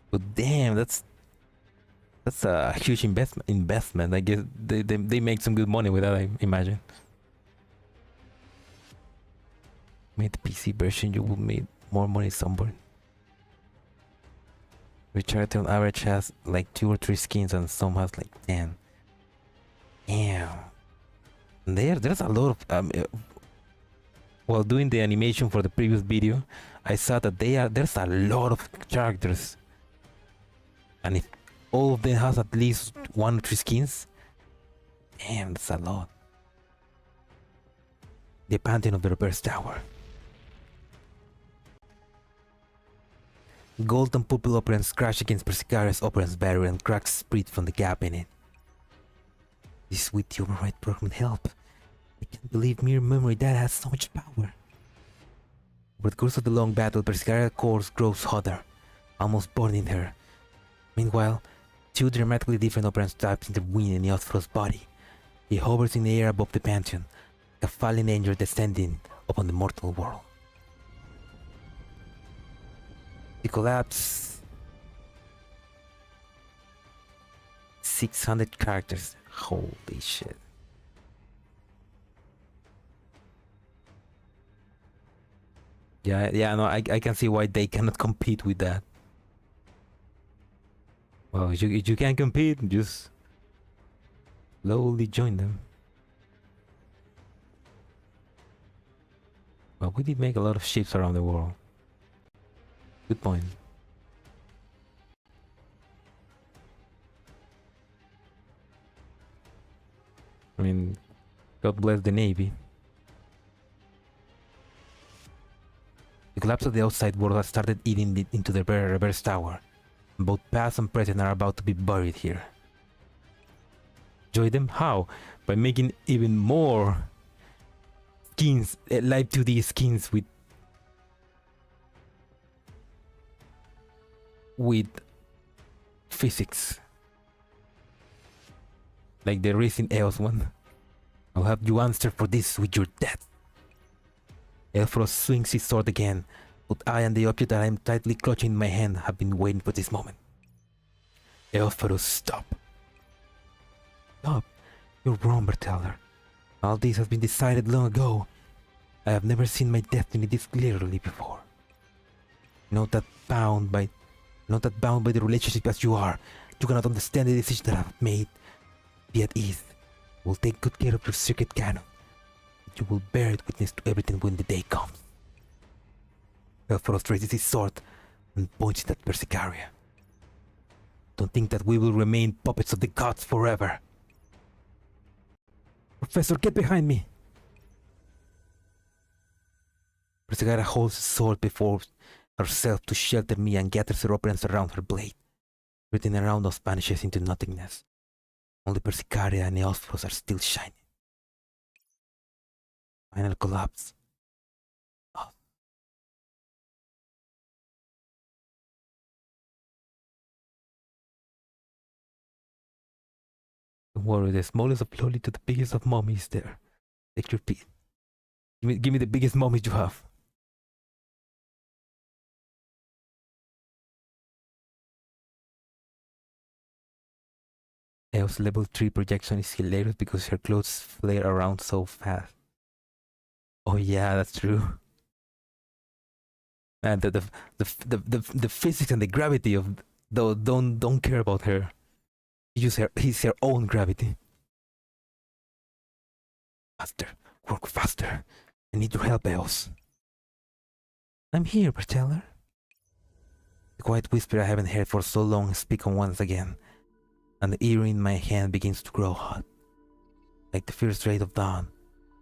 But damn, that's a huge investment. I guess they make some good money with that, I imagine. Made the PC version, you will make more money somewhere. Recharity on average has like 2 or 3 skins and some has like 10. Damn. There's a lot of while doing the animation for the previous video, I saw that there's a lot of characters. And if all of them has at least 1 or 3 skins, damn, that's a lot. The Pantheon of the Reverse Tower. Gold and purple operants crash against Persicarius operants barrier and cracks spread from the gap in it. This sweet override program help. I can't believe mere memory that has so much power. Over the course of the long battle, Persicaria's core grows hotter, almost burning her. Meanwhile, 2 dramatically different operants types intervene in Eothfrost's body. He hovers in the air above the Pantheon, like a fallen angel descending upon the mortal world. The collapse. 600 characters. Holy shit. Yeah, no, I can see why they cannot compete with that. Well, if you can't compete, just slowly join them. Well, we did make a lot of ships around the world. Good point. I mean, God bless the Navy. The collapse of the outside world has started eating into the reverse tower. Both past and present are about to be buried here. Enjoy them? How? By making even more skins, live 2D skins with physics, like the recent EOS one. I'll have you answer for this with your death. Eothfrost swings his sword again, but I and the object that I am tightly clutching in my hand have been waiting for this moment. Eothfrost, stop. Stop. You're wrong, Berteller. All this has been decided long ago. I have never seen my destiny this clearly before. Not that bound by the relationship as you are, you cannot understand the decision that I have made. Be at ease. We'll take good care of your circuit cannon. You will bear it witness to everything when the day comes. Elforos raises his sword and points it at Persicaria. Don't think that we will remain puppets of the gods forever. Professor, get behind me! Persicaria holds his sword before herself to shelter me and gathers her opponents around her blade. Everything around us vanishes into nothingness. Only Persicaria and Eosphorus are still shining. Final collapse. Oh. Don't worry, the smallest of lolly to the biggest of mommy is there. Take your pick. Give me the biggest mommy you have. Eos level 3 projection is hilarious because her clothes flare around so fast. Oh yeah, that's true. Man, the physics and the gravity of though don't care about her. He's her own gravity. Faster, work faster. I need your help, Eos. I'm here, Barteller. The quiet whisper I haven't heard for so long speak on once again, and the ear in my hand begins to grow hot. Like the first ray of dawn,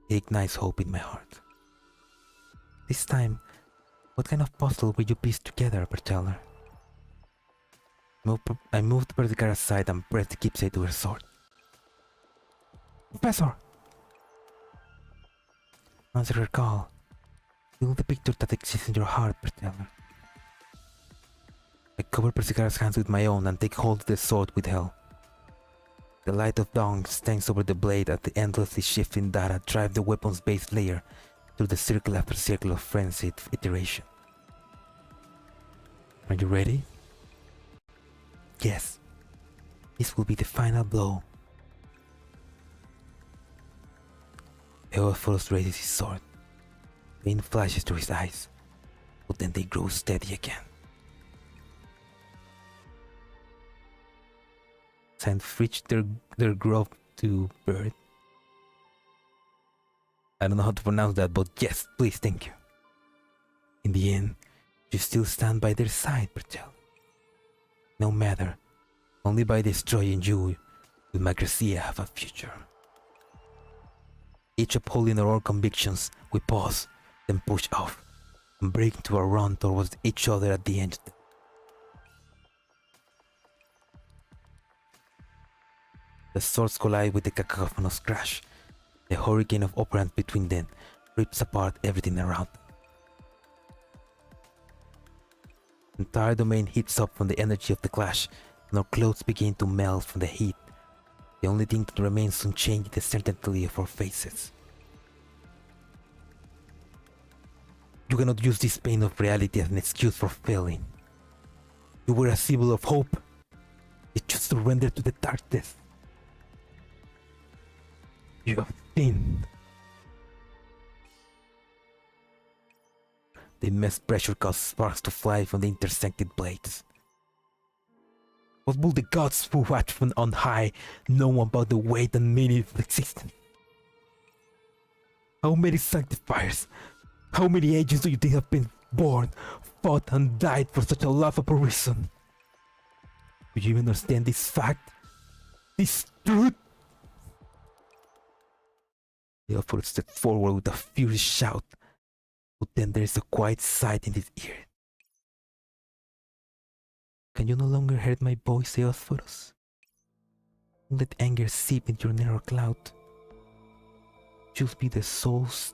it ignites hope in my heart. This time, what kind of puzzle will you piece together, Barteller? I moved Persicaria aside and pressed the keepsake to her sword. Professor! Answer her call. Feel the picture that exists in your heart, Barteller. I cover Persicaria's hands with my own and take hold of the sword with hell. The light of dawn stands over the blade as the endlessly shifting data drive the weapon's base layer through the circle after circle of frenzied iteration. Are you ready? Yes. This will be the final blow. Eos raises his sword. Pain flashes through his eyes, but then they grow steady again. Sand fridge their grove to bird. I don't know how to pronounce that, but yes, please, thank you. In the end, you still stand by their side, Bertel. No matter, only by destroying you will Magrasea have a future. Each upholding our own convictions, we pause, then push off, and break into a run towards each other at the end. The swords collide with the cacophonous crash. The hurricane of operants between them rips apart everything around them. The entire domain heats up from the energy of the clash, and our clothes begin to melt from the heat. The only thing that remains unchanged is the certainty of our faces. You cannot use this pain of reality as an excuse for failing. You were a symbol of hope. You just surrendered to the darkness. You have sinned. The immense pressure caused sparks to fly from the intersected blades. What will the gods who watch from on high know about the weight and meaning of existence? How many Sanctifiers, how many ages do you think have been born, fought and died for such a laughable reason? Do you even understand this fact? This truth? The Elford stepped forward with a furious shout, but then there is a quiet sigh in his ear. Can you no longer hear my voice, Eosphorus? Don't let anger seep into your narrow cloud. You'll be the souls,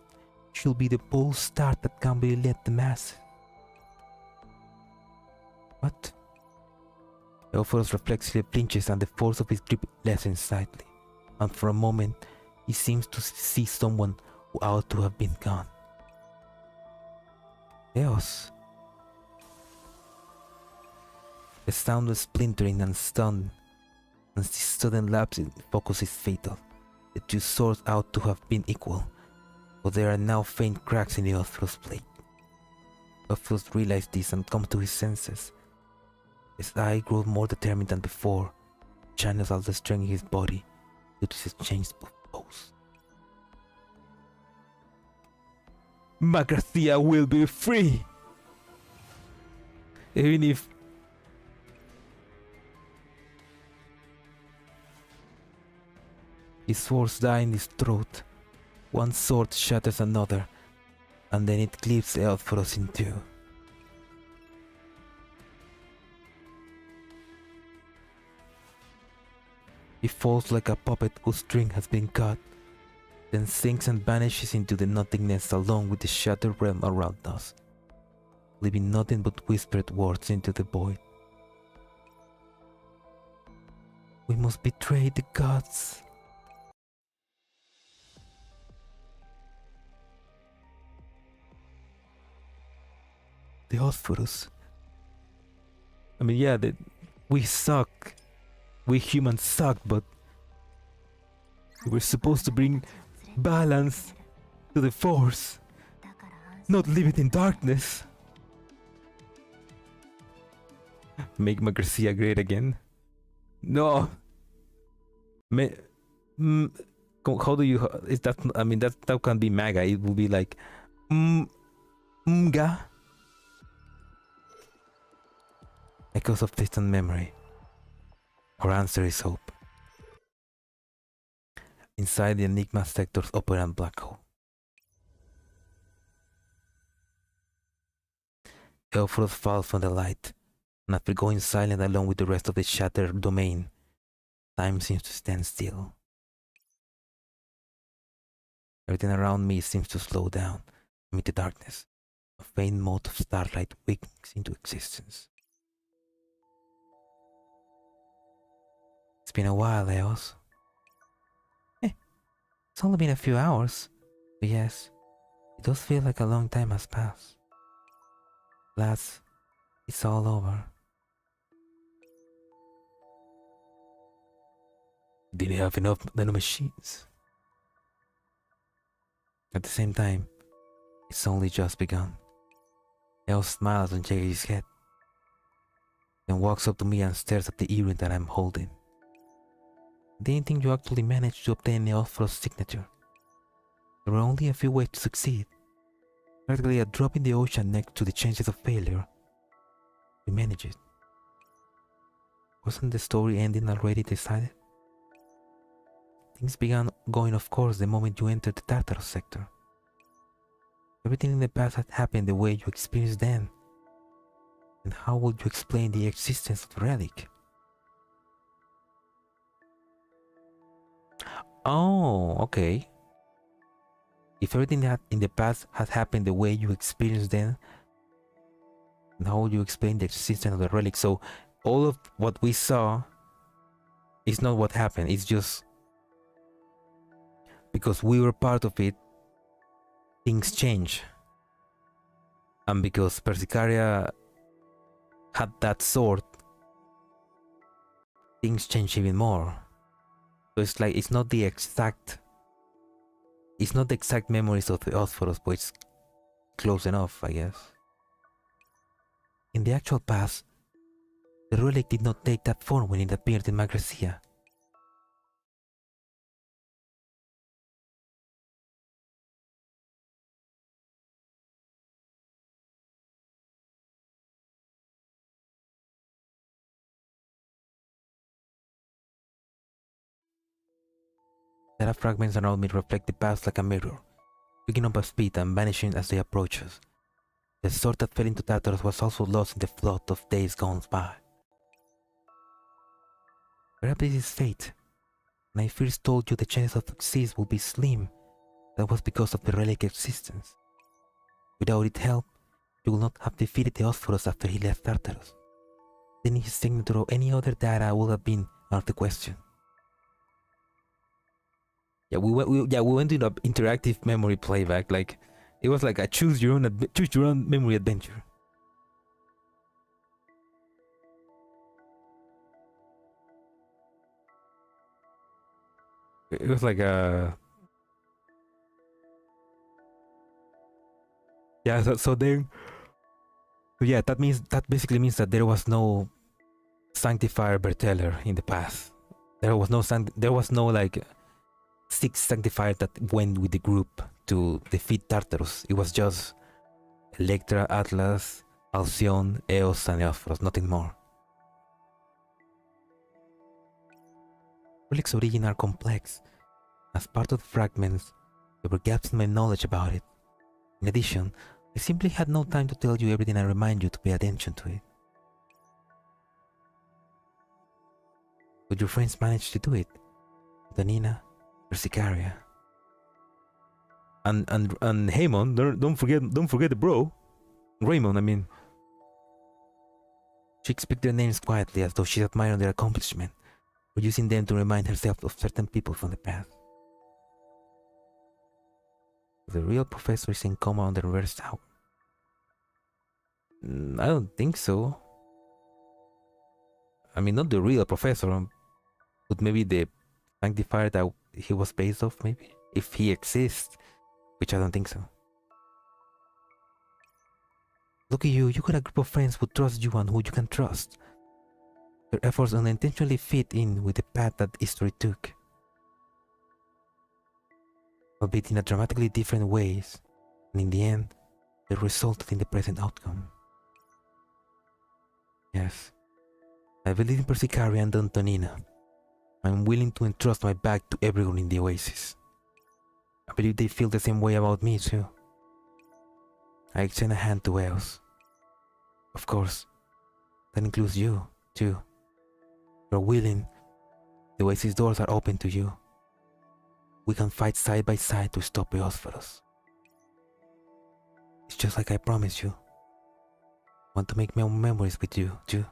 you'll be the bold star that can be led the mass. What? Eosphorus reflexively flinches and the force of his grip lessens slightly, and for a moment he seems to see someone who ought to have been gone. Eos. The sound was splintering and stunned, and this sudden lapse in focus is fatal. The two swords ought to have been equal, but there are now faint cracks in the Eosphorus blade. Eosphorus realizes this and comes to his senses. His eye grows more determined than before, channels all the strength in his body due to his changed pose. Magrasea will be free! Even if his swords die in his throat, one sword shatters another, and then it cleaves the Earthforce in two. He falls like a puppet whose string has been cut, then sinks and vanishes into the nothingness along with the shattered realm around us, leaving nothing but whispered words into the void. We must betray the gods. The Earthforce. I mean, yeah, we suck. We humans suck, but we were supposed to bring balance to the Force, not leave it in darkness. Make Magrasea great again? No. How do you? Is that? I mean, that can't be Maga. It will be like, Mga. Echoes of distant memory. Our answer is hope. Inside the Enigma sector's operant black hole. Earthforce falls from the light, and after going silent along with the rest of the shattered domain, time seems to stand still. Everything around me seems to slow down amid the darkness. A faint mote of starlight winks into existence. It's been a while, Eos. It's only been a few hours, but yes, it does feel like a long time has passed. Alas, it's all over. Didn't have enough nanomachines. At the same time, it's only just begun. Eos smiles and shakes his head, then walks up to me and stares at the earring that I'm holding. Didn't think you actually managed to obtain the Earthforce signature. There were only a few ways to succeed. Practically a drop in the ocean next to the chances of failure. We managed it. Wasn't the story ending already decided? Things began going off course the moment you entered the Tartarus sector. Everything in the past had happened the way you experienced then. And how would you explain the existence of the relic? Oh, okay. If everything that in the past had happened the way you experienced then, then how would you explain the existence of the relic? So all of what we saw is not what happened. It's just because we were part of it, things change. And because Persicaria had that sword, things change even more. So it's like it's not the exact memories of the Earthforce, but it's close enough, I guess. In the actual past, the relic did not take that form when it appeared in Magrasea. Data fragments around me reflect the past like a mirror, picking up a speed and vanishing as they approach us. The sword that fell into Tartarus was also lost in the flood of days gone by. Perhaps this is fate. When I first told you the chance of success would be slim, that was because of the relic existence. Without its help, you would not have defeated the Earthforce after he left Tartarus. Then his signature or any other data would have been out of the question. Yeah, we went to the interactive memory playback. Like, it was like a choose your own memory adventure. It was like a that basically means that there was no Sanctifier Berteller in the past. There was no like 6 Sanctifiers that went with the group to defeat Tartarus. It was just Electra, Atlas, Alcyon, Eos, and Eophros, nothing more. Relic's origin are complex. As part of the fragments, there were gaps in my knowledge about it. In addition, I simply had no time to tell you everything and remind you to pay attention to it. But your friends managed to do it. Donina, Persicaria. And Haemon, don't forget the bro. Raymond, I mean. She speaks their names quietly as though she admired their accomplishment, or using them to remind herself of certain people from the past. The real professor is in coma on the reverse tower. I don't think so. I mean, not the real professor, but maybe the Sanctifier that he was based off, maybe? If he exists, which I don't think so. Look at you, you got a group of friends who trust you and who you can trust. Their efforts unintentionally fit in with the path that history took. Albeit in a dramatically different ways, and in the end, they resulted in the present outcome. Yes, I believe in Persicaria and Antonina. I'm willing to entrust my bag to everyone in the Oasis. I believe they feel the same way about me too. I extend a hand to Eos. Of course, that includes you, too. You're willing, the Oasis doors are open to you. We can fight side by side to stop Eosphorus. It's just like I promised you. I want to make my own memories with you, too.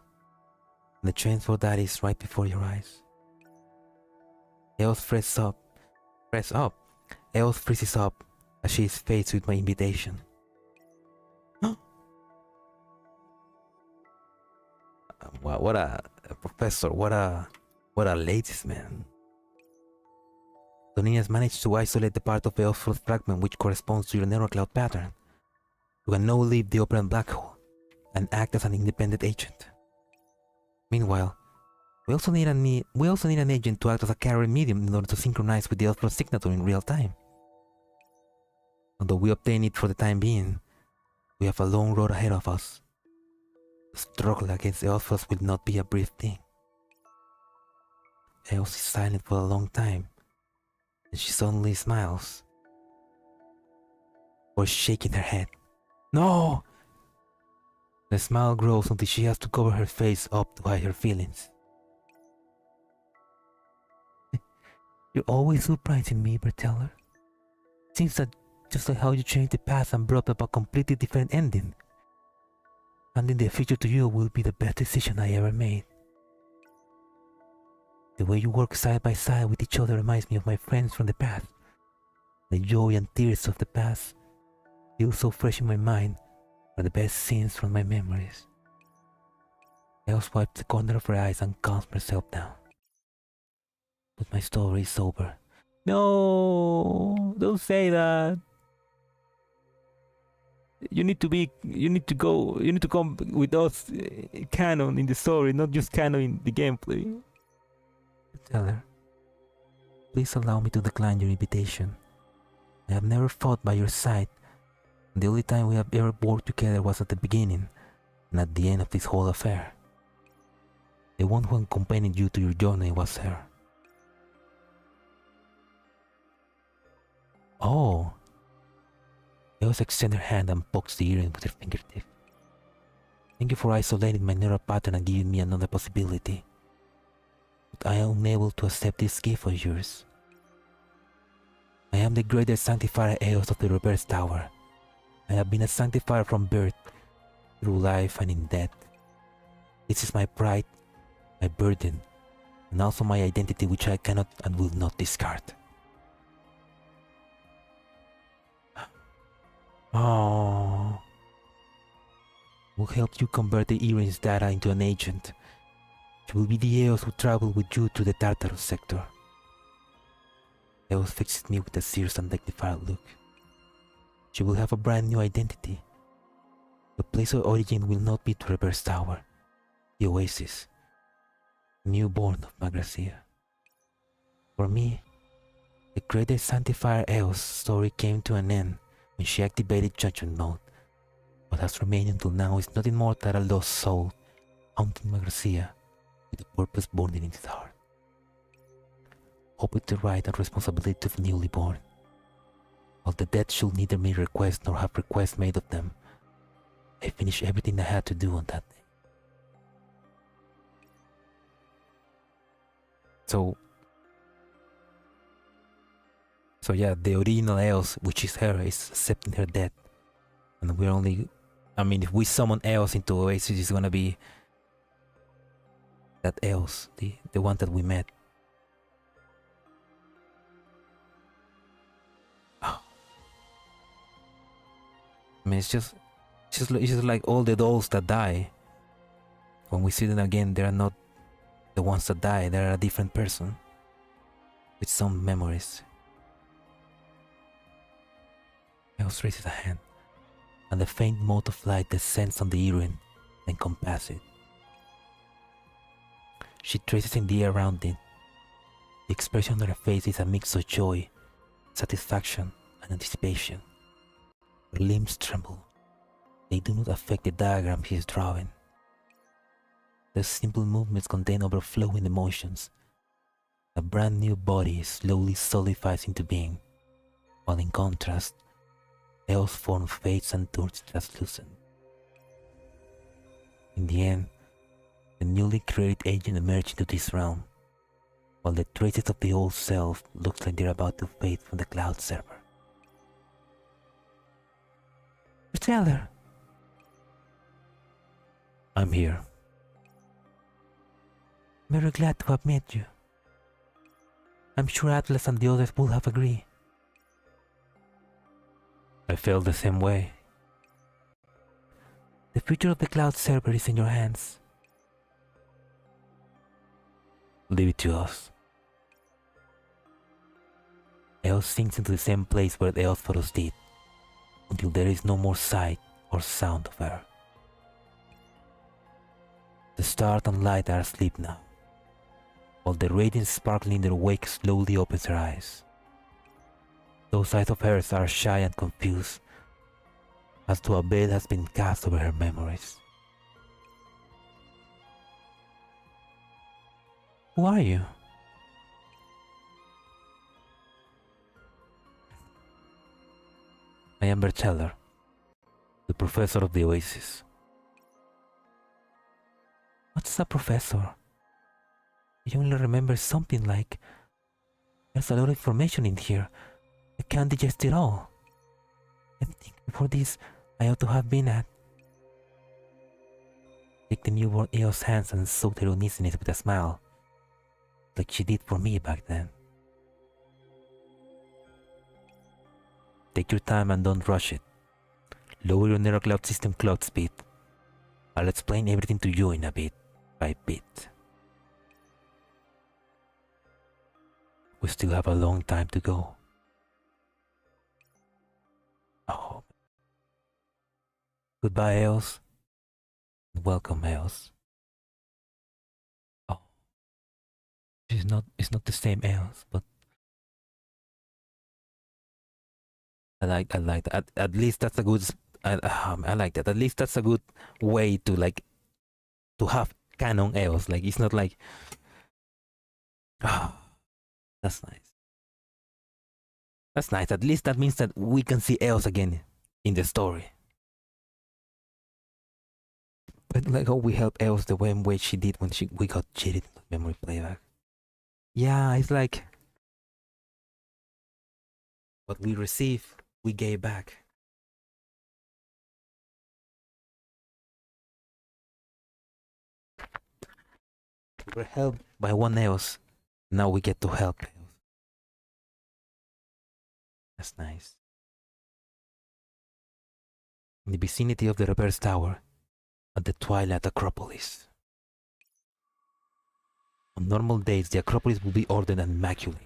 And the chance for that is right before your eyes. Eos freezes up. Eos freezes up as she is faced with my invitation. What a professor, what a latest man. Donina has managed to isolate the part of the Eosphorus fragment which corresponds to your neural cloud pattern. You can now leave the open black hole and act as an independent agent. Meanwhile, we also need an agent to act as a carrier medium in order to synchronize with the Eosphorus signature in real time. Although we obtain it for the time being, we have a long road ahead of us. The struggle against Eosphorus will not be a brief thing. Eos is silent for a long time, and she suddenly smiles, or shaking her head. No! The smile grows until she has to cover her face up to hide her feelings. You're always surprising me, Berteller. Seems that just like how you changed the past and brought up a completely different ending. Handing the future to you will be the best decision I ever made. The way you work side by side with each other reminds me of my friends from the past. The joy and tears of the past feel so fresh in my mind, are the best scenes from my memories. Eos wipes the corner of her eyes and calms herself down. But my story is over. No, don't say that. You need to come with us, canon in the story, not just canon in the gameplay. Tell her, please allow me to decline your invitation. I have never fought by your side. The only time we have ever worked together was at the beginning and at the end of this whole affair. The one who accompanied you to your journey was her. Oh. Eos extends her hand and pokes the earring with her fingertip. Thank you for isolating my neural pattern and giving me another possibility. But I am unable to accept this gift of yours. I am the greatest Sanctifier Eos of the Reverse Tower. I have been a Sanctifier from birth, through life and in death. This is my pride, my burden, and also my identity which I cannot and will not discard. Oh, will help you convert the earrings data into an agent. She will be the Eos who travel with you to the Tartarus sector. Eos fixes me with a serious and dignified look. She will have a brand new identity. The place of origin will not be the Reverse Tower, the Oasis, newborn of Magrasea. For me, the greatest Sanctifier Eos story came to an end when she activated Judgment Mode What has remained until now is nothing more than a lost soul haunting Magrasea with a purpose burning in its heart. Hope with the right and responsibility of the newly born. While the dead should neither make requests nor have requests made of them, I finished everything I had to do on that day. So yeah, the original Eos, which is her, is accepting her death. And we're only... I mean, if we summon Eos into Oasis, it's gonna be that Eos, the one that we met. Oh. I mean, it's just like all the dolls that die. When we see them again, they are not the ones that die, they are a different person with some memories. Eos raises a hand, and the faint mote of light descends on the urine, then compasses it. She traces in the air around it. The expression on her face is a mix of joy, satisfaction, and anticipation. Her limbs tremble. They do not affect the diagram she is drawing. The simple movements contain overflowing emotions. A brand new body slowly solidifies into being, while in contrast, Eos' form fades and turns translucent. In the end, the newly created agent emerges into this realm, while the traces of the old self looks like they're about to fade from the cloud server. Taylor! I'm here. Very glad to have met you. I'm sure Atlas and the others would have agreed. I felt the same way. The future of the cloud server is in your hands. Leave it to us. Eos sinks into the same place where the Eosphoros did, until there is no more sight or sound of her. The stars and light are asleep now, while the radiance sparkling in their wake slowly opens her eyes. Those eyes of hers are shy and confused, as though a veil has been cast over her memories. Who are you? I am Berteller, the professor of the Oasis. What's a professor? I only remember something like, there's a lot of information in here. I can't digest it all. I think before this, I ought to have been at. Take the newborn Eos' hands and soak their uneasiness with a smile, like she did for me back then. Take your time and don't rush it. Lower your Nero Cloud system clock speed. I'll explain everything to you in a bit by bit. We still have a long time to go. Oh. Goodbye, Eos. Welcome, Eos. Oh. It's not the same Eos, but I like that. At least that's a good. I like that. At least that's a good way to to have canon Eos. Like it's not like. Oh, that's nice. That's nice. At least that means that we can see Eos again in the story. But like how we help Eos the way she did when we got cheated in the memory playback. Yeah, it's like what we receive, we gave back. We were helped by one Eos. Now we get to help Eos. That's nice. In the vicinity of the reverse tower, at the Twilight Acropolis. On normal days, the Acropolis would be ordered and immaculate.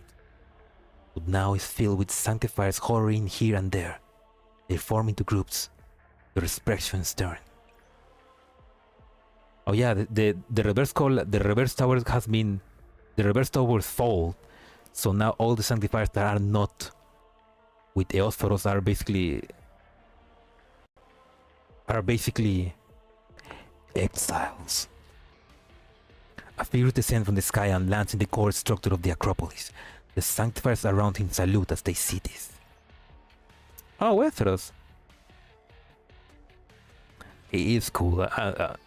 But now it's filled with Sanctifiers hovering here and there. They form into groups. The resurrections turn. Oh yeah, the reverse tower has been... The reverse towers fall. So now all the Sanctifiers that are not with Eosphoros are basically... are basically exiles. A figure descends from the sky and lands in the core structure of the Acropolis. The Sanctifiers around him salute as they see this. Oh, Westeros. He is cool. I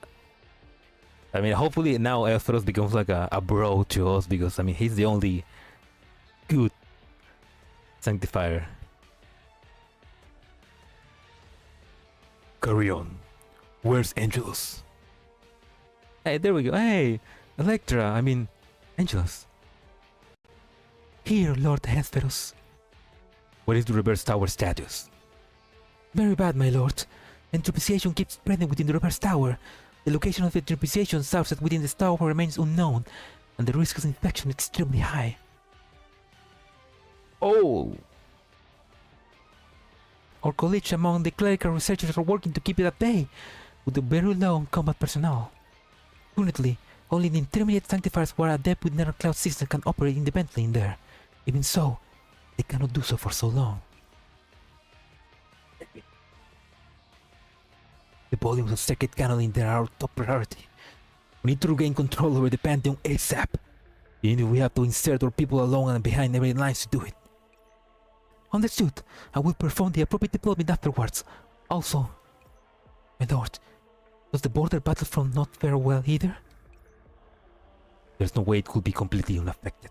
mean, hopefully now Westeros becomes like a bro to us, because I mean he's the only good Sanctifier. Carry on. Where's Angelus? Hey, there we go. Hey, Electra. I mean, Angelus. Here, Lord Hesperus. What is the reverse tower status? Very bad, my lord. Entropization keeps spreading within the reverse tower. The location of the entropization source within this tower remains unknown, and the risk of infection is extremely high. Oh! Our colleagues among the clerical researchers are working to keep it at bay, with a very low on combat personnel. Currently, only the intermediate Sanctifiers who are adept with Nether Cloud system can operate independently in there. Even so, they cannot do so for so long. The volumes of circuit cannon there are our top priority. We need to regain control over the Pantheon ASAP. Even if we have to insert our people along and behind every lines to do it. Understood. I will perform the appropriate deployment afterwards. Also, my lord, does the border battlefront not fare well either? There's no way it could be completely unaffected.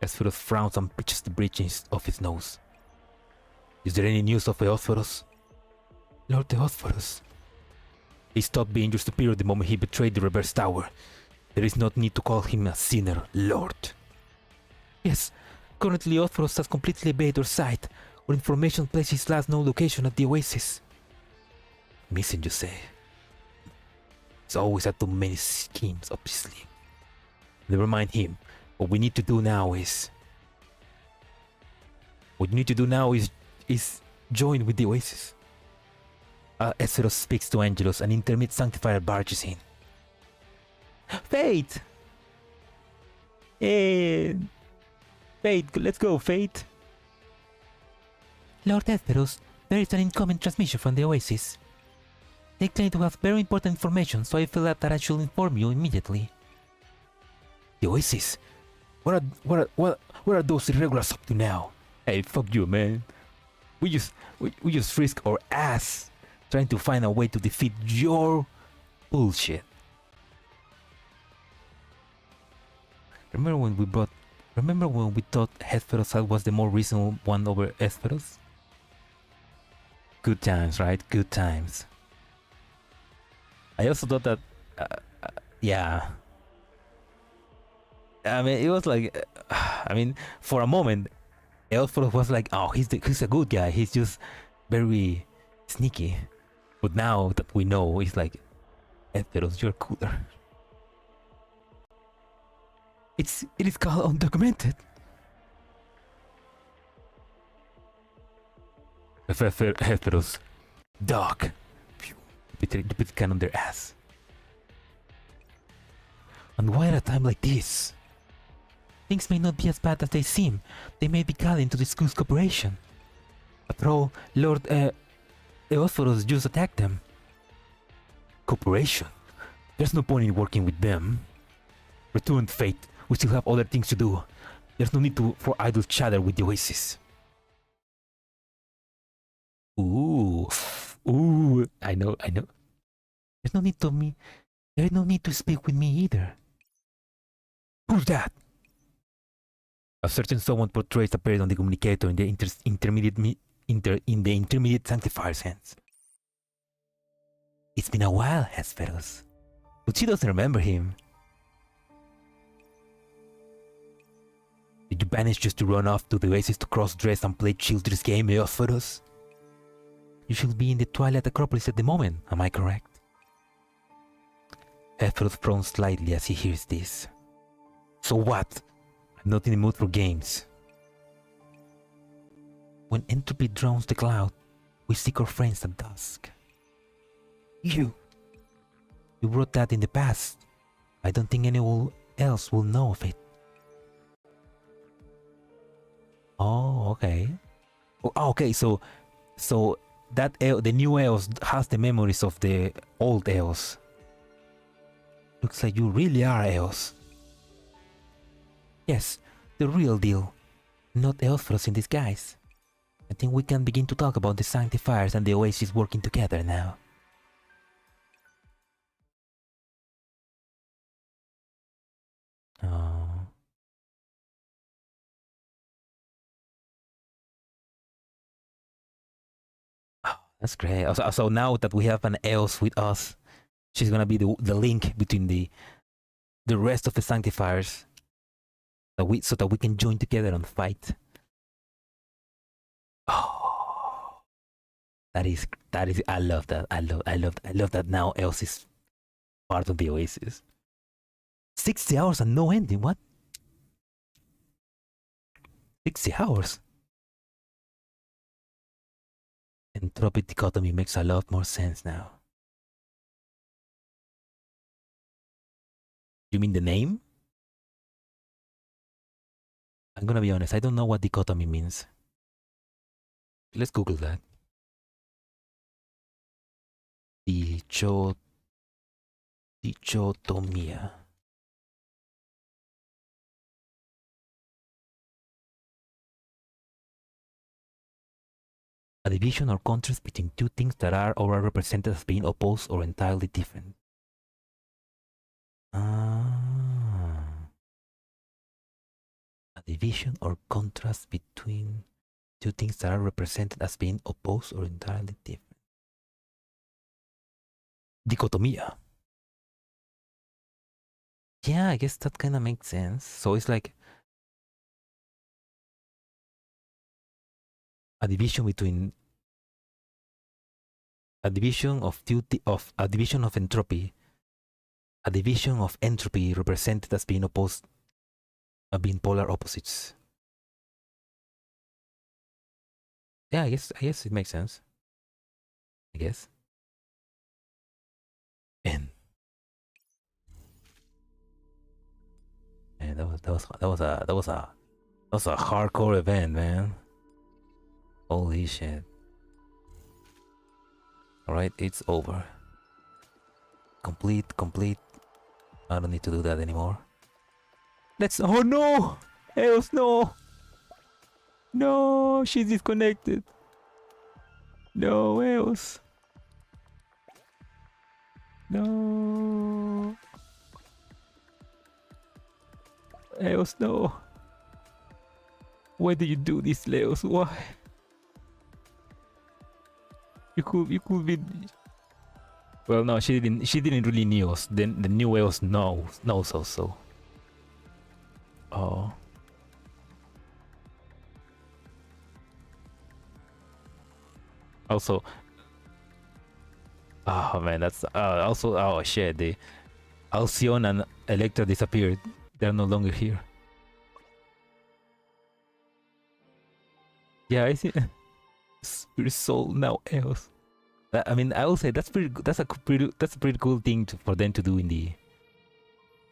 Hesperus frowns and pitches the bridges of his nose. Is there any news of Eosphorus? Lord Eosphorus. He stopped being your superior the moment he betrayed the reverse tower. There is no need to call him a sinner, Lord. Yes, currently Eosphorus has completely evaded our sight. Our information places his last known location at the Oasis. Missing, you say? He's always had too many schemes, obviously. Never mind him. What we need to do now is... join with the Oasis. Esseros speaks to Angelus, an intermediate Sanctifier barges in. Fate! Fate, let's go, Fate! Lord Esseros, there is an incoming transmission from the Oasis. They claim to have very important information, so I feel that I should inform you immediately. The Oasis? What are those irregulars up to now? Hey, fuck you, man. We just risk our ass trying to find a way to defeat your bullshit. Remember when we thought Hesperus was the more reasonable one over Hesperus? Good times, right? Good times. I also thought that, yeah. I mean, it was like, I mean, for a moment, Hesperus was like, oh, he's a good guy. He's just very sneaky. But now that we know, it's like, Hesperus, you're cooler. It is called undocumented. Hesperus, dog. Put the can on their ass. And why at a time like this? Things may not be as bad as they seem. They may be calling to discuss cooperation. After all, Lord Eosphorus just attacked them. Cooperation? There's no point in working with them. Return, Fate. We still have other things to do. There's no need for idle chatter with the Oasis. Ooh, I know. There's no need to speak with me either. Who's that? A certain someone portrays appeared on the communicator in the intermediate Sanctifier's hands. It's been a while, Hesperus, but she doesn't remember him. Did you vanish just to run off to the Oasis to cross-dress and play Children's game, Eosphorus? You should be in the Twilight Acropolis at the moment, am I correct? Hesperus frowns slightly as he hears this. So what? I'm not in the mood for games. When entropy drowns the cloud, we seek our friends at dusk. You wrote that in the past. I don't think anyone else will know of it. Oh, okay. Oh, okay, so the new elves has the memories of the old elves. Looks like you really are elves. Yes, the real deal. Not elves in disguise. I think we can begin to talk about the Sanctifiers and the Oasis working together now. Oh. Oh, that's great. So now that we have an elf with us, she's gonna be the link between the rest of the Sanctifiers, so that we can join together and fight. Oh, that is I love that. I love that now Else is part of the Oasis. 60 hours and no ending. What? 60 hours. Entropic Dichotomy makes a lot more sense now. You mean the name? I'm gonna be honest, I don't know what dichotomy means. Let's Google that. Dichotomia. A division or contrast between two things that are or are represented as being opposed or entirely different. A division or contrast between two things that are represented as being opposed or entirely different. Dichotomia. Yeah, I guess that kind of makes sense. So it's like a division between a division of a division of entropy, a division of entropy represented as being opposed, being polar opposites. Yeah, I guess it makes sense. I guess. And that was a hardcore event, man. Holy shit. Alright, it's over. Complete. I don't need to do that anymore. Oh no! Else, no! No, she's disconnected. No, Else. No. Leos, no. Why did you do this, Leos? Why? You could be. Well, no, she didn't really know us. Then the new Leos knows also. Oh. Also. Oh man, that's also, oh shit, the Alcyon and Electra disappeared. They're no longer here. Yeah, I see. Spirit Soul now else. I mean, I will say that's pretty. That's a pretty cool thing for them to do in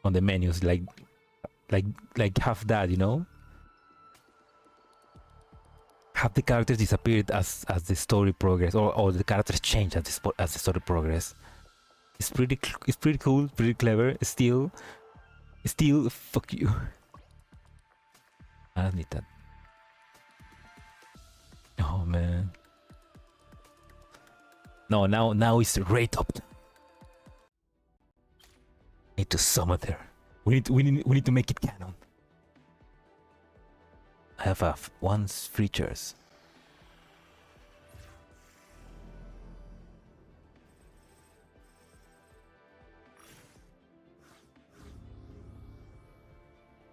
on the menus, like have that, you know, have the characters disappeared as the story progress, or the characters change as the story progress. It's pretty cool, pretty clever. Still, fuck you. I don't need that. Oh man. No, now it's right up. Need to summon her. We need to make it canon. I have one features.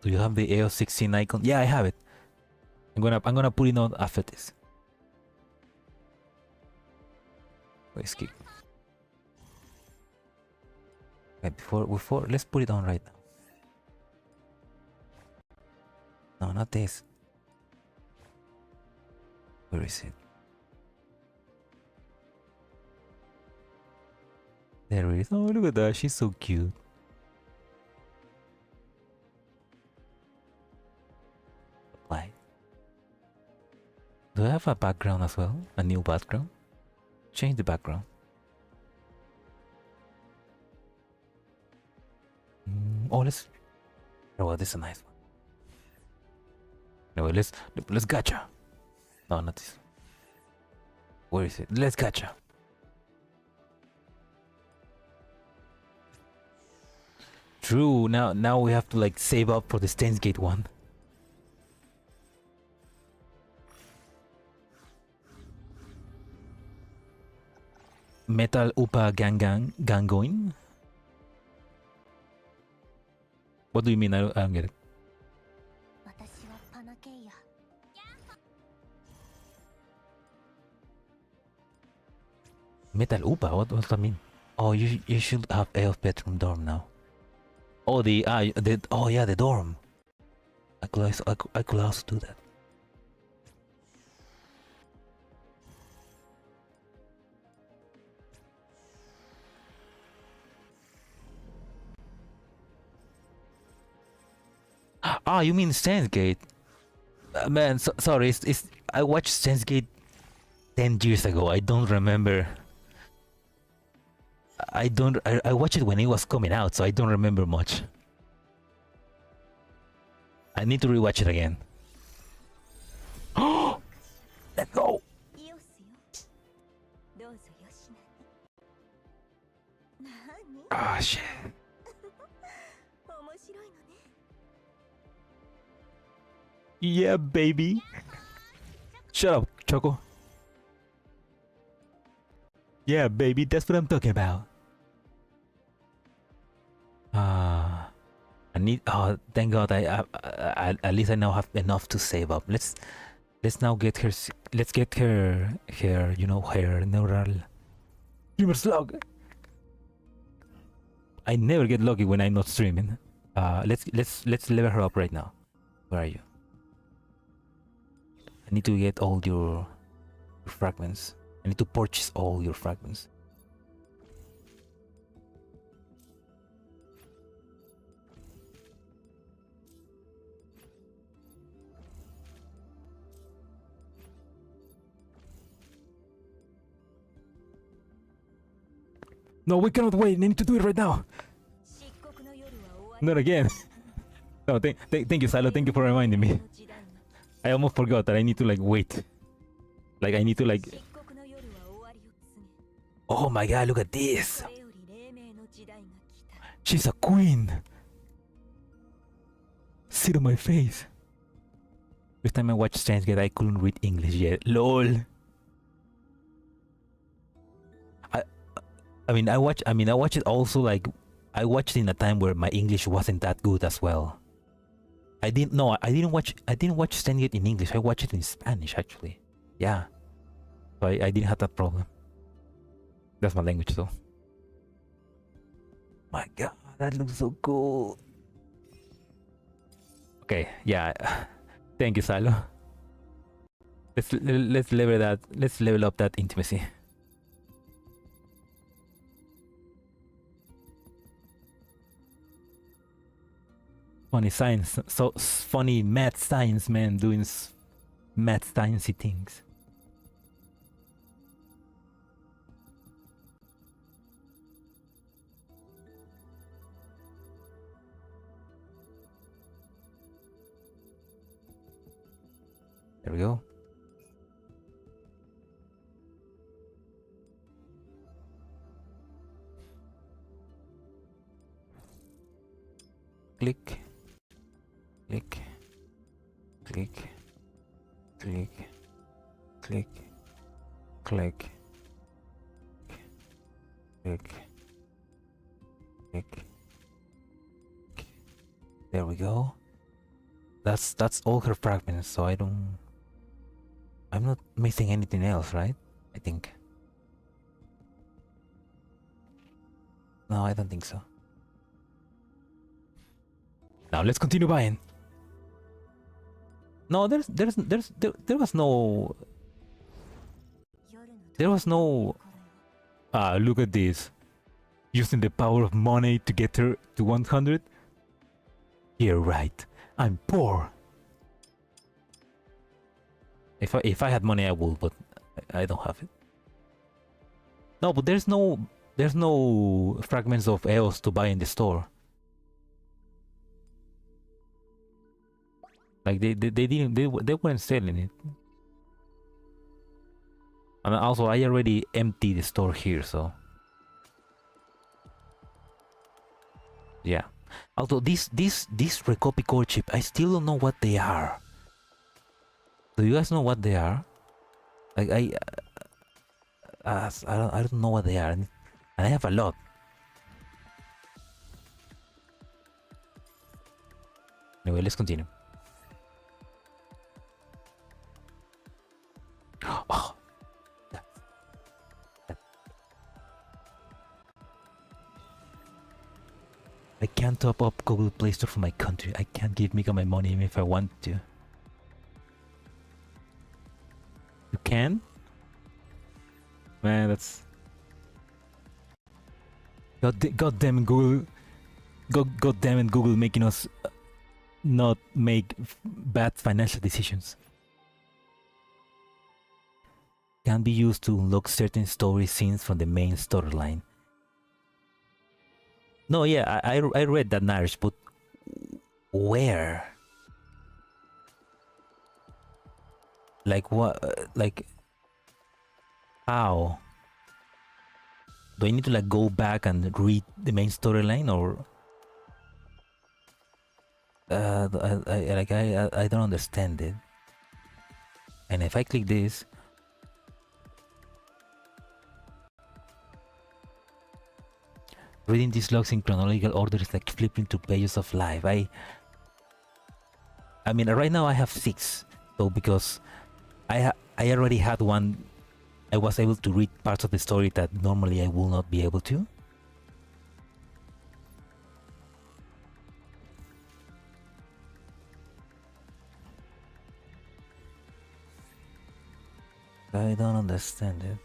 Do you have the AO16 icon? Yeah, I have it. I'm gonna put it on after this. Wait, skip. Okay, before let's put it on right now. No, not this. Where is it? There it is. Oh, look at that. She's so cute. Apply. Do I have a background as well? A new background? Change the background. Oh, let's. Oh, well, this is a nice one. No, let's gacha. No, not this. Where is it? Let's gacha. True. Now we have to like save up for the Stains Gate one. Metal Upa Gangoin? What do you mean? I don't get it. Metal Upa? What does that mean? Oh, you should have elf bedroom dorm now. Oh, the oh yeah, the dorm. I could also do that. Ah, you mean Stains Gate? Man, sorry. It's I watched Stains Gate 10 years ago. I don't remember. I watched it when it was coming out, so I don't remember much. I need to rewatch it again. Oh, let's go. Ah, shit. Yeah, baby. Shut up, Choco. Yeah, baby, that's what I'm talking about. I need. Oh, thank God! I at least I now have enough to save up. Let's now get her. Let's get her. You know, her neural streamer slug. I never get lucky when I'm not streaming. Let's level her up right now. Where are you? I need to get all your fragments. I need to purchase all your fragments. No, we cannot wait. I need to do it right now. Not again. No, thank you, Silo. Thank you for reminding me. I almost forgot that I need to like wait. Like I need to like. Oh my God! Look at this. She's a queen. Sit on my face. This time I watched Stains Gate, I couldn't read English yet. LOL. I mean, I watched it also like, I watched in a time where my English wasn't that good as well. I didn't watch Stains Gate in English. I watched it in Spanish actually. Yeah. So I didn't have that problem. That's my language though. My God, that looks so cool. Okay, yeah. Thank you, Silo. Let's level up that intimacy. Funny science, so funny mad science man doing mad sciencey things. There we go. Click. Click, click, click, click, click, click, click. There we go. That's all her fragments, so I'm not missing anything else, right? I think. No, I don't think so. Now let's continue buying. No, there was no. Ah, look at this. Using the power of money to get her to 100. You're right. I'm poor. If I had money, I would, but I don't have it. No, but there's no fragments of EOS to buy in the store. Like they weren't selling it. And also I already emptied the store here, so yeah. Although this Recopi core chip, I still don't know what they are. Do you guys know what they are? Like I don't know what they are, and I have a lot. Anyway, let's continue. Oh, I can't top up Google Play Store for my country. I can't give Mika my money even if I want to. You can? Man, that's... God damn it, Google. God damn it, Google, making us not make bad financial decisions. Can be used to unlock certain story scenes from the main storyline. No, yeah, I read that narrative, but where? Like what? Like how? Do I need to like go back and read the main storyline, or I don't understand it. And if I click this, reading these logs in chronological order is like flipping through pages of life. I mean, right now I have 6, so because I already had one, I was able to read parts of the story that normally I will not be able to. I don't understand it.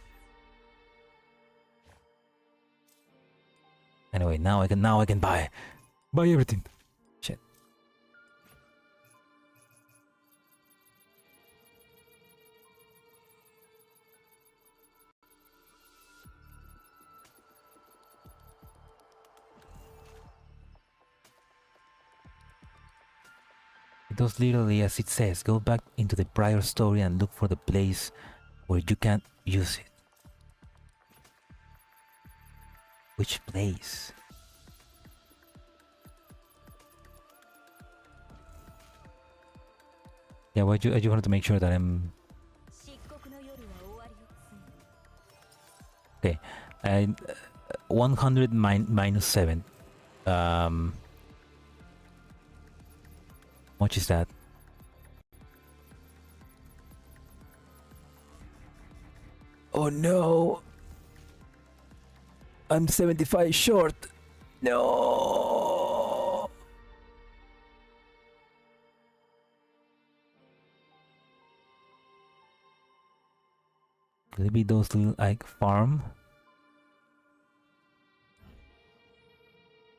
Anyway, now I can buy everything. Shit. It does literally as it says. Go back into the prior story and look for the place where you can't use it. Which place? Yeah, I just wanted to make sure that I'm... Okay, and 100 minus 7. How much is that? Oh no! I'm 75 short. No. Could it be those little like farm?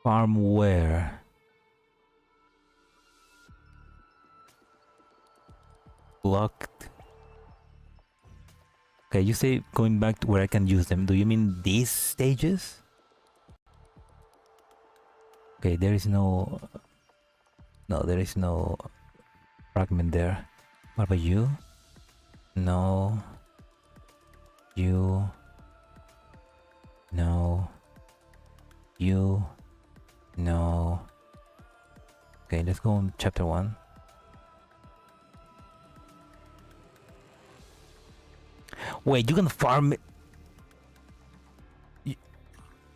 Farm where? Blocked. Okay, you say going back to where I can use them. Do you mean these stages? Okay, there is no... No, there is no fragment there. What about you? No. You. No. You. No. Okay, let's go on chapter 1. Wait, you can farm it.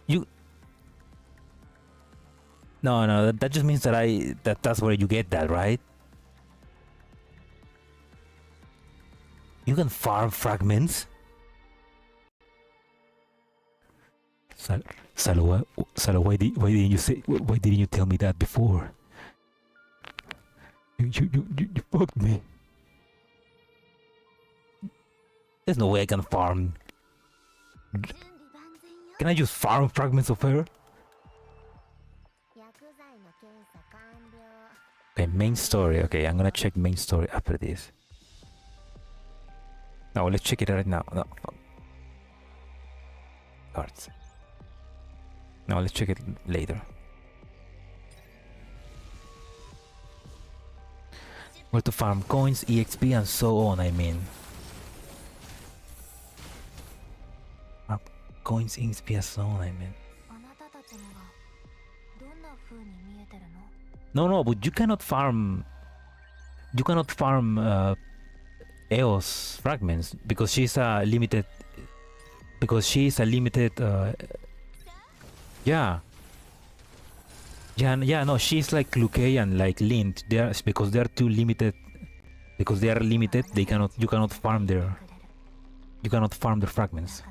You no, that just means that that's where you get that, right? You can farm fragments. Salo, why didn't you tell me that before? You fucked me. There's no way I can farm. Can I just farm fragments of her? Okay, main story. Okay, I'm gonna check main story after this. No, let's check it right now. No. cards. Now let's check it later. Where to farm coins, EXP, and so on. I mean, coins, EXP, and so on. I mean, no, but you cannot farm. You cannot farm Eos fragments because she's a limited. Because she's a limited. Yeah. No, she's like Luke and like Lint. They're because they're too limited. Because they are limited, they cannot. You cannot farm their. You cannot farm their fragments.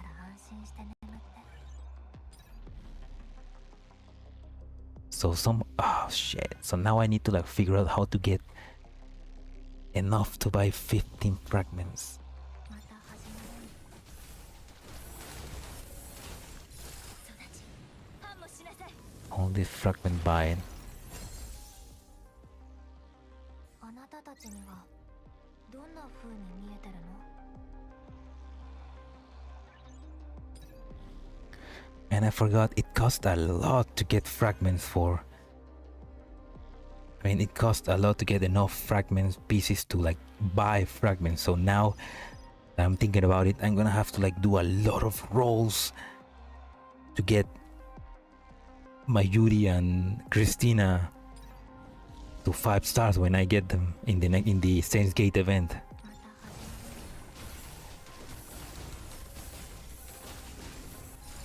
So oh shit. So now I need to like figure out how to get enough to buy 15 fragments. All this fragment buying. And I forgot it cost a lot to get fragments for. I mean, it cost a lot to get enough fragments pieces to like buy fragments. So now that I'm thinking about it, I'm gonna have to like do a lot of rolls to get Mayuri and Christina to 5 stars when I get them in the Saints Gate event.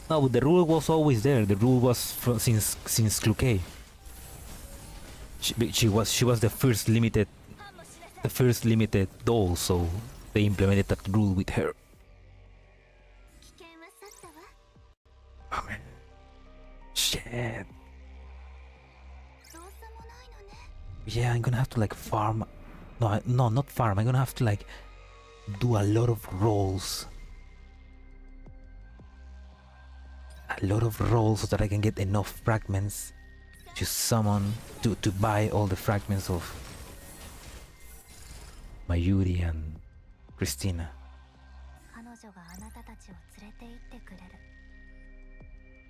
No, but the rule was always there. The rule was since Kluke. She was the first limited doll, so they implemented that rule with her. Oh man. Shit. Yeah, I'm gonna have to like farm. No, not farm. I'm gonna have to like do a lot of rolls. A lot of rolls so that I can get enough fragments to summon to buy all the fragments of Mayuri and Christina.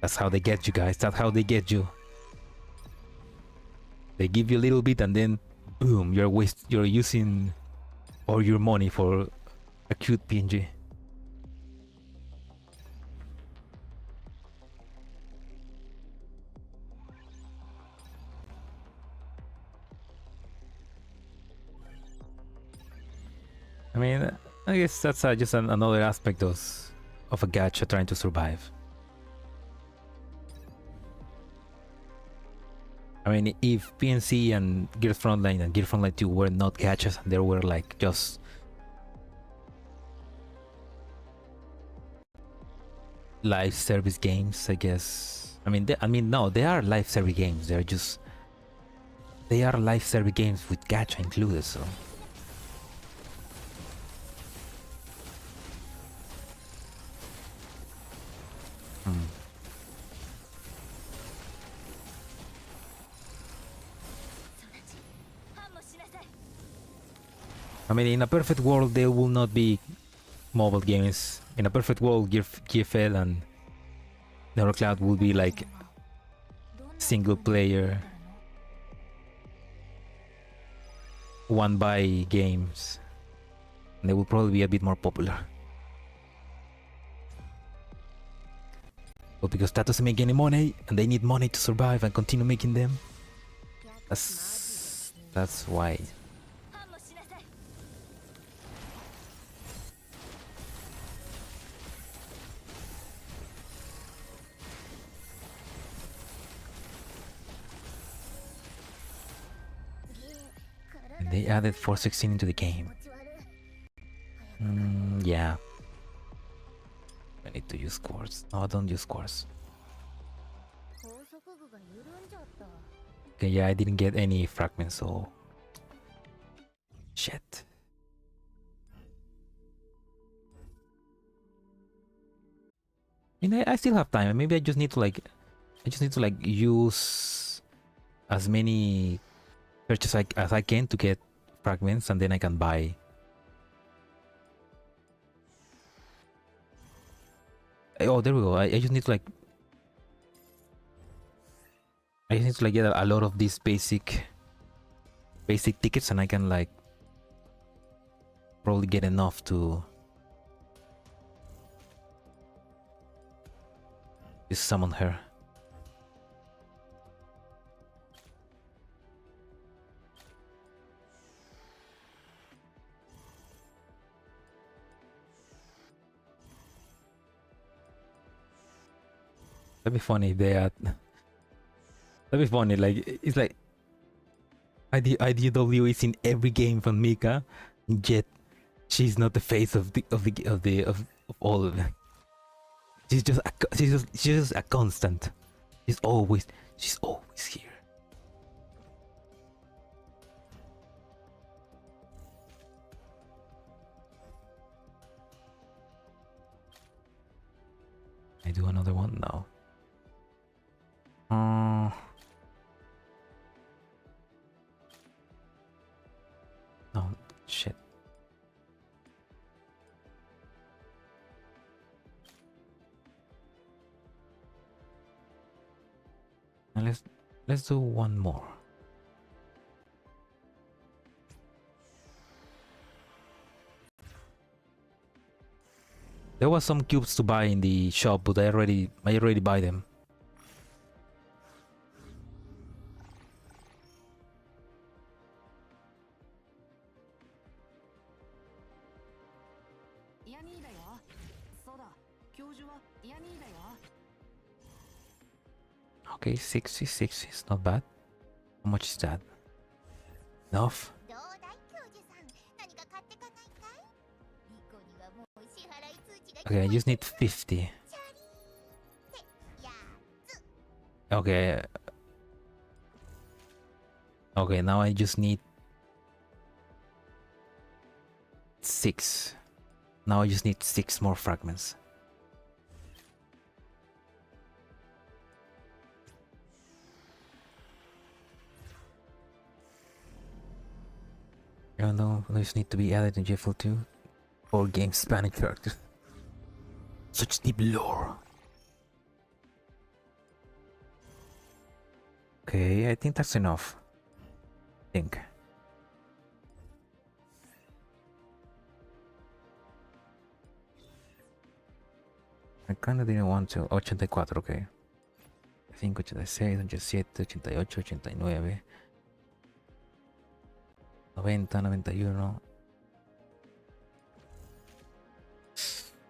That's how they get you guys. That's how they get you. They give you a little bit and then boom, you're using all your money for a cute PNG. I mean, I guess that's just another aspect of a gacha trying to survive. I mean, if PNC and Girls Frontline and Girls Frontline 2 were not gachas and they were like just live service games, I guess. I mean, no, they are live service games. They are live service games with gacha included, so. I mean, in a perfect world, there will not be mobile games. In a perfect world, GFL and NeuroCloud will be like single player, one buy games. And they will probably be a bit more popular. But because that doesn't make any money, and they need money to survive and continue making them, that's why. And they added 416 into the game. Yeah. I need to use quartz. No, I don't use quartz. Okay, yeah, I didn't get any fragments, so... Shit. I mean, I still have time. Maybe I just need to like... use as many searches as I can to get fragments, and then I can buy Oh, there we go. I just need to like get a lot of these basic tickets, and I can like probably get enough to just summon her. That'd be funny if they had. That'd be funny. Like it's like IDW is in every game from Mika, yet she's not the face of all of them. She's just a constant. She's always here. I do another one now. Oh shit. Now let's do one more. There was some cubes to buy in the shop, but I already buy them. Okay, 66 is not bad. How much is that? Enough? Okay, I just need 50. Okay. Okay, now I just need 6. Now I just need 6 more fragments. I don't know, those need to be added in GFL 2 or game spanning characters. Such deep lore. Okay, I think that's enough. I think. I kinda didn't want to. 84, okay. 5, 86, 87, 88, 89. 90, 91.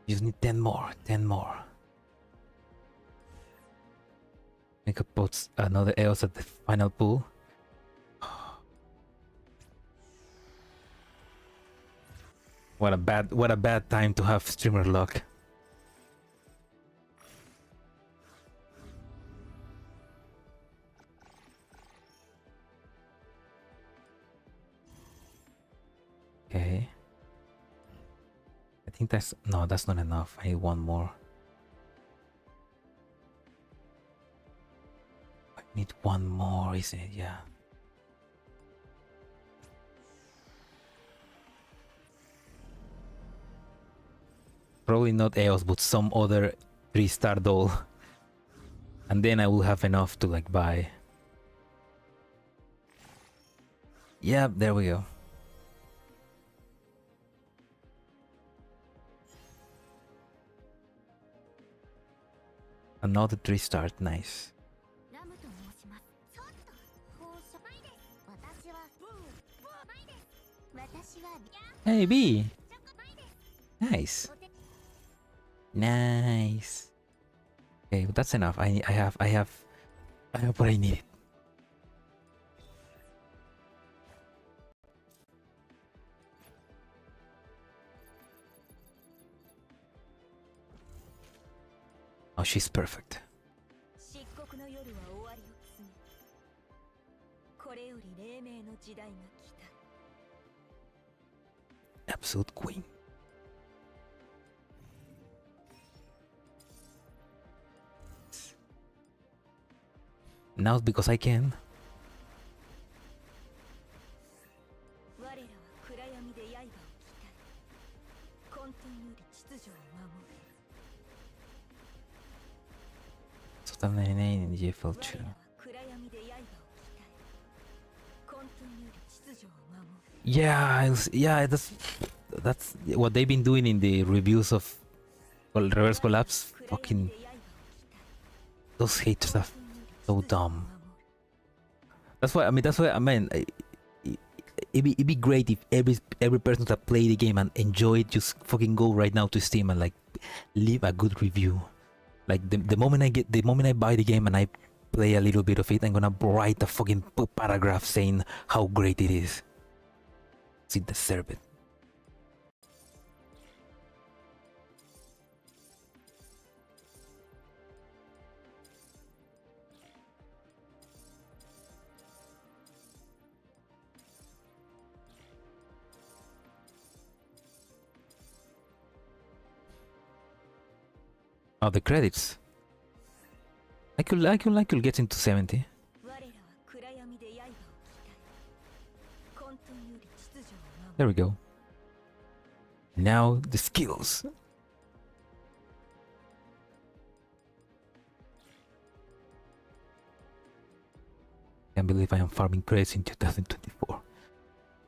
You just need 10 more. 10 more. I could put another EOS at the final pool. What a bad time to have streamer luck. Okay. I think that's not enough. I need one more. I need one more, isn't it? Yeah. Probably not EOS, but some other 3-star doll. And then I will have enough to like buy. Yep, there we go. Another 3-star, nice. Hey B! Nice. Nice. Okay, but that's enough. I have what I needed. Oh, she's perfect. Absolute queen. Now because I can. got you. Yeah, yeah, that's what they've been doing in the reviews of Reverse Collapse. Fucking those hate stuff, so dumb. That's why I mean. It'd be great if every person that play the game and enjoy it just fucking go right now to Steam and like leave a good review. Like the moment I buy the game and I play a little bit of it, I'm gonna write a fucking paragraph saying how great it is. They deserve it. Oh, the credits. I could get into 70. There we go. Now the skills. Can't believe I am farming crates in 2024.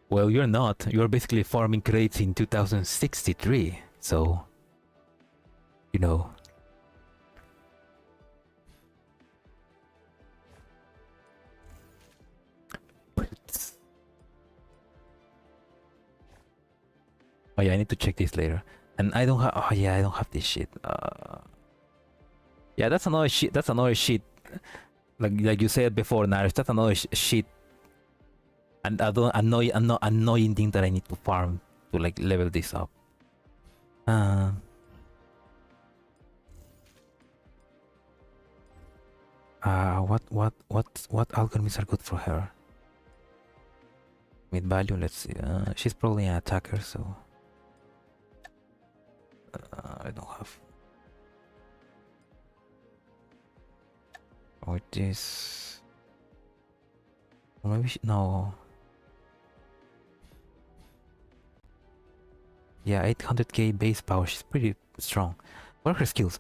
Well, you're not. You're basically farming crates in 2063. So, you know. Oh yeah, I need to check this later. And I don't have. Oh yeah, I don't have this shit. Yeah, that's another shit. That's another shit. Like you said before, Naruto. That's another shit. And I don't annoying thing that I need to farm to like level this up. What alchemists are good for her? Mid value. Let's see. She's probably an attacker, so. I don't have. Or this. Or maybe no. Yeah, 800k base power. She's pretty strong. What are her skills?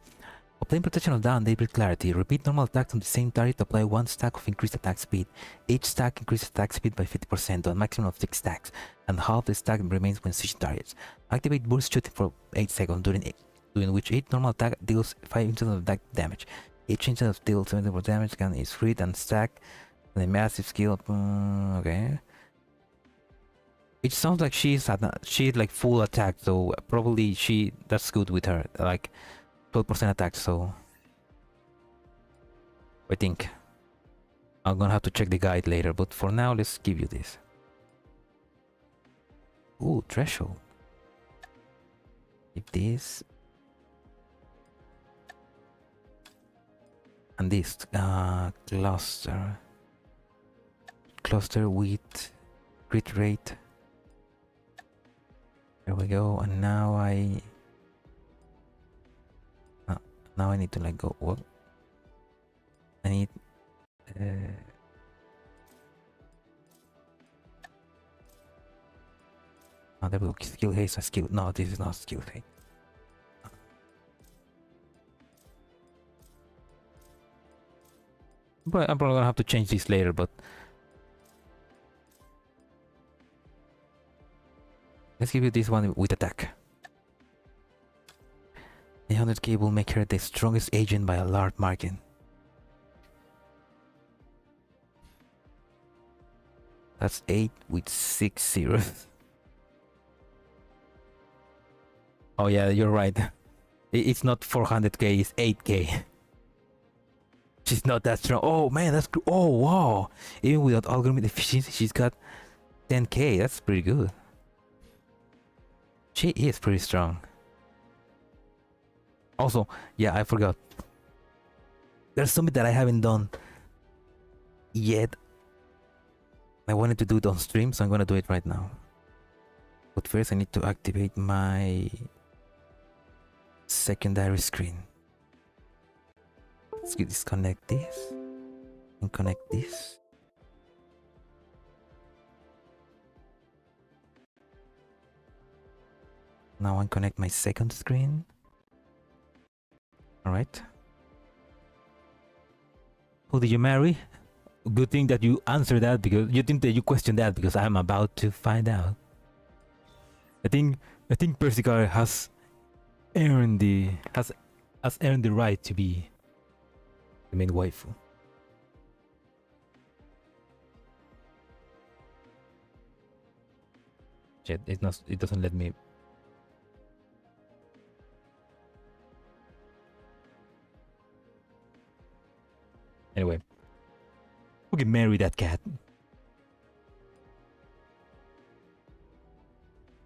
Obtain protection of down, daybreak clarity. Repeat normal attacks on the same target. Apply 1 stack of increased attack speed. Each stack increases attack speed by 50% on a maximum of 6 stacks, and half the stack remains when switching targets. Activate burst shooting for 8 seconds, during which each normal attack deals 5 instances of attack damage. Each instance of deals 70% damage is freed and stacked with a massive skill. Okay. It sounds like she's like full attack, so probably that's good with her. Like 12% attack, so I think I'm gonna have to check the guide later, but for now let's give you this. Ooh, threshold. If this and this cluster with crit rate. There we go. And now I need to like go. What? I need. Oh, there we go. Skill haste and skill. No, this is not skill haste. But I'm probably gonna have to change this later. But let's give you this one with attack. 800k will make her the strongest agent by a large margin. That's 8 with 6 zeros. Oh yeah, you're right. It's not 400k, it's 8k. She's not that strong. Oh man, that's good. Oh wow. Even without algorithm efficiency, she's got 10k. That's pretty good. She is pretty strong. Also, yeah, I forgot. There's something that I haven't done yet. I wanted to do it on stream, so I'm gonna do it right now. But first I need to activate my secondary screen. Let's disconnect this and connect this. Now I connect my second screen. Alright. Who did you marry? Good thing that you answer that, because you think that you question that, because I'm about to find out. I think Persica has earned the right to be the main waifu. Shit, it doesn't let me. Anyway, we can marry that cat.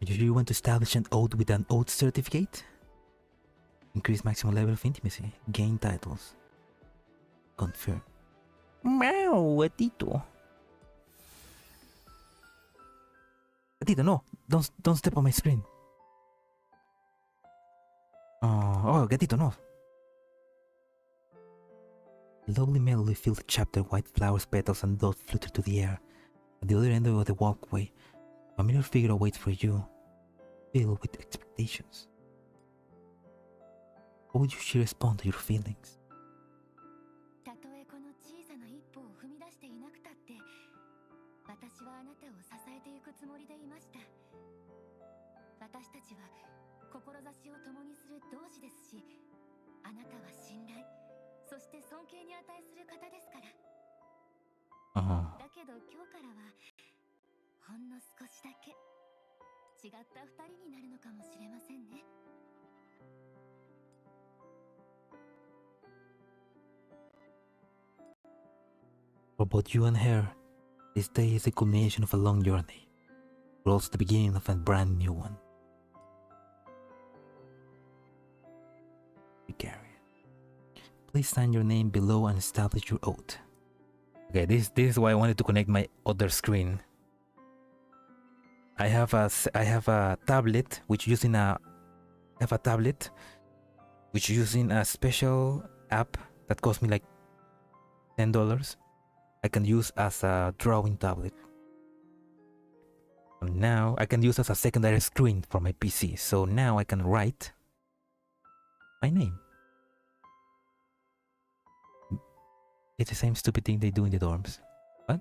Do you want to establish an oath with an oath certificate? Increase maximum level of intimacy. Gain titles. Confirm. Meow, gatito. Gatito, no. Don't step on my screen. Oh, gatito, no. Lovely melody filled the chapter, white flowers, petals, and dots flutter to the air. At the other end of the walkway, a familiar figure awaits for you, filled with expectations. How would she respond to your feelings? For both you and her, this day is the culmination of a long journey, but also the beginning of a brand new one. Please sign your name below and establish your oath. Okay, this is why I wanted to connect my other screen. I have a tablet which using a special app that cost me like $10. I can use as a drawing tablet. And now I can use as a secondary screen for my PC. So now I can write my name. It's the same stupid thing they do in the dorms. What?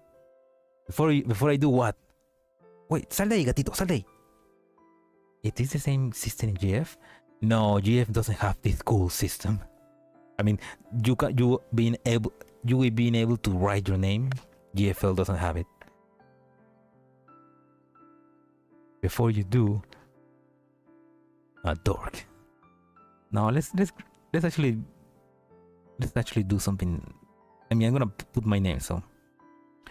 Before I do what? Wait, sal de ahí, gatito, sal de ahí. It is the same system in GF? No, GF doesn't have this cool system. I mean, you being able to write your name, GFL doesn't have it. Before you do, a dork. No, let's actually do something. I mean, I'm gonna put my name, so I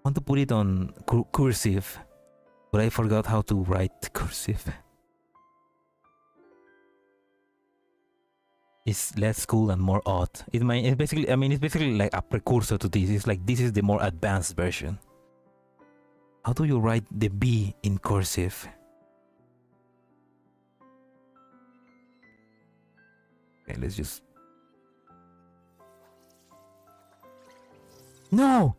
want to put it on cursive, but I forgot how to write cursive. It's less cool and more odd. It's basically like a precursor to this. It's like this is the more advanced version. How do you write the B in cursive? Okay, let's just. No!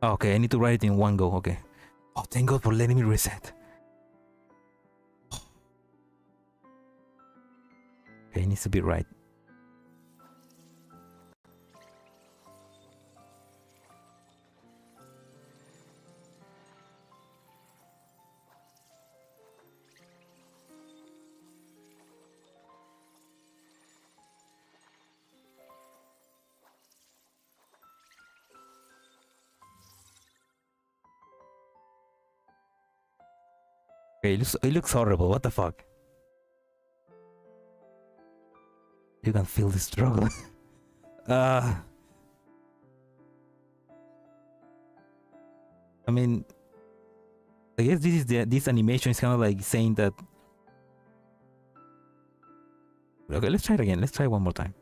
Okay, I need to write it in one go, okay. Oh, thank God for letting me reset. Okay, it needs to be right. Okay, it looks horrible. What the fuck? You can feel the struggle. I mean, I guess this animation is kind of like saying that. Okay, let's try it again. Let's try one more time.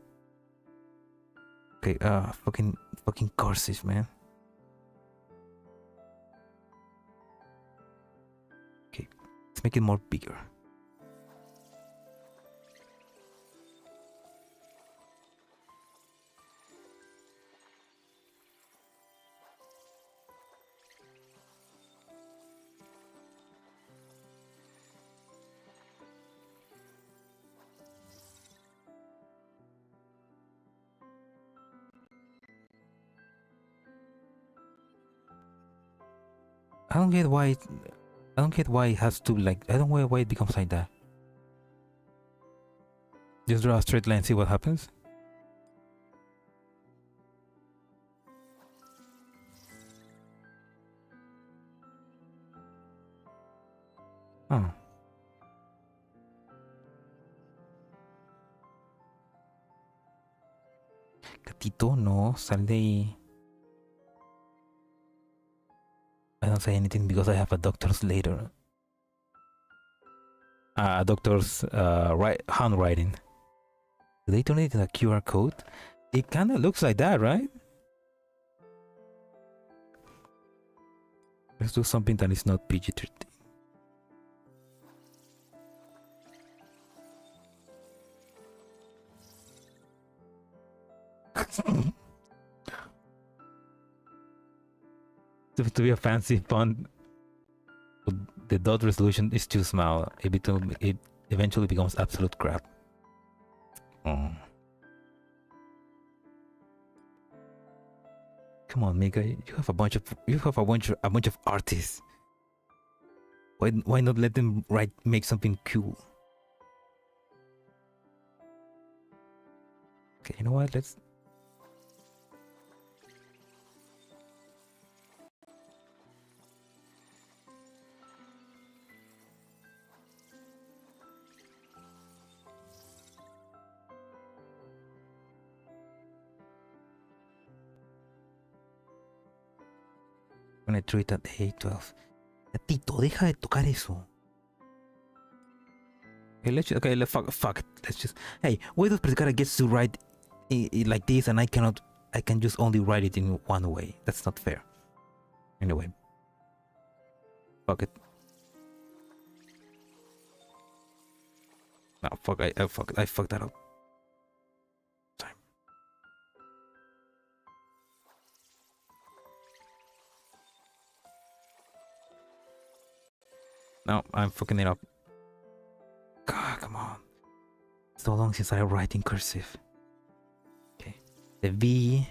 Okay, fucking cursive, man. Okay, let's make it more bigger. don't get why. I don't get why it has to like. I don't know why it becomes like that. Just draw a straight line, see what happens. Oh. Gatito, no, sal de ahí. I don't say anything because I have a doctor's later. A doctor's handwriting. Do they turn it into a QR code? It kind of looks like that, right? Let's do something that is not PG-13. To be a fancy font, the dot resolution is too small. It eventually becomes absolute crap. Oh. Come on, Mika, you have a bunch of artists. Why not let them make something cool? Okay, you know what? Let's. I'm gonna treat at A12. Tito, deja de tocar eso. Okay, fuck it. Let's just. Hey, why does Prescara gets to write it like this and I cannot? I can just only write it in one way. That's not fair. Anyway, fuck it. No, fuck. I fucked that up. Sorry. No, I'm fucking it up. God, come on. So long since I write in cursive. Okay. The V.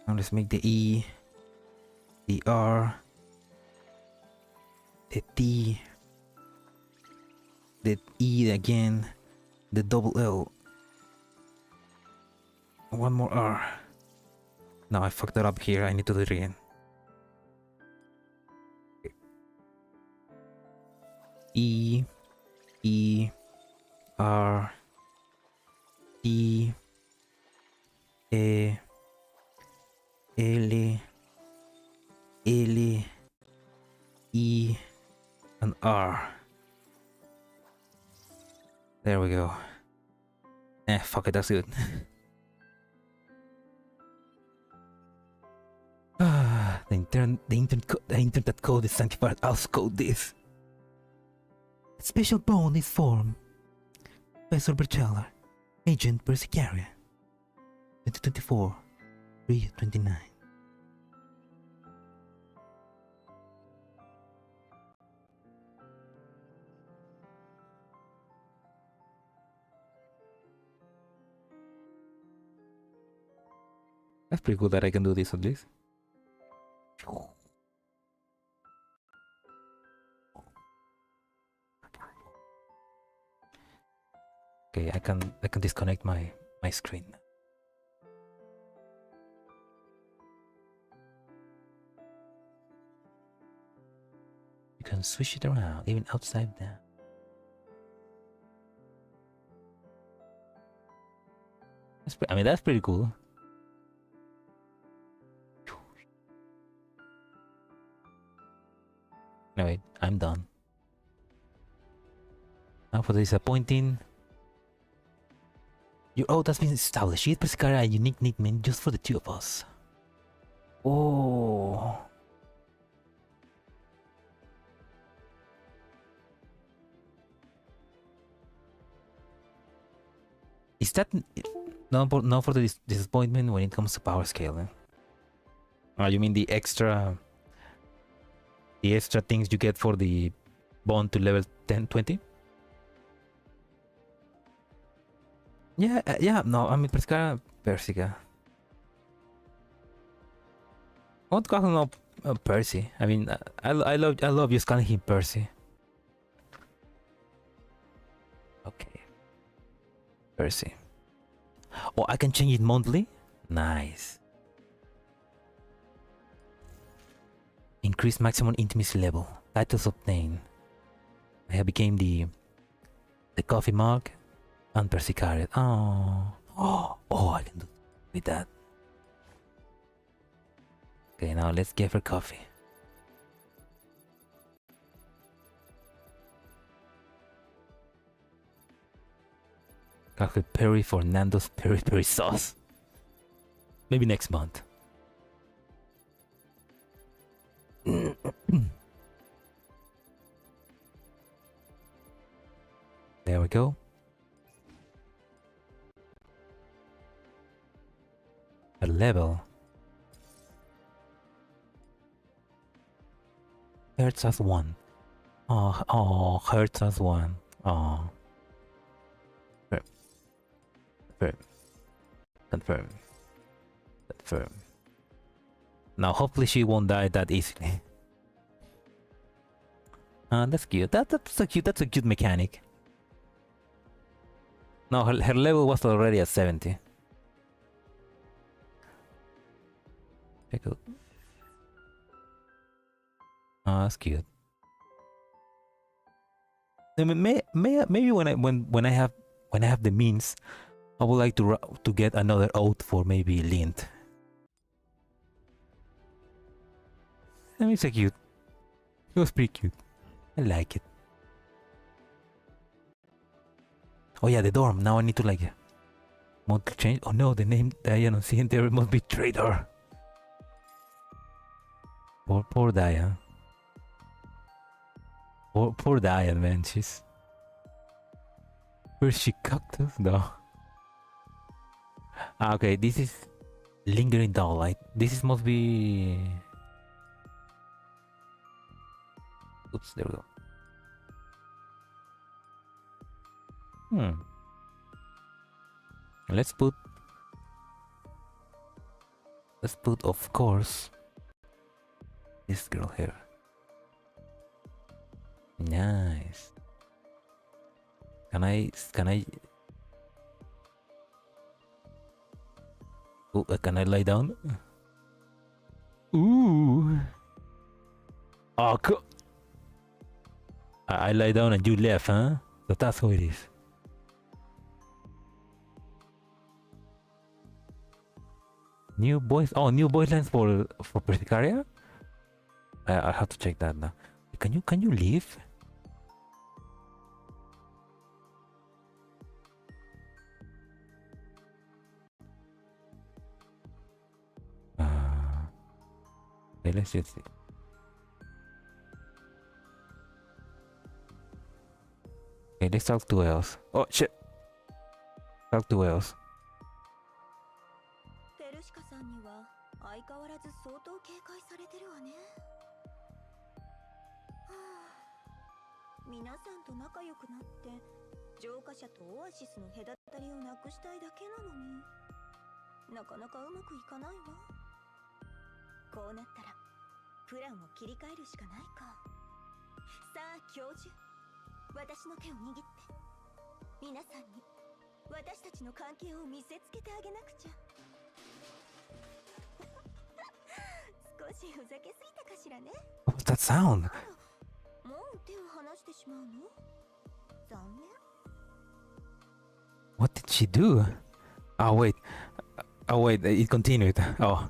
Now let's make the E. The R. The T. The E again. The double L. One more R. No, I fucked that up here. I need to do it again. Okay. E. E. R. E. E. L. L. E. And R. There we go. Fuck it, that's good. The internet code is Sanctifiers. I'll code this. A special bond is formed. Professor Bercheller, Agent Persicaria. 2024, 3/29. That's pretty cool that I can do this at least. Okay, I can disconnect my screen. You can switch it around, even outside down. That's pretty cool. Anyway, I'm done. Now for the disappointing. That's been established. She is a unique nickname just for the two of us. Oh. Is that not for the disappointment when it comes to power scale? You mean the extra things you get for the bond to level 10, 20? Yeah, no, I mean, Persica. What kaso no, Percy. I mean, I love just calling him Percy. Okay. Percy. Oh, I can change it monthly? Nice. Increase maximum intimacy level. Titles obtained. I have became the coffee mug and Percy carrot. Oh, I can do with that. Okay, now let's give her coffee. Coffee Perry for Nando's peri peri sauce. Maybe next month. There we go. A level. Hurts us one. Oh, hurts us one. Oh. Confirm. Now hopefully she won't die that easily. That's cute. That's so cute. That's a cute mechanic. No, her level was already at 70. Check out. Oh, that's cute. Maybe when I have the means, I would like to get another oath for maybe Lint. I mean, it's so cute. It was pretty cute. I like it. Oh yeah, the dorm. Now I need to like monthly change. Oh no, the name Diana see there must be traitor. Poor Diane. Poor Diane, man. She's. Where's she cactus? No. Okay, this is lingering downlight. This must be. Oops, there we go. Let's put, of course, this girl here. Nice. Can I? Oh, can I lie down? Ooh. Oh, I lie down and you left, huh? So that's how it is. New boys. Oh, new boys lines for Persicaria. I have to check that now. Can you leave? Okay, let's just see. Okay, let's talk to else. Oh shit. Talk to else. テルシカさんには相変わらず相当警戒されてるわね。皆さんと仲良くなって浄化者とオアシスの隔たりをなくしたいだけなのになかなかうまくいかないわ。こうなったらプランを切り替えるしかないか。さあ教授、私の手を握って皆さんに私たちの関係を見せつけてあげなくちゃ。少しふざけすぎたかしらね。 What's that sound? もう手を離してしまうの？残念。 What did she do? Oh wait, it continued. Oh,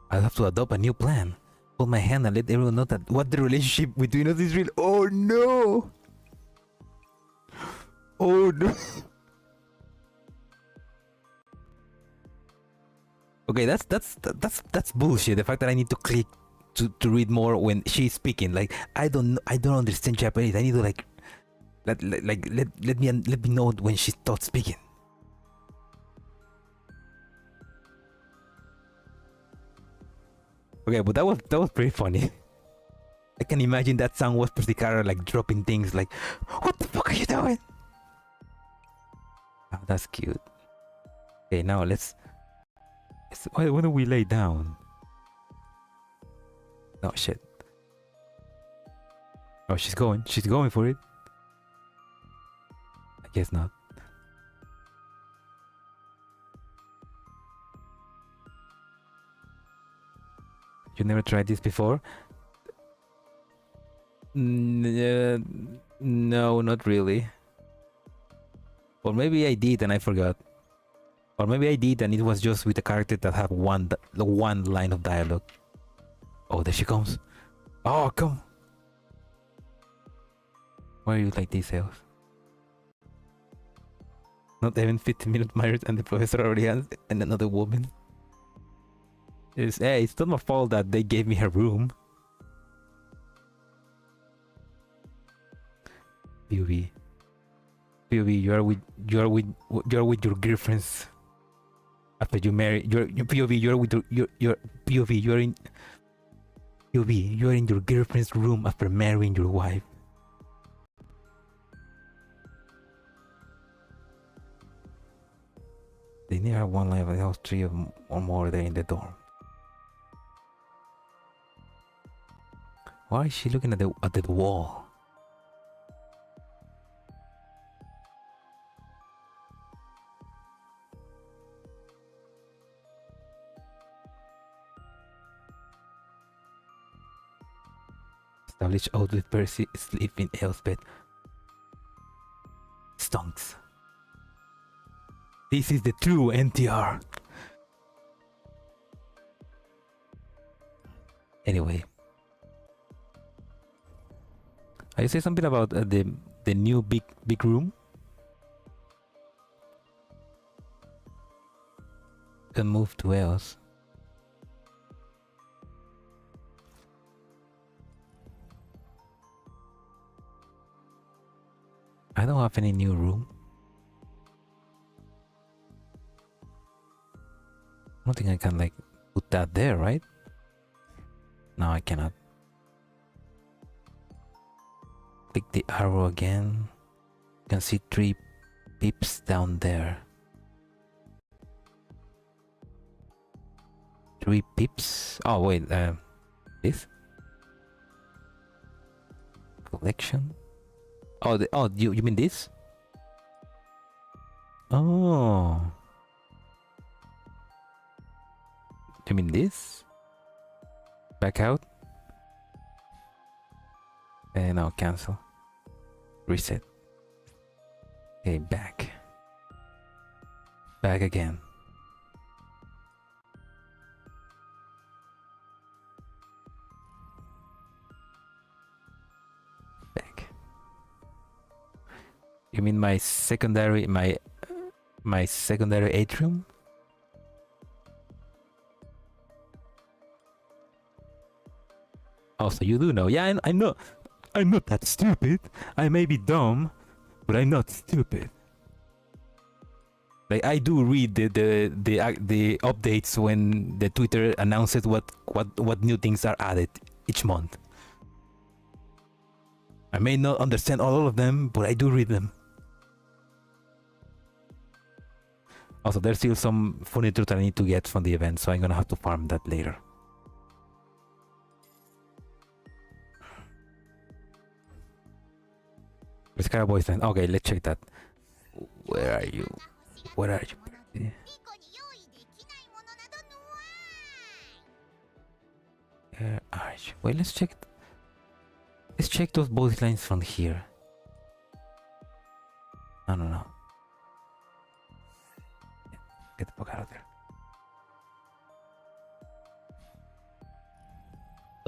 I'll have to adopt a new plan. Hold my hand and let everyone know that what the relationship between us is real. Oh no! Oh no! Okay, that's bullshit. The fact that I need to click to read more when she's speaking. Like I don't understand Japanese. I need to let me know when she starts speaking. Okay, but that was pretty funny. I can imagine that sound was Persicara like dropping things like, what the fuck are you doing? Oh, that's cute. Okay, now let's why don't we lay down? Oh shit. Oh, she's going for it. I guess not. You never tried this before? No, not really. Or maybe I did and I forgot. Or maybe I did and it was just with a character that had one line of dialogue. Oh, there she comes. Oh, come. Why are you like this, Elf? Not even 15-minute married and the professor already has and another woman. Hey, it's not my fault that they gave me her room. POV, you're with your girlfriends after you marry. Your POV, you're with your POV, you're in POV, you're in your girlfriend's room after marrying your wife. They never have one life, they have three or more there in the dorm. Why is she looking at the wall? Establish out with Percy, sleep in Elle's bed. Stonks. This is the true NTR. Anyway. I say something about the new big room. Can move to else. I don't have any new room. I don't think I can like put that there, right? No, I cannot. Click the arrow again. You can see 3 pips down there. 3 pips. Oh wait, this collection. Oh, you mean this? Oh, you mean this? Back out. And now cancel. Reset. Okay, back. Back again. Back. You mean my secondary secondary atrium? Also, you do know. Yeah, I know. I'm not that stupid. I may be dumb, but I'm not stupid. Like I do read the updates when the Twitter announces what new things are added each month. I may not understand all of them, but I do read them. Also, there's still some furniture that I need to get from the event, so I'm gonna have to farm that later. Sky Boyfriend. Okay, let's check that. Where are you? Where are you? Where are you? Wait, let's check. Let's check those voice lines from here. No. Get the fuck out of there.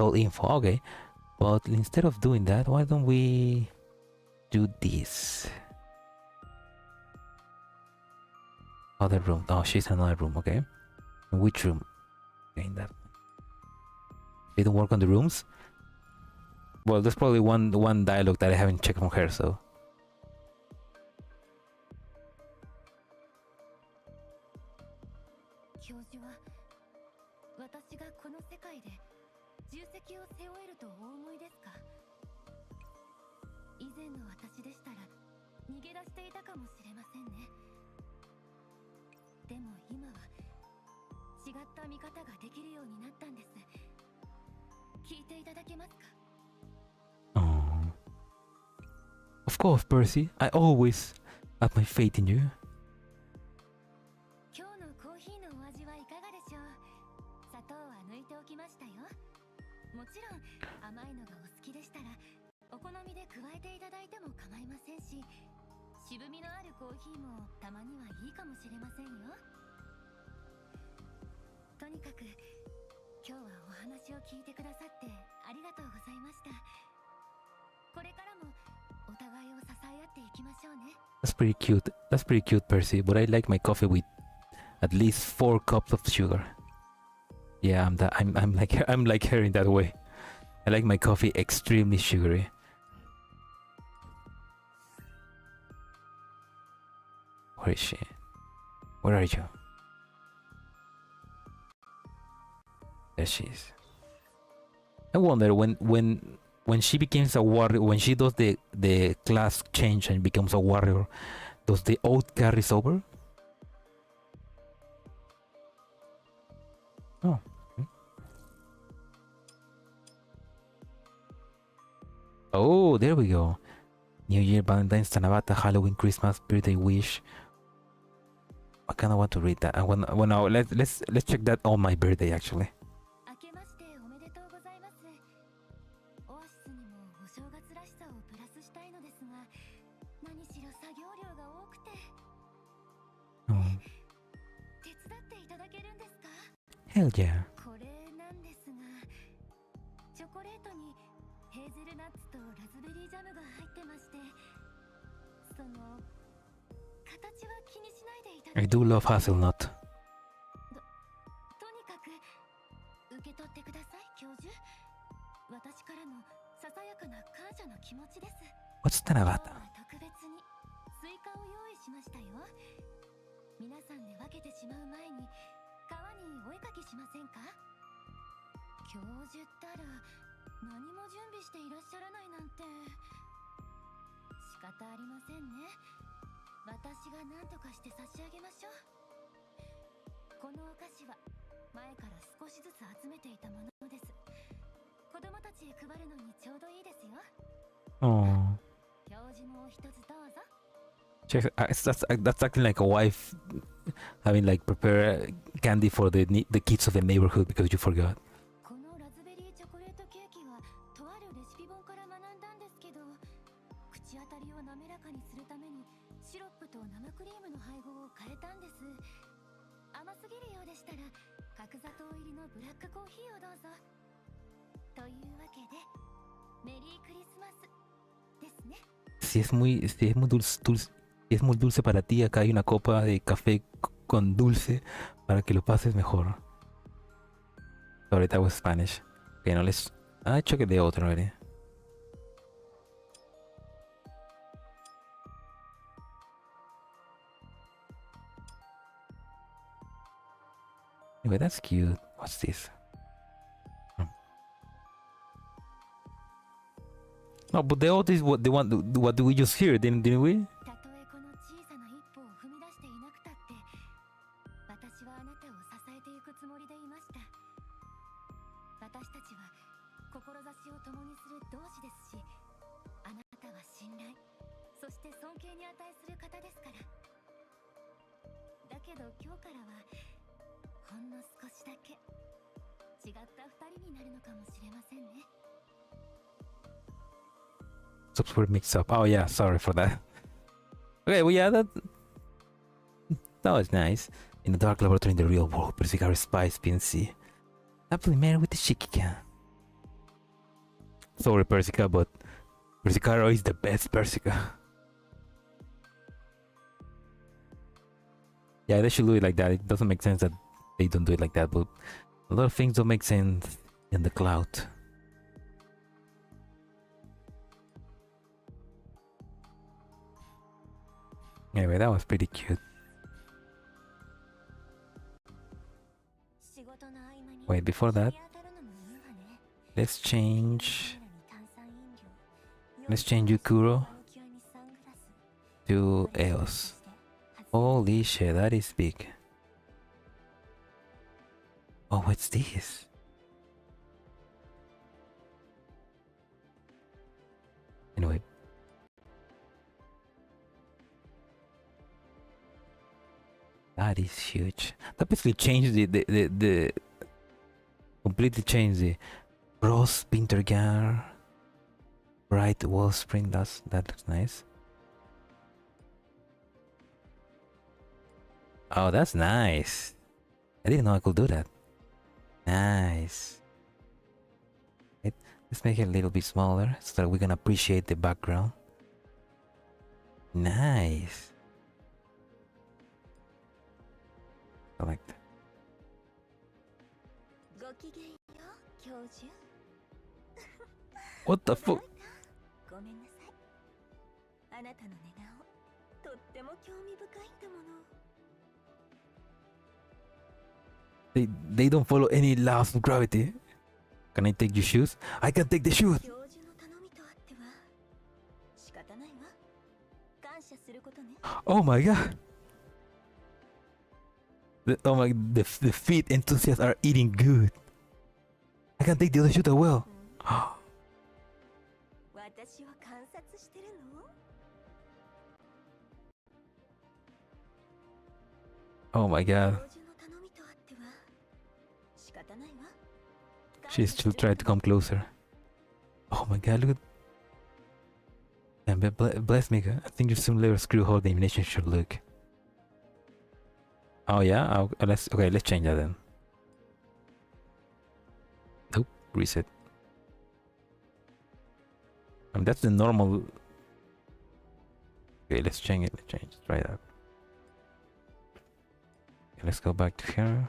All info. Okay, but instead of doing that, why don't we do this? Other room. Oh, she's in another room. Okay. In which room? Okay, in that. Didn't work on the rooms. Well, there's probably one dialogue that I haven't checked from her. So. Oh. Of course, Percy. I always have my faith in you. 今日のコーヒーのお味はいかがでしょう。砂糖は抜いておきましたよ。もちろん甘いのがお好きでしたらお好みで加えていただいても構いませんし、渋みのあるコーヒーもたまにはいいかもしれませんよ。とにかく今日はお話を聞いてくださってありがとうございました。これからもお互いを支え合っていきましょうね。That's pretty cute. That's pretty cute, Percy. But I like my coffee with at least 4 cups of sugar. Yeah, I'm like her in that way. I like my coffee extremely sugary. Where is she? Where are you? There she is. I wonder when she becomes a warrior, when she does the class change and becomes a warrior, does the oath carries over? Oh. Oh, there we go. New Year, Valentine's, Tanabata, Halloween, Christmas, birthday wish. I kind of want to read that. Let's check that on my birthday actually. 明けましておめでとうございます。オアシスにもお正月らしさをプラスしたいのですが、何しろ作業量が多くて。手伝っていただけるんですか？ Hell yeah. これなんですが、チョコレートにヘーゼルナッツとラズベリージャムが入ってまして、その形は気にしないでいただ I けます do love hazelnut. とにかく受け取ってください、教授。私からのささやかな感謝の気持ちです。 What's 今日 Tanabata? は特別にスイカを用意しましたよ。皆さんで分けてしまう前に川にお絵かきしませんか？教授ったら何も準備していらっしゃらないなんて仕方ありませんね。私が何とかして差し上げましょう。このお菓子は前から少しずつ集めていたものです。子供たちへ配るのにちょうどいいですよ。 Oh. 教授も一つどうぞ。 Check, that's acting like a wife having like prepare candy for the kids of the neighborhood because you forgot. このラズベリーチョコレートケーキはとあるレシピ本から学んだんですけど、口当たりを滑らかにするためにシロップと生クリームの配合を変えたんです。甘すぎるようでしたら角砂糖入りのブラックコーヒーをどうぞ。というわけでメリークリスマスですね。 Si es muy dulce, si es muy dulce para ti, acá hay una copa de café con dulce para que lo pases mejor. Sorry, that was Spanish. Okay, now let's check the other already. Anyway, that's cute. What's this? No, but the oath is what we just hear, didn't we? たとえこの小さな一歩を踏み出していなくたって私はあなたを支えていくつもりでいました。私たちは志を共にする同志ですし、あなたは信頼、そして尊敬に値する方ですから。だけど今日からはほんの少しだけ違った二人になるのかもしれませんね。 Subs were mixed up. Oh yeah, sorry for that. Okay, well yeah, that was nice. In the dark laboratory in the real world, Persica spies PNC. Happily married with the Shikikan. Sorry, Persica, but Persicaro is the best Persica. Yeah, they should do it like that. It doesn't make sense that they don't do it like that, but a lot of things don't make sense in the cloud. Anyway, that was pretty cute. Wait, before that, let's change Yukuro to Eos. Holy shit, that is big. Oh, what's this? That is huge. That basically changed the completely changed the Bros Pintergar. Bright wall spring. That looks nice. Oh, that's nice. I didn't know I could do that. Nice. Let's make it a little bit smaller so that we can appreciate the background. Nice. I like that. What the fuck? They don't follow any laws of gravity. Can I take your shoes? I can take the shoes. Oh my god. The feet enthusiasts are eating good. I can take the other shoe as well. Oh my god. She's still trying to come closer. Oh my god, look at... And bless me, I think your similar screw hole the animation should look. Oh yeah? Let's change that then. Nope, reset. That's the normal... Okay, let's change it, let's try that. Okay, let's go back to here.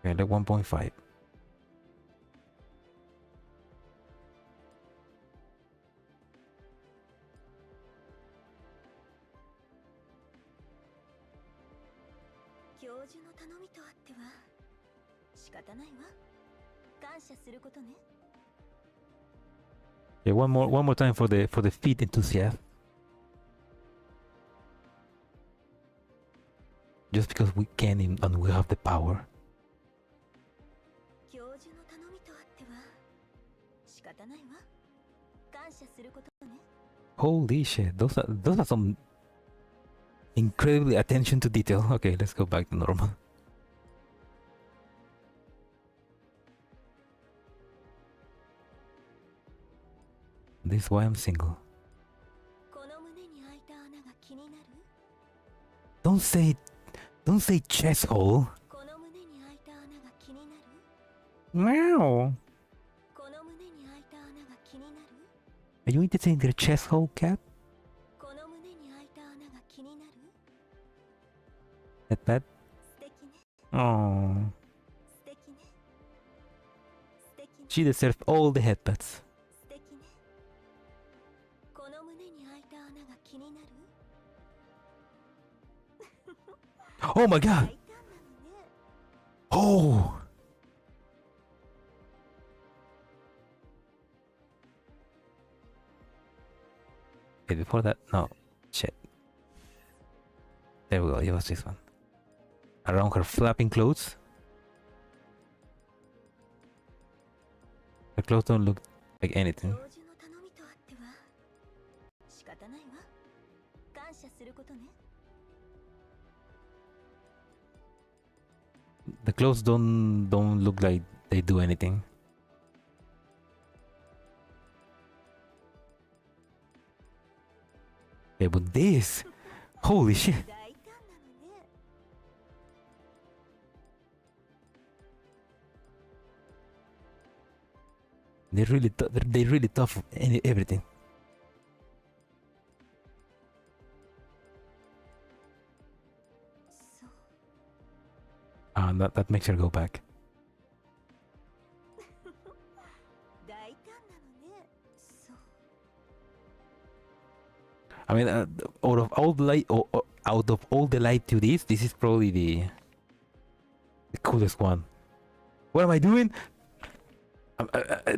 Okay, like 1.5. Yeah, one more time for the feet enthusiast. Just because we can and we have the power. Holy shit, those are some incredibly attention to detail. Okay, let's go back to normal. This is why I'm single. Don't say chest hole. Meow. Are you interested in their chest hole, cat? That bad? Oh. She deserves all the headpats. Oh my god! Oh! Okay, before that, no. Shit. There we go, it was this one. Around her flapping clothes. Her clothes don't look like anything. The clothes don't look like they do anything. Yeah, but this, holy shit! They're really tough in everything. That makes her go back. I mean, out of all the light, out of all the light to this is probably the coolest one. What am I doing?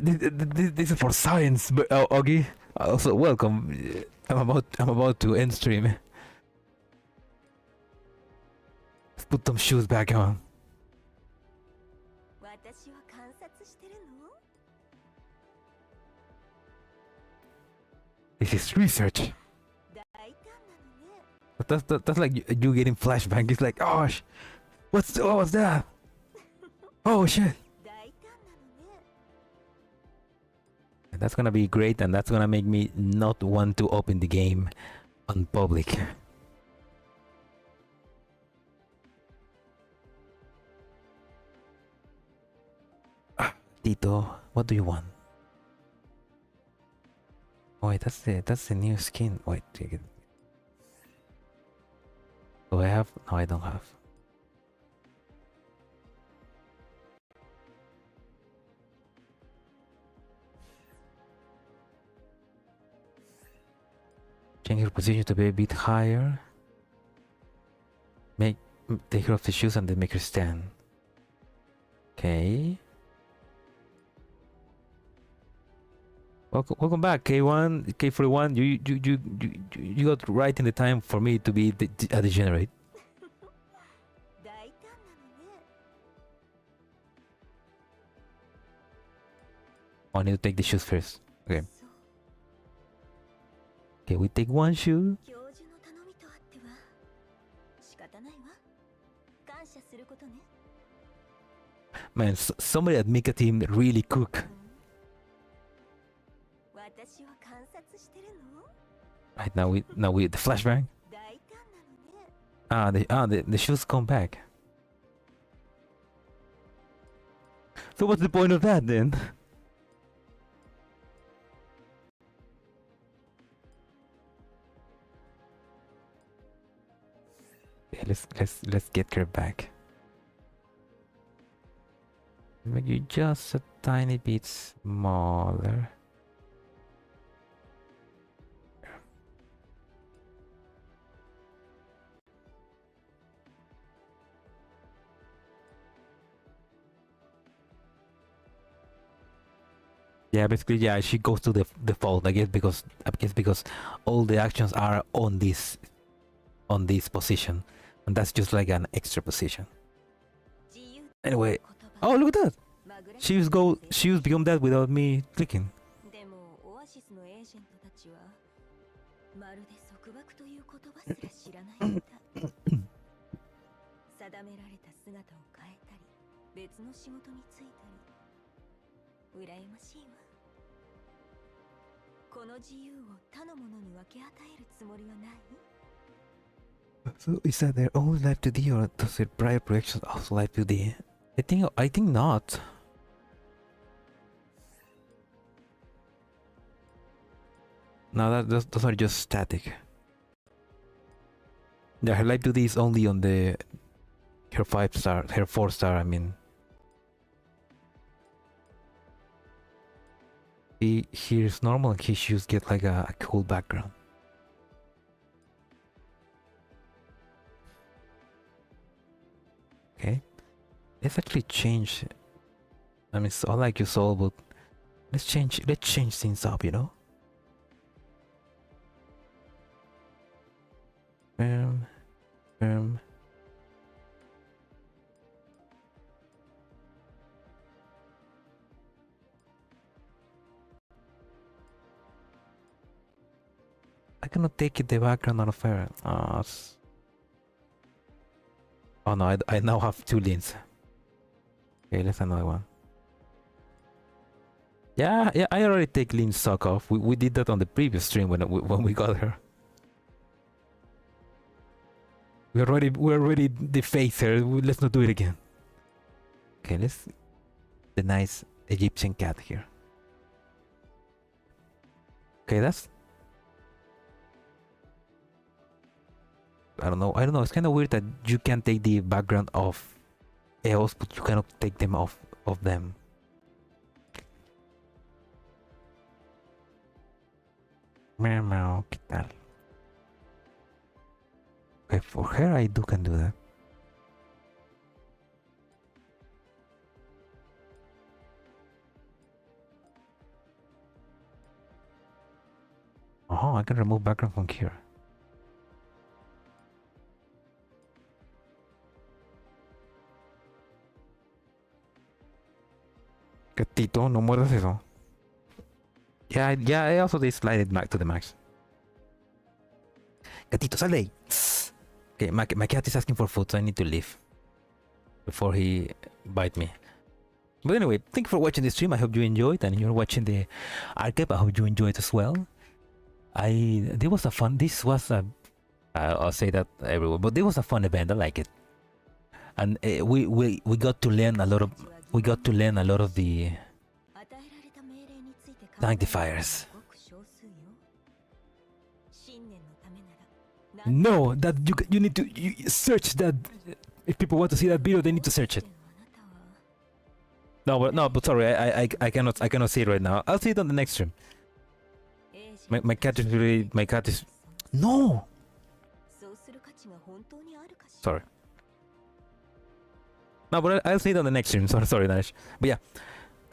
This is for science, but Augie. Also, welcome. I'm about to end stream. Let's put some shoes back on. This is research. 大胆なのね。 That's like you getting flashback. It's like, oh, what was that? Oh shit. 大胆なのね。 That's gonna be great, and that's gonna make me not want to open the game on public. Tito, what do you want? Oh wait, that's the new skin. Wait, take it. Do I have? No, I don't have. Change her position to be a bit higher. Take her off the shoes and then make her stand. Okay. Welcome back, K1, K41. You got right in the time for me to be a degenerate. 大胆なのね。 Oh, I need to take the shoes first. Okay. そう。 Okay, we take one shoe. 教授の頼みとあっては仕方ないわ。感謝することね。 Man, somebody at Mika team really cook. 私を観察してるの？ Right now we the flashbang. 大胆なのね。 The shoes come back. So what's the point of that then? Yeah, let's get her back. Make you just a tiny bit smaller. Yeah, basically, yeah, she goes to the default, I guess because all the actions are on this position, and that's just like an extra position. Anyway, oh look at that! She was beyond that without me clicking. でもオアシスのエージェントたちはまるで束縛という言葉すら知らないみたい。定められた姿を変えたり、別の仕事に就いたり、羨ましいわ。この自由を他の者に分け与えるつもりはない？ So is that their own life 2D or does their prior projections also life 2D? I think not. No, those are just static. Yeah, her life 2D is only on her 5-star, her 4-star, I mean. Here is normal and his shoes get like a cool background. Okay, let's actually change. I mean, so I like your soul, but let's change things up, you know. I cannot take it the background out of her. Oh no, I now have 2 lanes. Okay, let's another one. Yeah, I already take Lean's sock off. We did that on the previous stream when we got her. We already defaced her. Let's not do it again. Okay, let's the nice Egyptian cat here. Okay, that's I don't know. It's kind of weird that you can take the background of EOS, but you cannot take them off of them. Meow meow, ¿qué tal? Okay, for her I can do that. Oh, I can remove background from here. Gatito, no muerdas eso. Yeah, I also did slide it back to the max. Gatito, sal de ahí. Okay, my cat is asking for food, so I need to leave before he bite me. But anyway, thank you for watching this stream. I hope you enjoyed, and you're watching the archive. I hope you enjoyed as well. This was a fun. This was a. I'll say that everywhere, but this was a fun event. I like it, and we got to learn a lot of. We got to learn a lot of the Sanctifiers. No, that you need to search that. If people want to see that video, they need to search it. But sorry, I cannot see it right now. I'll see it on the next stream. My cat is really, my cat is no. Sorry. No, but I'll see it on the next stream. Sorry, Nash. But yeah,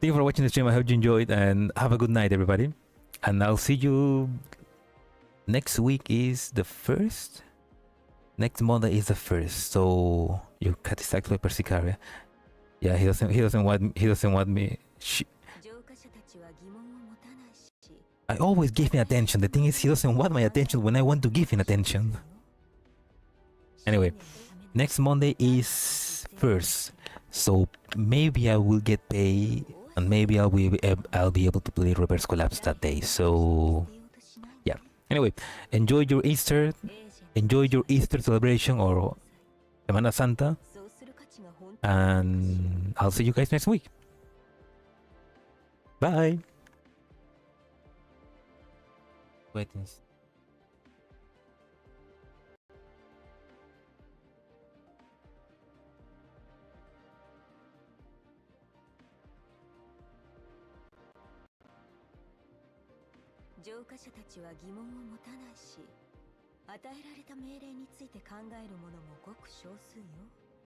thank you for watching the stream. I hope you enjoyed, and have a good night, everybody. And I'll see you next week. Is the 1st. Next Monday is the 1st. So your cat is actually Persicaria. Yeah, he doesn't want me. I always give him attention. The thing is, he doesn't want my attention when I want to give him attention. Anyway, next Monday is 1st, so maybe I will get paid, and maybe I'll be able to play Reverse Collapse that day. So yeah. Anyway, enjoy your Easter celebration or Semana Santa, and I'll see you guys next week. Bye. Wait.浄化者たちは疑問を持たないし、与えられた命令について考える者もごく少数よ。